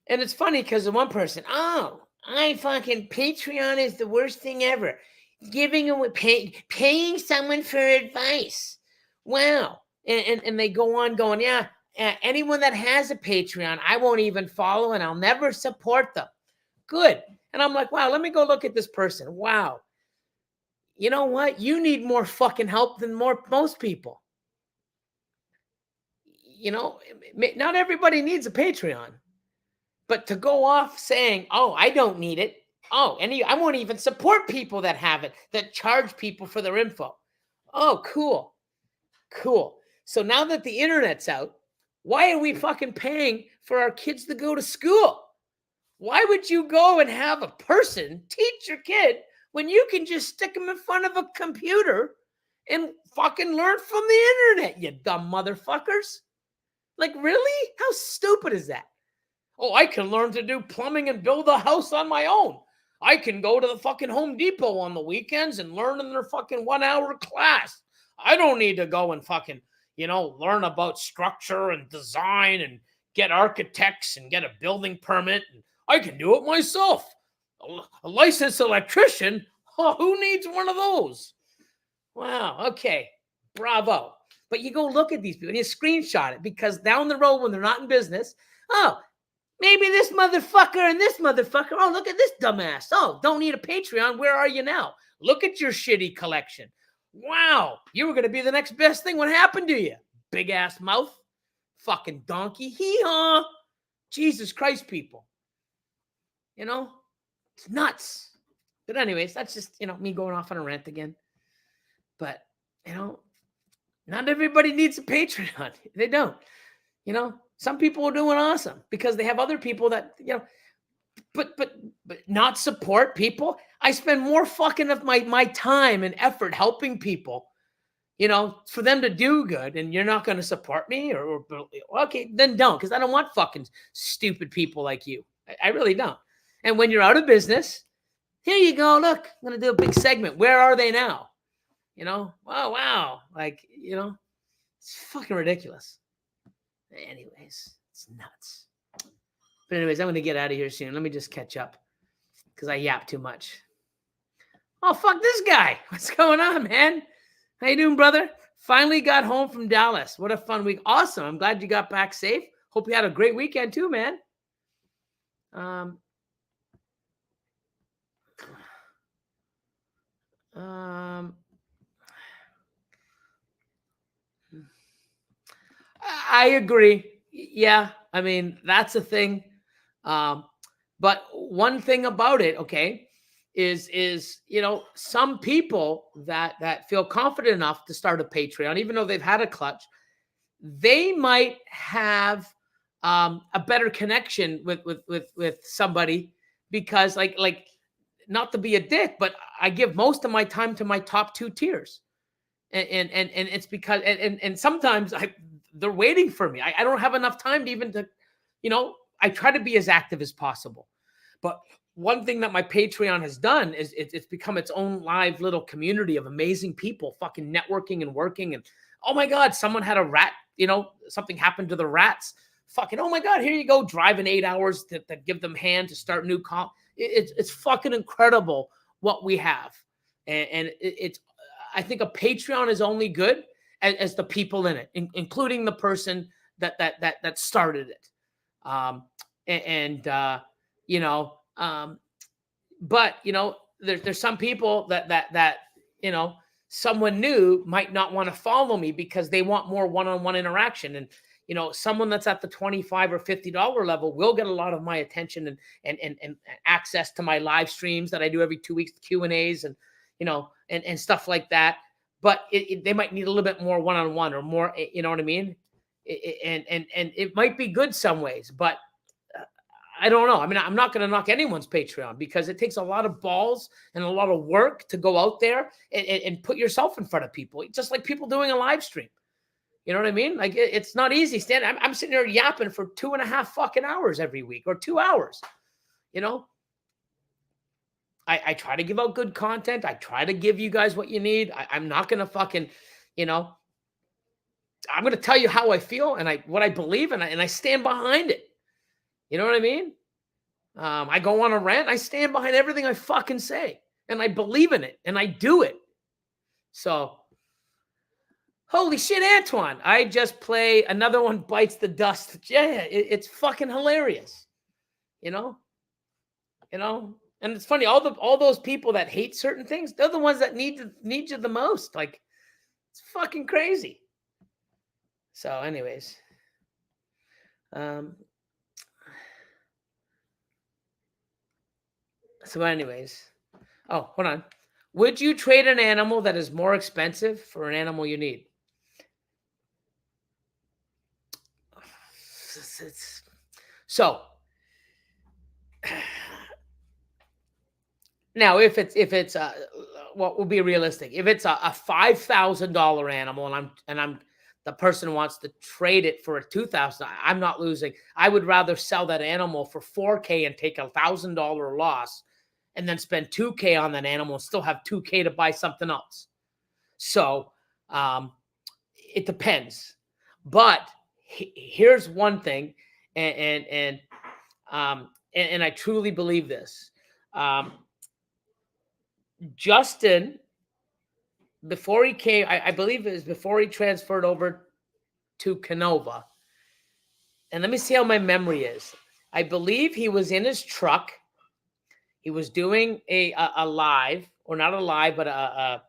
And it's funny because the one person, I fucking Patreon is the worst thing ever. Giving away, paying someone for advice. Wow. And they go on going, yeah, anyone that has a Patreon, I won't even follow and I'll never support them. Good. And I'm like, wow, let me go look at this person. Wow. You know what? You need more fucking help than most people. You know, not everybody needs a Patreon. But to go off saying, oh, I don't need it. Oh, and I won't even support people that have it, that charge people for their info. Oh, cool. So now that the internet's out, why are we fucking paying for our kids to go to school? Why would you go and have a person teach your kid when you can just stick them in front of a computer and fucking learn from the internet, you dumb motherfuckers? Like, really? How stupid is that? Oh, I can learn to do plumbing and build a house on my own. I can go to the fucking Home Depot on the weekends and learn in their fucking 1 hour class. I don't need to go and fucking, learn about structure and design and get architects and get a building permit. And I can do it myself. A licensed electrician? Oh, who needs one of those? Wow. Okay. Bravo. But you go look at these people and you screenshot it because down the road when they're not in business, oh, maybe this motherfucker and this motherfucker. Oh, look at this dumbass. Oh, don't need a Patreon. Where are you now? Look at your shitty collection. Wow. You were going to be the next best thing. What happened to you? Big ass mouth. Fucking donkey. Hee-haw. Jesus Christ, people. It's nuts. But anyways, that's just, me going off on a rant again. But, not everybody needs a Patreon. They don't. Some people are doing awesome because they have other people that, but not support people. I spend more fucking of my time and effort helping people, for them to do good, and you're not going to support me or okay, then don't, because I don't want fucking stupid people like you. I really don't. And when you're out of business, here you go. Look, I'm going to do a big segment. Where are they now? Wow. Like, it's fucking ridiculous. Anyways, it's nuts. But anyways, I'm going to get out of here soon. Let me just catch up because I yap too much. Oh, fuck this guy. What's going on, man? How you doing, brother? Finally got home from Dallas. What a fun week. Awesome. I'm glad you got back safe. Hope you had a great weekend too, man. I agree. Yeah, I mean, that's a thing. But one thing about it, okay, is some people that feel confident enough to start a Patreon, even though they've had a clutch, they might have a better connection with somebody because like not to be a dick, but I give most of my time to my top 2 tiers. And it's because and sometimes they're waiting for me. I don't have enough time to even to, I try to be as active as possible. But one thing that my Patreon has done is it's become its own live little community of amazing people fucking networking and working. And oh my God, someone had a rat, something happened to the rats. Fucking, oh my God, here you go, driving 8 hours to give them hand to start new call. It's fucking incredible what we have. And it's, I think a Patreon is only good as the people in it, including the person that started it. But there's some people that someone new might not want to follow me because they want more one-on-one interaction. And someone that's at the $25 or $50 level will get a lot of my attention and access to my live streams that I do every 2 weeks, Q&As and and stuff like that. But they might need a little bit more one-on-one or more, you know what I mean? And it might be good some ways, but I don't know. I mean, I'm not going to knock anyone's Patreon because it takes a lot of balls and a lot of work to go out there and put yourself in front of people, just like people doing a live stream. You know what I mean? Like it's not easy. I'm sitting there yapping for 2.5 fucking hours every week or 2 hours. You know, I try to give out good content. I try to give you guys what you need. I'm not going to fucking, you know, I'm going to tell you how I feel and what I believe and I stand behind it. You know what I mean? I go on a rant. I stand behind everything I fucking say and I believe in it and I do it. So, holy shit, Antoine. I just play Another One Bites the Dust. Yeah, it's fucking hilarious. You know? And it's funny, all those people that hate certain things, they're the ones that need you the most. Like, it's fucking crazy. So, anyways. Oh, hold on. Would you trade an animal that is more expensive for an animal you need? So now, if it's what will be realistic? If it's a $5,000 animal, and I'm the person wants to trade it for a $2,000, I'm not losing. I would rather sell that animal for $4K and take $1,000 loss, and then spend $2K on that animal and still have $2K to buy something else. So it depends. But here's one thing, and I truly believe this. Justin, before he came, I believe it was before he transferred over to Canova. And let me see how my memory is. I believe he was in his truck. He was doing a live, or not a live, but a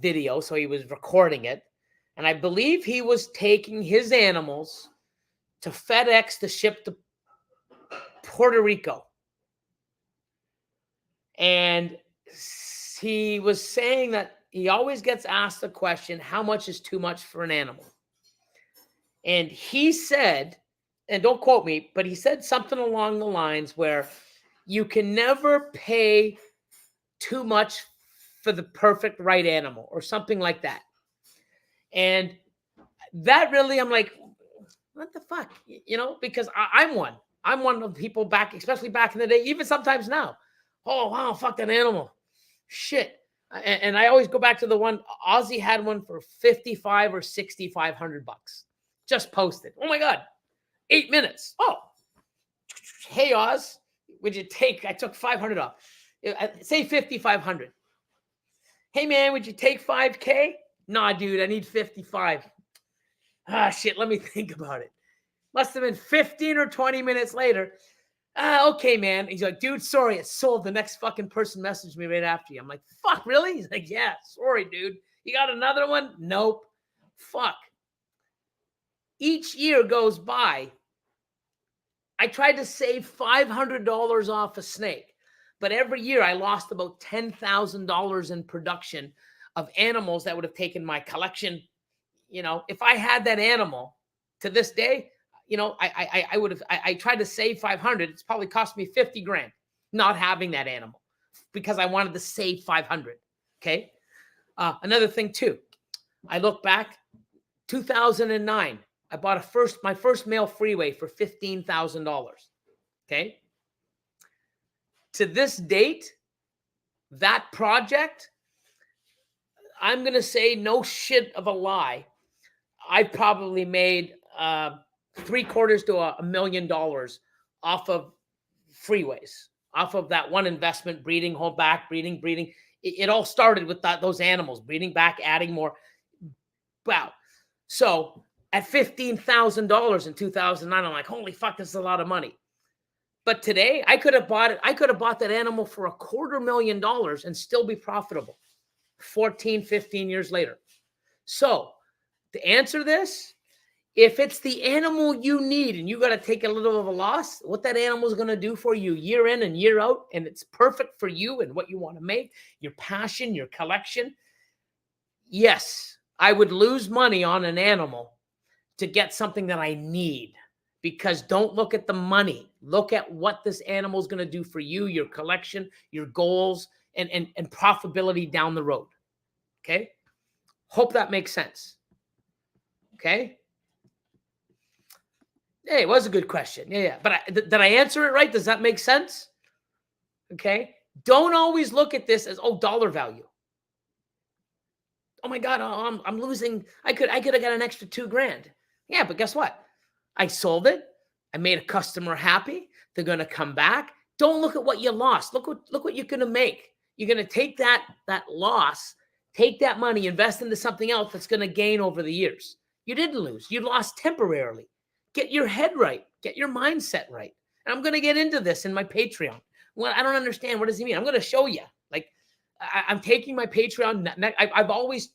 video. So he was recording it. And I believe he was taking his animals to FedEx to ship to Puerto Rico. And he was saying that he always gets asked the question, how much is too much for an animal? And he said, and don't quote me, but he said something along the lines where you can never pay too much for the perfect right animal or something like that. And that really, I'm like, what the fuck? You know, because I'm one of the people back, especially back in the day, even sometimes now. Oh, wow, fuck that animal. Shit. And I always go back to the one, Ozzy had one for $5,500 or $6,500. Just posted. Oh my God. 8 minutes. Oh, hey, Oz, would you take, I took 500 off. Say 5,500. Hey man, would you take 5K? Nah, dude, I need 55. Ah, shit, let me think about it. Must have been 15 or 20 minutes later. Okay, man. He's like, dude, sorry, it's sold. The next fucking person messaged me right after you. I'm like, fuck, really? He's like, yeah, sorry, dude. You got another one? Nope. Fuck. Each year goes by. I tried to save $500 off a snake, but every year I lost about $10,000 in production of animals that would have taken my collection. You know, if I had that animal to this day, you know, I would have, I tried to save 500. It's probably cost me 50 grand not having that animal because I wanted to save 500. Okay. Another thing too, I look back, 2009, I bought my first male freeway for $15,000. Okay. To this date, that project, I'm going to say no shit of a lie, I probably made $750,000 to $1 million off of freeways, off of that one investment, breeding, hold back, breeding. It all started with those animals, breeding back, adding more. Wow. So at $15,000 in 2009, I'm like, holy fuck, this is a lot of money. But today I could have bought that animal for $250,000 and still be profitable 14, 15 years later. So to answer this, if it's the animal you need and you got to take a little of a loss, what that animal is going to do for you year in and year out, and it's perfect for you and what you want to make, your passion, your collection. Yes, I would lose money on an animal to get something that I need because don't look at the money. Look at what this animal is going to do for you, your collection, your goals, and profitability down the road. Okay. Hope that makes sense. Okay. Hey, it was a good question. Yeah. But did I answer it right? Does that make sense? Okay. Don't always look at this as, oh, dollar value. Oh my God, I'm losing. I could have got an extra $2,000. Yeah, but guess what? I sold it. I made a customer happy. They're going to come back. Don't look at what you lost. Look what you're going to make. You're going to take that loss, take that money, invest into something else that's going to gain over the years. You didn't lose. You lost temporarily. Get your head right. Get your mindset right. And I'm going to get into this in my Patreon. Well, I don't understand. What does he mean? I'm going to show you. Like, I'm taking my Patreon. I've always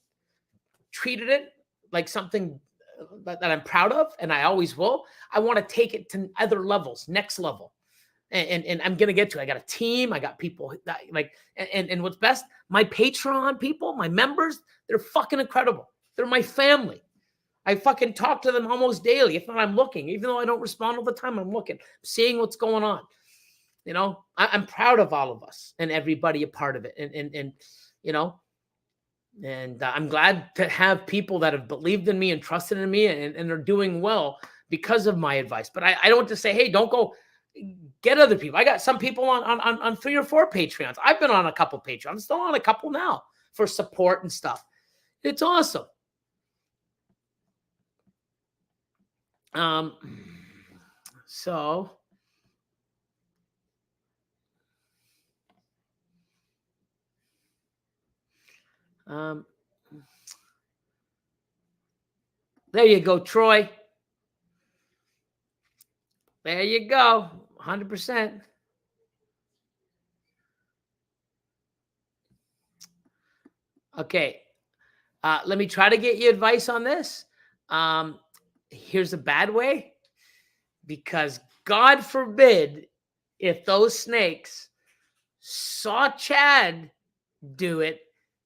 treated it like something that I'm proud of, and I always will. I want to take it to other levels, next level. And I'm going to get to it. I got a team. I got people that like, and what's best, my Patreon people, my members, they're fucking incredible. They're my family. I fucking talk to them almost daily. If not, I'm looking. Even though I don't respond all the time, I'm looking, seeing what's going on. You know, I'm proud of all of us and everybody a part of it. And you know, and I'm glad to have people that have believed in me and trusted in me and are doing well because of my advice. But I don't just say, hey, don't go get other people. I got some people on 3 or 4 Patreons. I've been on a couple Patreons. I'm still on a couple now for support and stuff. It's awesome. So there you go, Troy. There you go. 100%. Okay. Let me try to get you advice on this. Here's a bad way, because God forbid if those snakes saw Chad do it,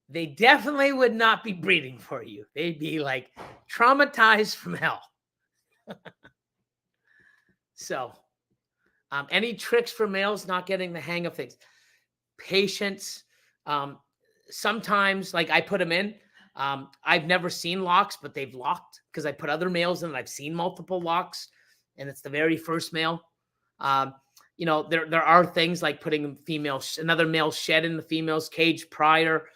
they definitely would not be breeding for you. They'd be like traumatized from hell. So, any tricks for males not getting the hang of things? Patience. Sometimes, like I put them in. I've never seen locks, but they've locked because I put other males in and I've seen multiple locks, and it's the very first male. You know, there are things like putting another male shed in the female's cage prior.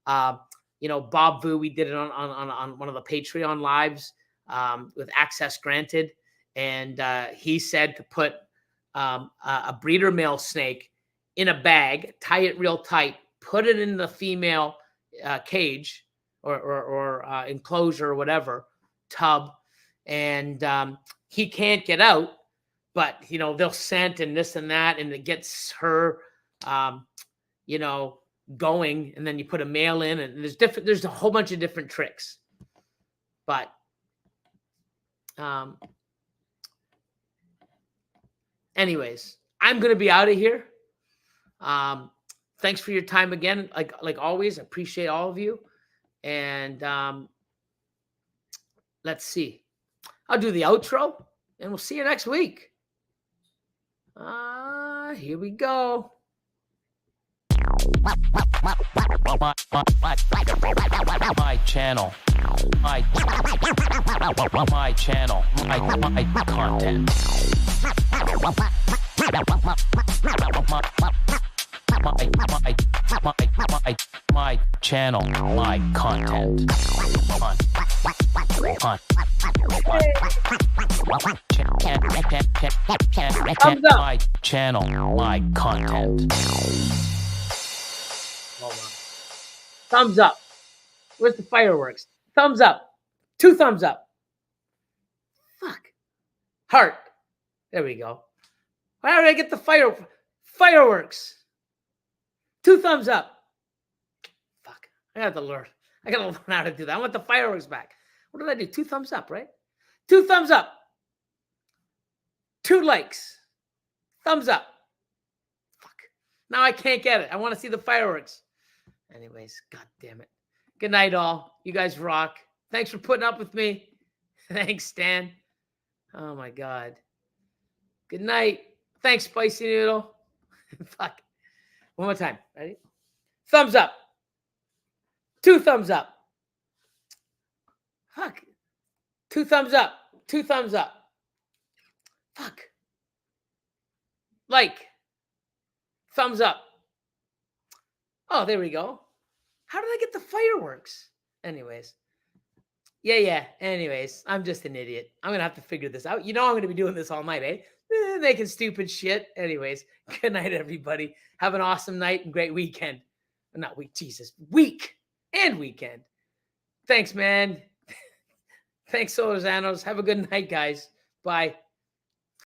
You know, Bob Vu, we did it on one of the Patreon lives with access granted. And he said to put a breeder male snake in a bag, tie it real tight, put it in the female cage or enclosure or whatever, tub, and he can't get out, but, you know, they'll scent and this and that, and it gets her, you know, going, and then you put a male in, and there's a whole bunch of different tricks. But anyways, I'm going to be out of here. Thanks for your time again. Like always, appreciate all of you. And let's see. I'll do the outro, and we'll see you next week. Here we go. My channel, my channel, my content. My channel, my content. My channel, my content. Hold on. Thumbs up. Where's the fireworks? Thumbs up. 2 thumbs up. Fuck. Heart. There we go. How did I get the fireworks? 2 thumbs up. Fuck. I gotta learn how to do that. I want the fireworks back. What did I do? 2 thumbs up, right? 2 thumbs up. 2 likes. Thumbs up. Fuck. Now I can't get it. I want to see the fireworks. Anyways, god damn it. Good night, all. You guys rock. Thanks for putting up with me. Thanks, Stan. Oh my god. Good night. Thanks, Spicy Noodle. Fuck. One more time. Ready? Thumbs up. 2 thumbs up. Fuck. 2 thumbs up. 2 thumbs up. Fuck. Like. Thumbs up. Oh, there we go. How did I get the fireworks? Anyways. Yeah. Anyways, I'm just an idiot. I'm going to have to figure this out. You know I'm going to be doing this all night, eh? Making stupid shit. Anyways, good night, everybody. Have an awesome night and great weekend. Not week, Jesus. Week and weekend. Thanks, man. Thanks, Solazanos. Have a good night, guys. Bye.